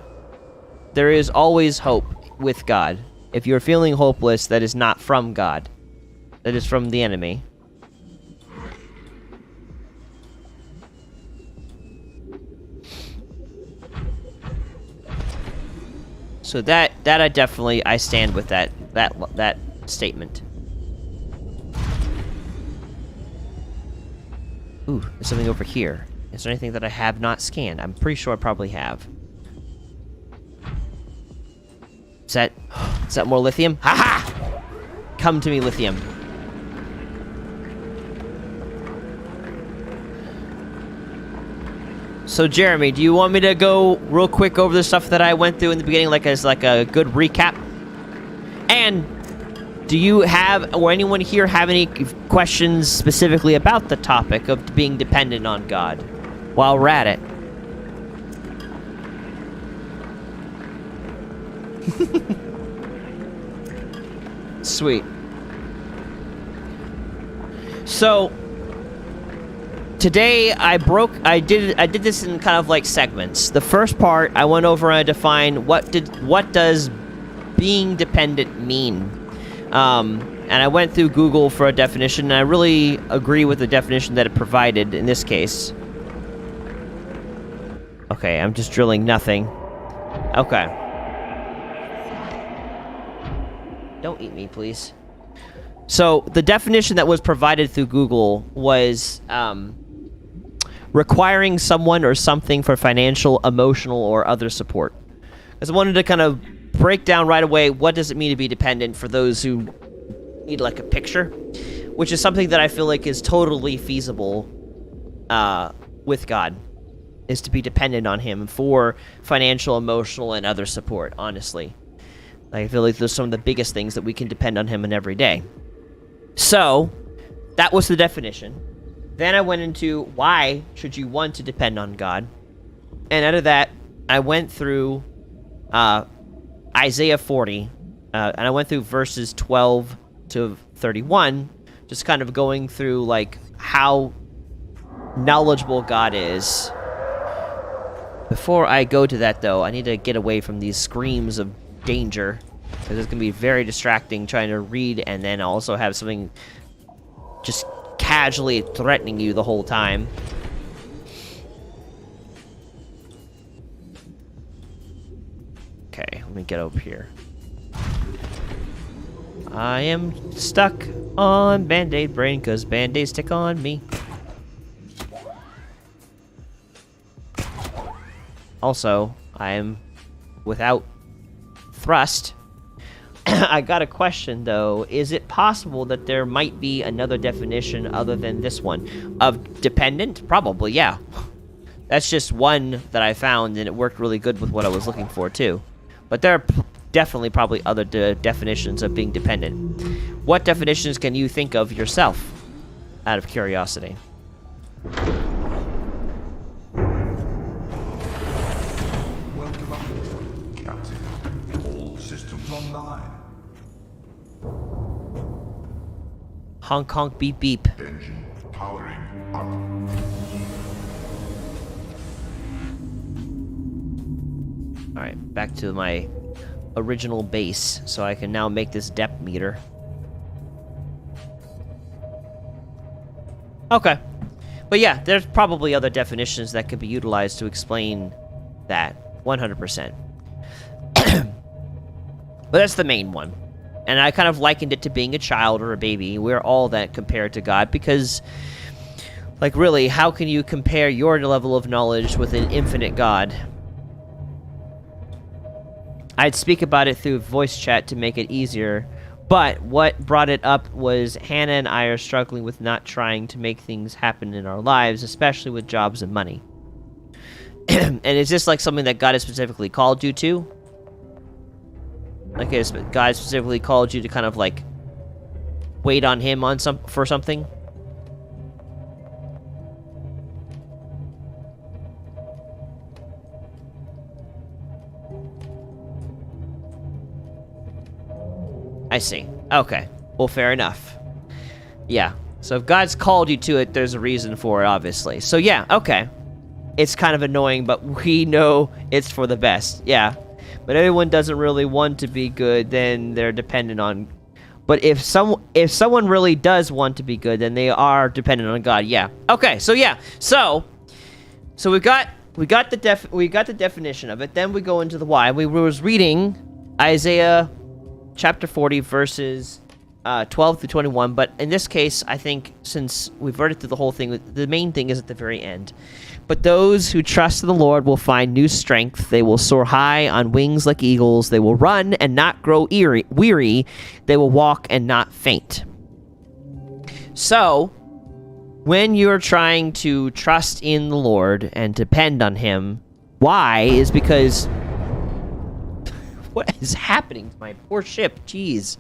There is always hope with God. If you're feeling hopeless, that is not from God. That is from the enemy. So that I stand with that statement. Ooh, there's something over here. Is there anything that I have not scanned? I'm pretty sure I probably have. Is that more lithium? Ha-ha! Come to me, lithium. So, Jeremy, do you want me to go real quick over the stuff that I went through in the beginning, as a good recap? And do you have, or anyone here have any questions specifically about the topic of being dependent on God while we're at it? Sweet. So today I did this in kind of like segments. The first part I went over and I defined what does being dependent mean. And I went through Google for a definition, and I really agree with the definition that it provided in this case. Okay, I'm just drilling nothing. Okay. Don't eat me, please. So, the definition that was provided through Google was, requiring someone or something for financial, emotional, or other support. Because I wanted to kind of break down right away what does it mean to be dependent for those who need, like, a picture. Which is something that I feel like is totally feasible, with God. Is to be dependent on him for financial, emotional, and other support, honestly. Like, I feel like those are some of the biggest things that we can depend on him in every day. So, that was the definition. Then I went into why should you want to depend on God. And out of that, I went through Isaiah 40. And I went through verses 12 to 31. Just kind of going through, like, how knowledgeable God is. Before I go to that, though, I need to get away from these screams of danger. Because it's going to be very distracting trying to read and then also have something just casually threatening you the whole time. Okay, let me get over here. I am stuck on Band-Aid brain because Band-Aids stick on me. Also, I am without thrust. I got a question, though. Is it possible that there might be another definition other than this one? Of dependent? Probably, yeah. That's just one that I found, and it worked really good with what I was looking for, too. But there are definitely probably other definitions of being dependent. What definitions can you think of yourself, out of curiosity? Welcome aboard, Captain. All systems online. Honk honk beep beep. Engine powering up. Alright, back to my original base, so I can now make this depth meter. Okay. But yeah, there's probably other definitions that could be utilized to explain that. 100%. But that's the main one. And I kind of likened it to being a child or a baby. We're all that compared to God because, like, really, how can you compare your level of knowledge with an infinite God? I'd speak about it through voice chat to make it easier, but what brought it up was Hannah and I are struggling with not trying to make things happen in our lives, especially with jobs and money. And is this like something that God has specifically called you to? Like, has God specifically called you to kind of like wait on him on for something? I see. Okay. Well, fair enough. Yeah. So if God's called you to it, there's a reason for it, obviously. So yeah, okay. It's kind of annoying, but we know it's for the best. Yeah. But everyone doesn't really want to be good, then they're dependent on... But if someone really does want to be good, then they are dependent on God. Yeah. Okay, so yeah. So we got the definition of it. Then we go into the why. We was reading Isaiah chapter 40 verses 12 through 21, but in this case, I think since we've read it through the whole thing, the main thing is at the very end. But those who trust in the Lord will find new strength. They will soar high on wings like eagles. They will run and not grow weary. They will walk and not faint. So, when you're trying to trust in the Lord and depend on him, why is because... What is happening to my poor ship? Jeez.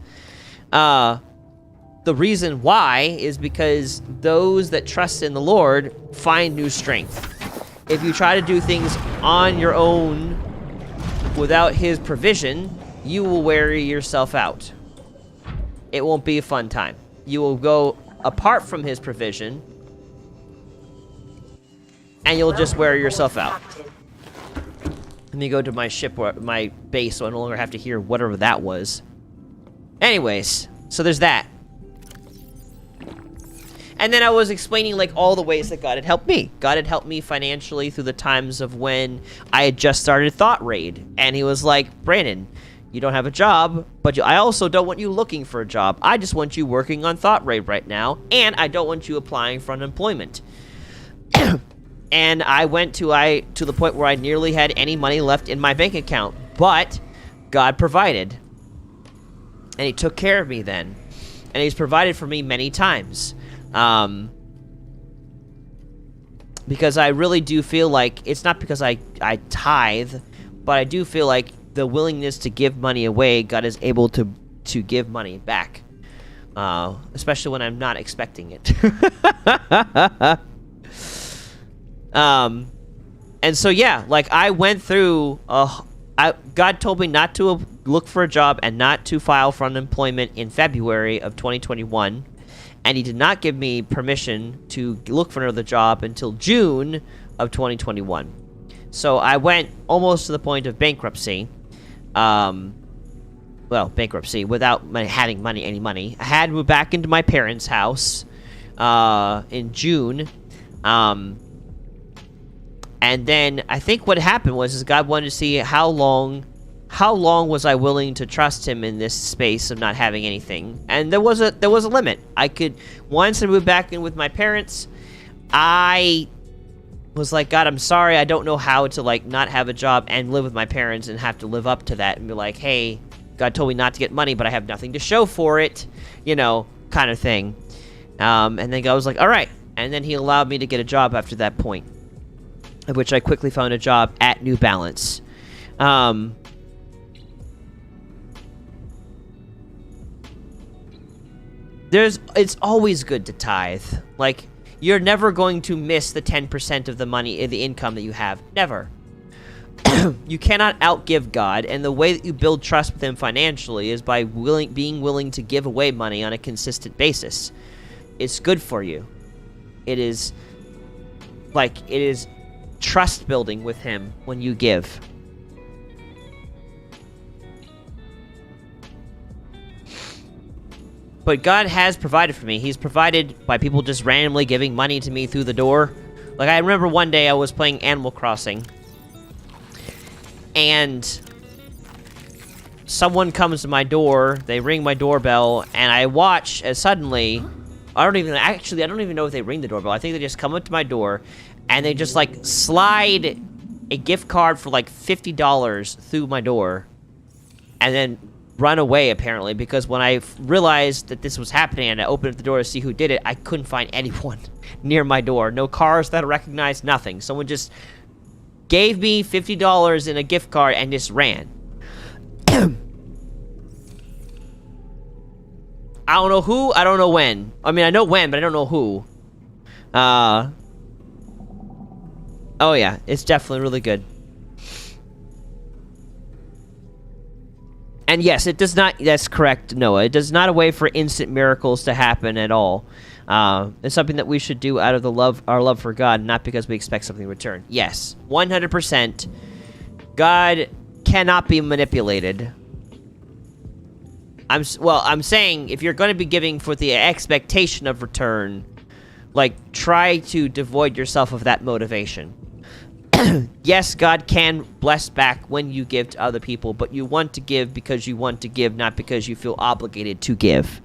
The reason why is because those that trust in the Lord find new strength. If you try to do things on your own without his provision, you will wear yourself out. It won't be a fun time. You will go apart from his provision, and you'll just wear yourself out. Let me go to my ship, my base, so I no longer have to hear whatever that was. Anyways, so there's that. And then I was explaining, like, all the ways that God had helped me. God had helped me financially through the times of when I had just started thoughtraid. And he was like, Brandon, you don't have a job, but I also don't want you looking for a job. I just want you working on thoughtraid right now, and I don't want you applying for unemployment. And I went to the point where I nearly had any money left in my bank account, but God provided. And he took care of me then. And he's provided for me many times. Because I really do feel like, it's not because I tithe, but I do feel like the willingness to give money away, God is able to give money back. Especially when I'm not expecting it. And so, yeah, like, I went through, God told me not to look for a job and not to file for unemployment in February of 2021, and he did not give me permission to look for another job until June of 2021. So I went almost to the point of bankruptcy, bankruptcy, without having any money. I had moved back into my parents' house, in June, and then I think what happened was God wanted to see how long was I willing to trust him in this space of not having anything. And there was a limit. Once I moved back in with my parents, I was like, God, I'm sorry, I don't know how to, like, not have a job and live with my parents and have to live up to that and be like, hey, God told me not to get money, but I have nothing to show for it, kind of thing. And then God was like, all right. And then he allowed me to get a job after that point, of which I quickly found a job at New Balance. It's always good to tithe. Like, you're never going to miss the 10% of the money, the income that you have. Never. You cannot outgive God, and the way that you build trust with him financially is by being willing to give away money on a consistent basis. It's good for you. It is trust building with him when you give. But God has provided for me. He's provided by people just randomly giving money to me through the door. Like, I remember one day I was playing Animal Crossing, and someone comes to my door, they ring my doorbell, and I watch as suddenly, I don't even know if they ring the doorbell. I think they just come up to my door, and they just, like, slide a gift card for, like, $50 through my door, and then run away, apparently, because when I realized that this was happening and I opened up the door to see who did it, I couldn't find anyone near my door. No cars that I recognized, nothing. Someone just gave me $50 in a gift card and just ran. I don't know who, I don't know when. I mean, I know when, but I don't know who. Oh yeah, it's definitely really good. And yes, it does not, that's correct, Noah. It does not a way for instant miracles to happen at all. It's something that we should do out of our love for God, not because we expect something in return. Yes, 100%. God cannot be manipulated. I'm saying, if you're going to be giving for the expectation of return, like, try to devoid yourself of that motivation. Yes, God can bless back when you give to other people, but you want to give because you want to give, not because you feel obligated to give.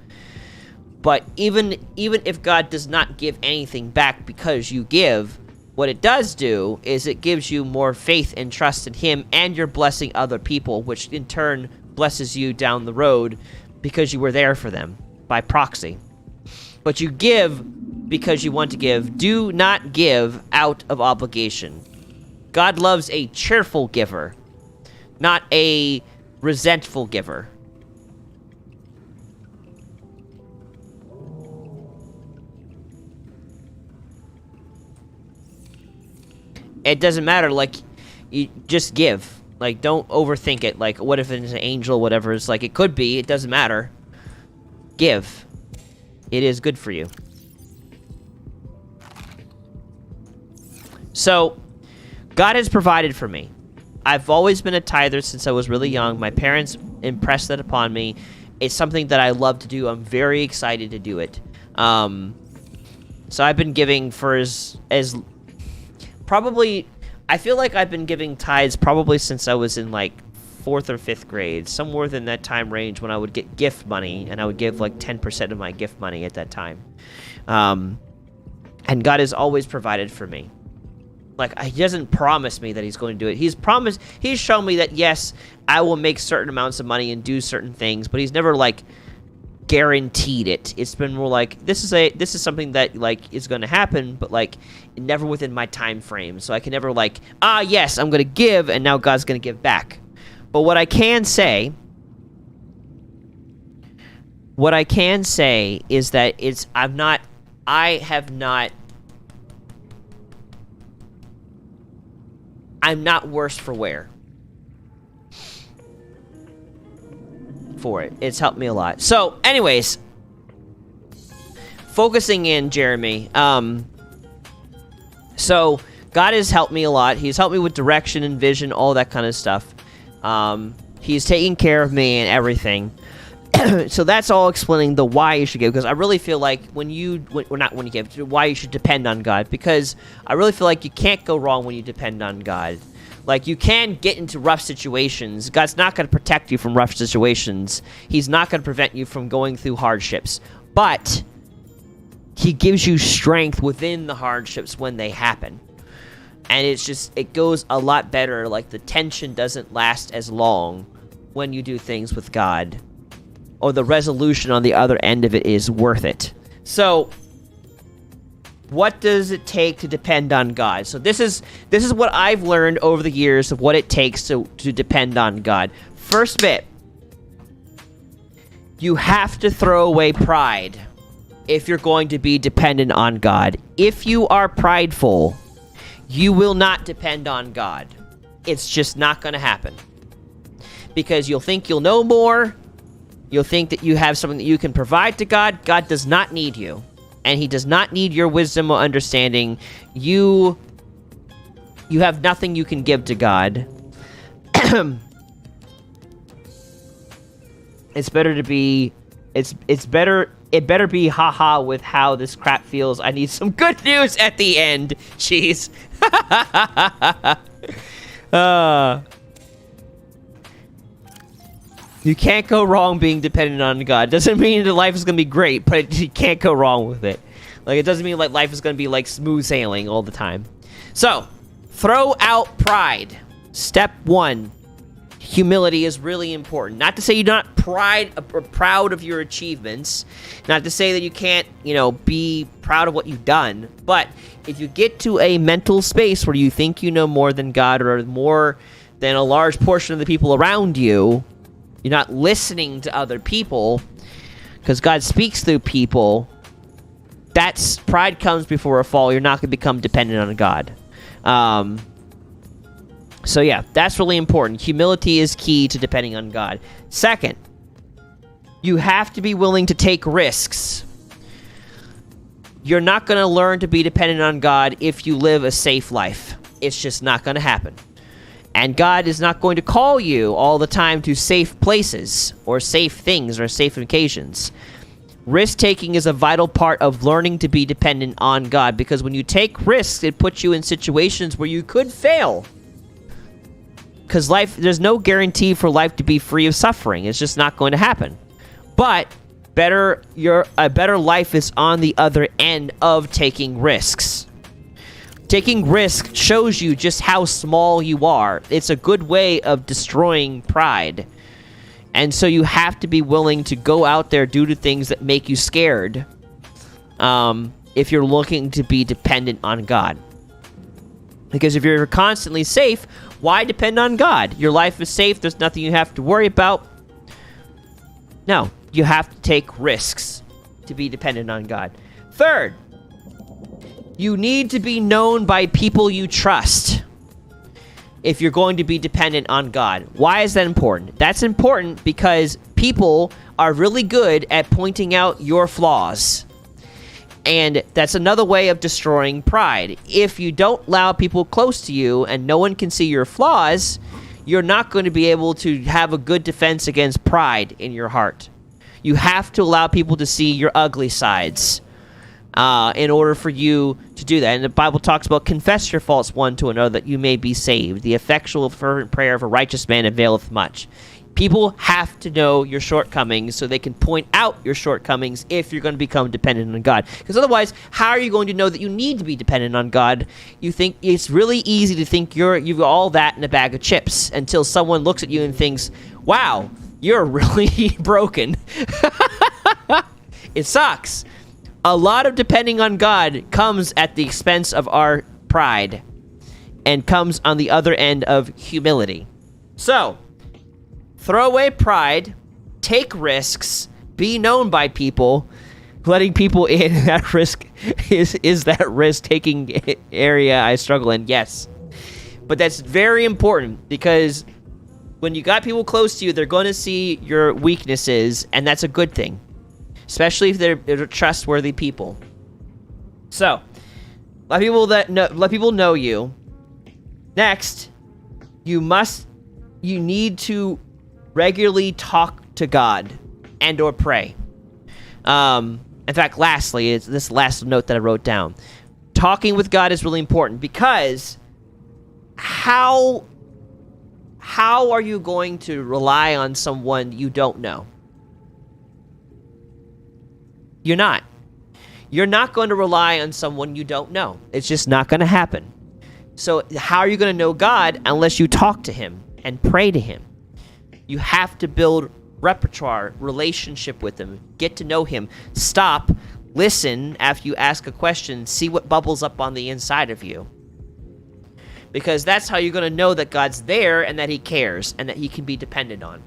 But even if God does not give anything back because you give, what it does do is it gives you more faith and trust in him, and you're blessing other people, which in turn blesses you down the road because you were there for them by proxy. But you give because you want to give. Do not give out of obligation. God loves a cheerful giver, not a resentful giver. It doesn't matter, like, you just give. Like, don't overthink it. Like, what if it's an angel, whatever. It's like, it could be, it doesn't matter. Give. It is good for you. So, God has provided for me. I've always been a tither since I was really young. My parents impressed that upon me. It's something that I love to do. I'm very excited to do it. So I've been giving for as probably, I feel like I've been giving tithes probably since I was in like 4th or 5th grade, somewhere within that time range when I would get gift money, and I would give like 10% of my gift money at that time. And God has always provided for me. Like, he doesn't promise me that he's going to do it. He's shown me that, yes, I will make certain amounts of money and do certain things, but he's never, like, guaranteed it. It's been more like, this is something that, like, is going to happen, but, like, never within my time frame. So I can never, like, yes, I'm going to give, and now God's going to give back. But what I can say is that I'm not worse for wear for it. It's helped me a lot. So, anyways, focusing in, Jeremy. So, God has helped me a lot. He's helped me with direction and vision, all that kind of stuff. He's taking care of me and everything. So that's all explaining the why you should give, because I really feel like why you should depend on God, because I really feel like you can't go wrong when you depend on God. Like, you can get into rough situations. God's not going to protect you from rough situations. He's not going to prevent you from going through hardships. But he gives you strength within the hardships when they happen. And it goes a lot better. Like, the tension doesn't last as long when you do things with God. Or the resolution on the other end of it is worth it. So, what does it take to depend on God? So this is what I've learned over the years of what it takes to depend on God. First bit, you have to throw away pride if you're going to be dependent on God. If you are prideful, you will not depend on God. It's just not going to happen. Because you'll think you'll know more. You'll think that you have something that you can provide to God. God does not need you. And he does not need your wisdom or understanding. You have nothing you can give to God. It better be haha with how this crap feels. I need some good news at the end. Jeez. You can't go wrong being dependent on God. Doesn't mean that life is going to be great, but you can't go wrong with it. Like, it doesn't mean like life is going to be like smooth sailing all the time. So, throw out pride. Step 1. Humility is really important. Not to say you're not proud of your achievements. Not to say that you can't, be proud of what you've done. But if you get to a mental space where you think you know more than God or more than a large portion of the people around you, you're not listening to other people, because God speaks through people. Pride comes before a fall. You're not going to become dependent on God. So yeah, that's really important. Humility is key to depending on God. Second, you have to be willing to take risks. You're not going to learn to be dependent on God if you live a safe life. It's just not going to happen. And God is not going to call you all the time to safe places or safe things or safe occasions. Risk-taking is a vital part of learning to be dependent on God, because when you take risks, it puts you in situations where you could fail. Because there's no guarantee for life to be free of suffering. It's just not going to happen. But a better life is on the other end of taking risks. Taking risks shows you just how small you are. It's a good way of destroying pride. And so you have to be willing to go out there, do the things that make you scared, if you're looking to be dependent on God. Because if you're constantly safe, why depend on God? Your life is safe. There's nothing you have to worry about. No, you have to take risks to be dependent on God. Third, you need to be known by people you trust if you're going to be dependent on God. Why is that important? That's important because people are really good at pointing out your flaws. And that's another way of destroying pride. If you don't allow people close to you and no one can see your flaws, you're not going to be able to have a good defense against pride in your heart. You have to allow people to see your ugly sides. in order for you to do that. And the Bible talks about confess your faults one to another that you may be saved. The effectual fervent prayer of a righteous man availeth much. People have to know your shortcomings so they can point out your shortcomings if you're going to become dependent on God. Because otherwise, how are you going to know that you need to be dependent on God? You think it's really easy to think you've got all that in a bag of chips until someone looks at you and thinks, wow, you're really broken. It sucks. A lot of depending on God comes at the expense of our pride and comes on the other end of humility. So, throw away pride, take risks, be known by people. Letting people in at risk is that risk-taking area I struggle in, yes. But that's very important because when you got people close to you, they're going to see your weaknesses, and that's a good thing. Especially if they're trustworthy people. So, let people know you. Next, you need to regularly talk to God and or pray. In fact, lastly, it's this last note that I wrote down. Talking with God is really important because how are you going to rely on someone you don't know? You're not. You're not going to rely on someone you don't know. It's just not going to happen. So how are you going to know God unless you talk to him and pray to him? You have to build repertoire, relationship with him, get to know him, stop, listen after you ask a question, see what bubbles up on the inside of you. Because that's how you're going to know that God's there and that he cares and that he can be depended on.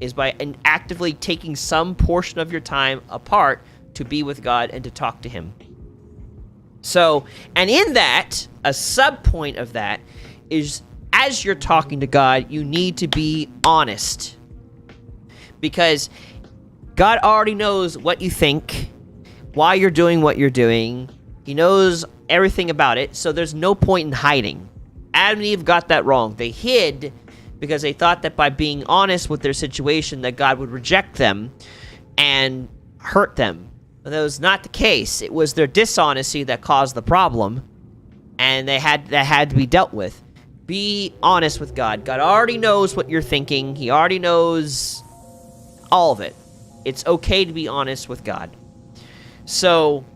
Is by actively taking some portion of your time apart to be with God and to talk to him. So, and in that, a sub-point of that is, as you're talking to God, you need to be honest. Because God already knows what you think, why you're doing what you're doing. He knows everything about it, so there's no point in hiding. Adam and Eve got that wrong. They hid because they thought that by being honest with their situation that God would reject them and hurt them. But that was not the case. It was their dishonesty that caused the problem, and that had to be dealt with. Be honest with God. God already knows what you're thinking. He already knows all of it. It's okay to be honest with God. So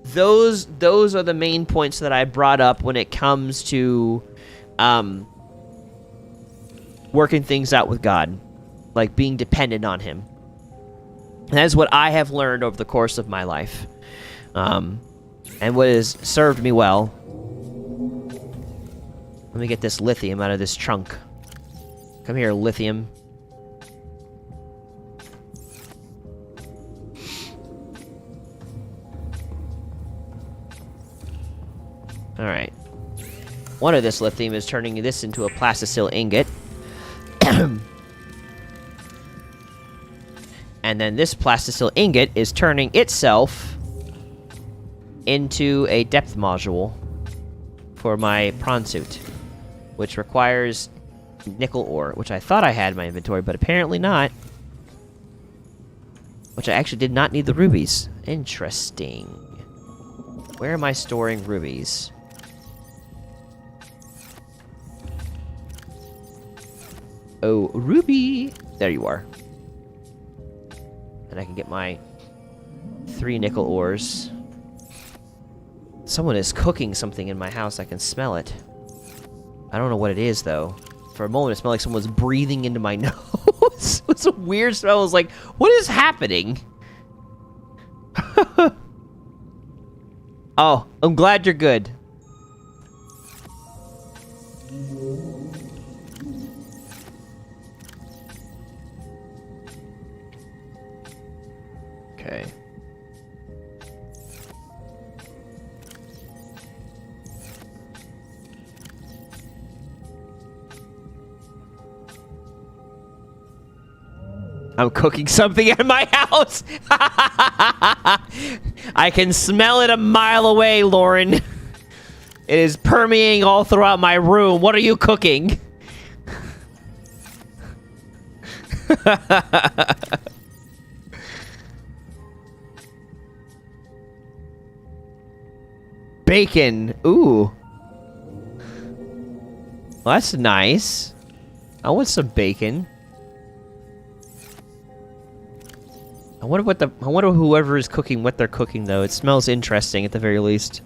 those are the main points that I brought up when it comes to working things out with God, like being dependent on him. And that is what I have learned over the course of my life, and what has served me well. Let me get this lithium out of this trunk. Come here, lithium. Alright. One of this lithium is turning this into a plasticil ingot. And then this plasticil ingot is turning itself into a depth module for my prawn suit, which requires nickel ore, which I thought I had in my inventory, but apparently not. Which I actually did not need the rubies. Interesting. Where am I storing rubies? Oh, ruby! There you are. And I can get my 3 nickel ores. Someone is cooking something in my house. I can smell it. I don't know what it is, though. For a moment, it smelled like someone was breathing into my nose. It's a weird smell. I was like, what is happening? Oh, I'm glad you're good. Okay. I'm cooking something in my house. I can smell it a mile away, Lauren. It is permeating all throughout my room. What are you cooking? Bacon. Ooh. Well, that's nice. I want some bacon. I wonder whoever is cooking what they're cooking though. It smells interesting at the very least.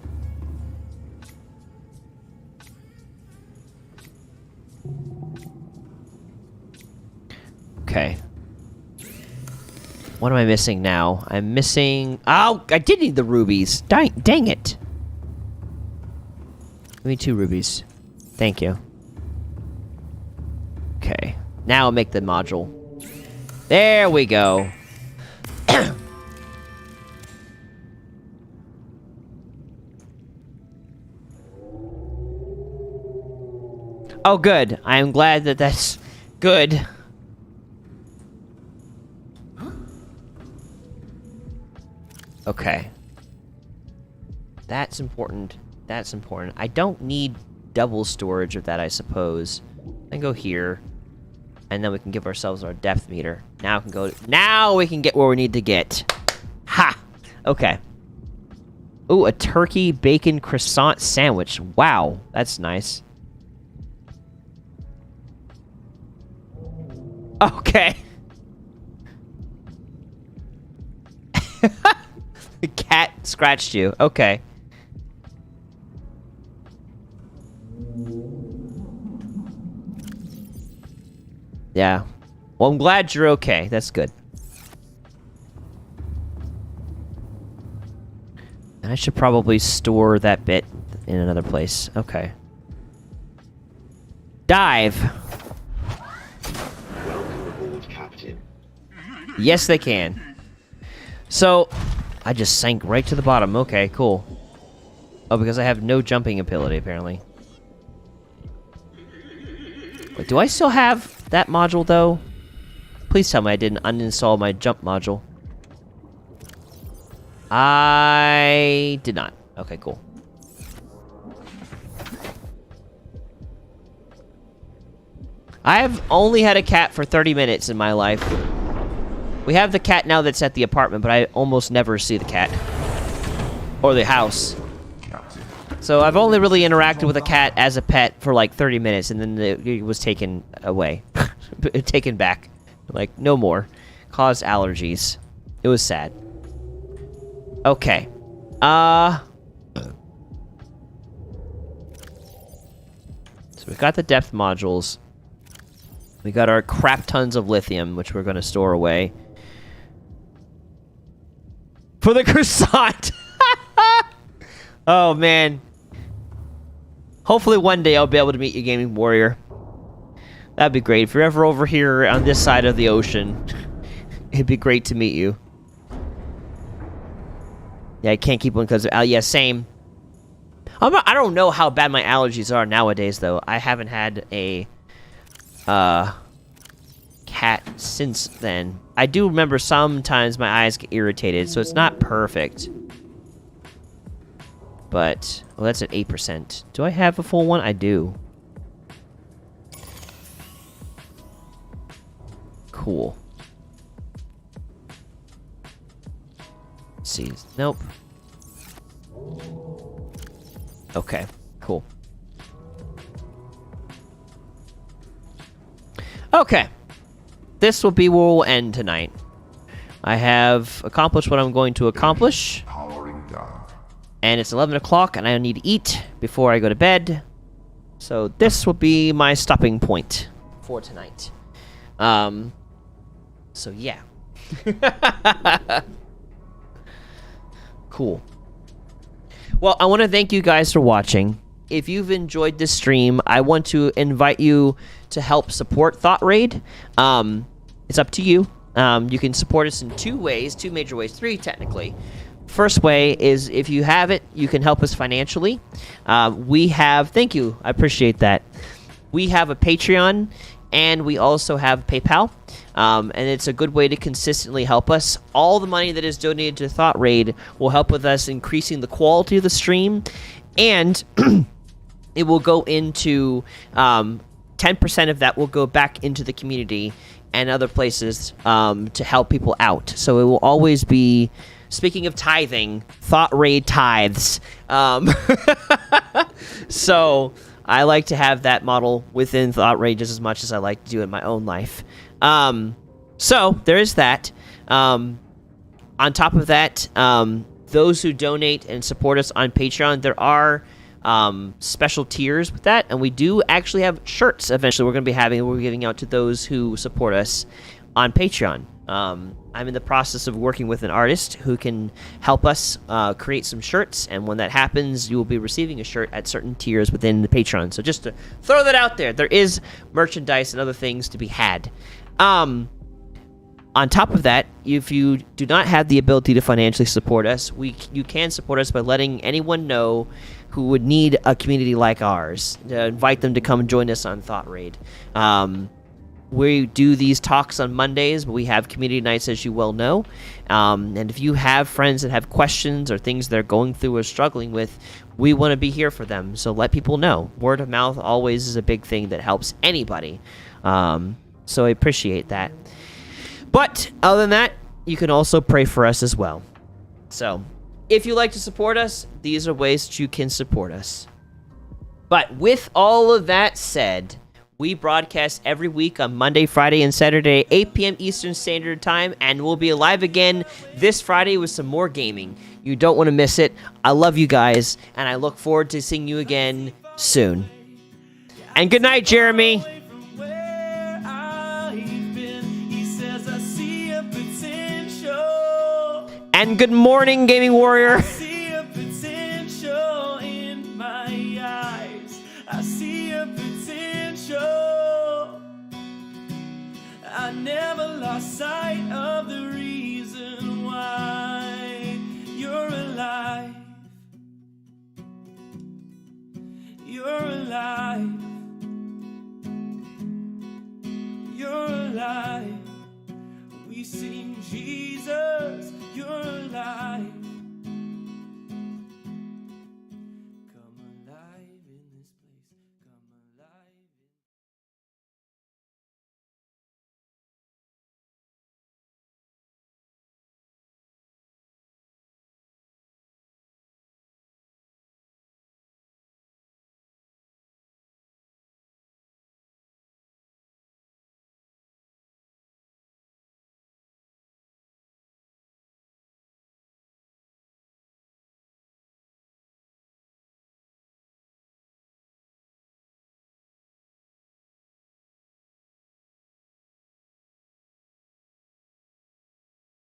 Okay. What am I missing now? I'm missing... Oh, I did need the rubies. Dang it. Give me 2 rubies. Thank you. Okay. Now I'll make the module. There we go. Oh, good. I am glad that that's good. Okay. That's important. That's important. I don't need double storage of that, I suppose. Then go here. And then we can give ourselves our depth meter. Now we can go... Now we can get where we need to get. Ha! Okay. Ooh, a turkey bacon croissant sandwich. Wow, that's nice. Okay. The cat scratched you. Okay. Yeah. Well, I'm glad you're okay. That's good. And I should probably store that bit in another place. Okay. Dive. Welcome aboard, Captain. Yes, they can. So, I just sank right to the bottom. Okay, cool. Oh, because I have no jumping ability, apparently. Wait, do I still have that module, though? Please tell me I didn't uninstall my jump module. I did not. Okay, cool. I have only had a cat for 30 minutes in my life. We have the cat now that's at the apartment, but I almost never see the cat. Or the house. Captain. So I've only really interacted with a cat as a pet for like 30 minutes, and then it was taken away. Taken back. Like, no more. Caused allergies. It was sad. Okay. So we've got the depth modules. We got our crap tons of lithium, which we're going to store away. For the croissant! Oh, man. Hopefully one day I'll be able to meet you, Gaming Warrior. That'd be great. If you're ever over here on this side of the ocean, it'd be great to meet you. Yeah, I can't keep one because... yeah, same. I don't know how bad my allergies are nowadays, though. I haven't had a... cat since then. I do remember sometimes my eyes get irritated, so it's not perfect. But, well, that's at 8%. Do I have a full one? I do. Cool. Let's see. Nope. Okay, cool. Okay. This will be where we'll end tonight. I have accomplished what I'm going to accomplish. Powering down. And it's 11 o'clock, and I need to eat before I go to bed. So this will be my stopping point for tonight. So yeah. Cool. Well, I want to thank you guys for watching. If you've enjoyed this stream, I want to invite you to help support thoutraid. It's up to you. You can support us in 2 ways, 2 major ways, 3 technically. First way is if you have it, you can help us financially. Thank you, I appreciate that. We have a Patreon, and we also have PayPal, and it's a good way to consistently help us. All the money that is donated to thoutraid will help with us increasing the quality of the stream, and it will go into 10% of that will go back into the community and other places to help people out. So it will always be speaking of tithing, thoughtraid tithes. So I like to have that model within thoughtraid just as much as I like to do in my own life. So there is that. On top of that, those who donate and support us on Patreon, there are special tiers with that, and we do actually have shirts eventually we're going to be having, we're giving out to those who support us on Patreon. I'm in the process of working with an artist who can help us create some shirts, and when that happens, you will be receiving a shirt at certain tiers within the Patreon. So just to throw that out there, there is merchandise and other things to be had. On top of that, if you do not have the ability to financially support us, you can support us by letting anyone know who would need a community like ours, to invite them to come join us on thoughtraid. We do these talks on Mondays, but we have community nights, as you well know. And if you have friends that have questions or things they're going through or struggling with, we want to be here for them. So let people know. Word of mouth always is a big thing that helps anybody. So I appreciate that. But other than that, you can also pray for us as well. So if you like to support us, these are ways that you can support us. But with all of that said, we broadcast every week on Monday, Friday, and Saturday, 8 p.m. Eastern Standard Time, and we'll be live again this Friday with some more gaming. You don't want to miss it. I love you guys, and I look forward to seeing you again soon. And good night, Jeremy. And good morning, Gaming Warrior. I never lost sight of the reason why you're alive. You're alive. You're alive. We sing Jesus, you're alive.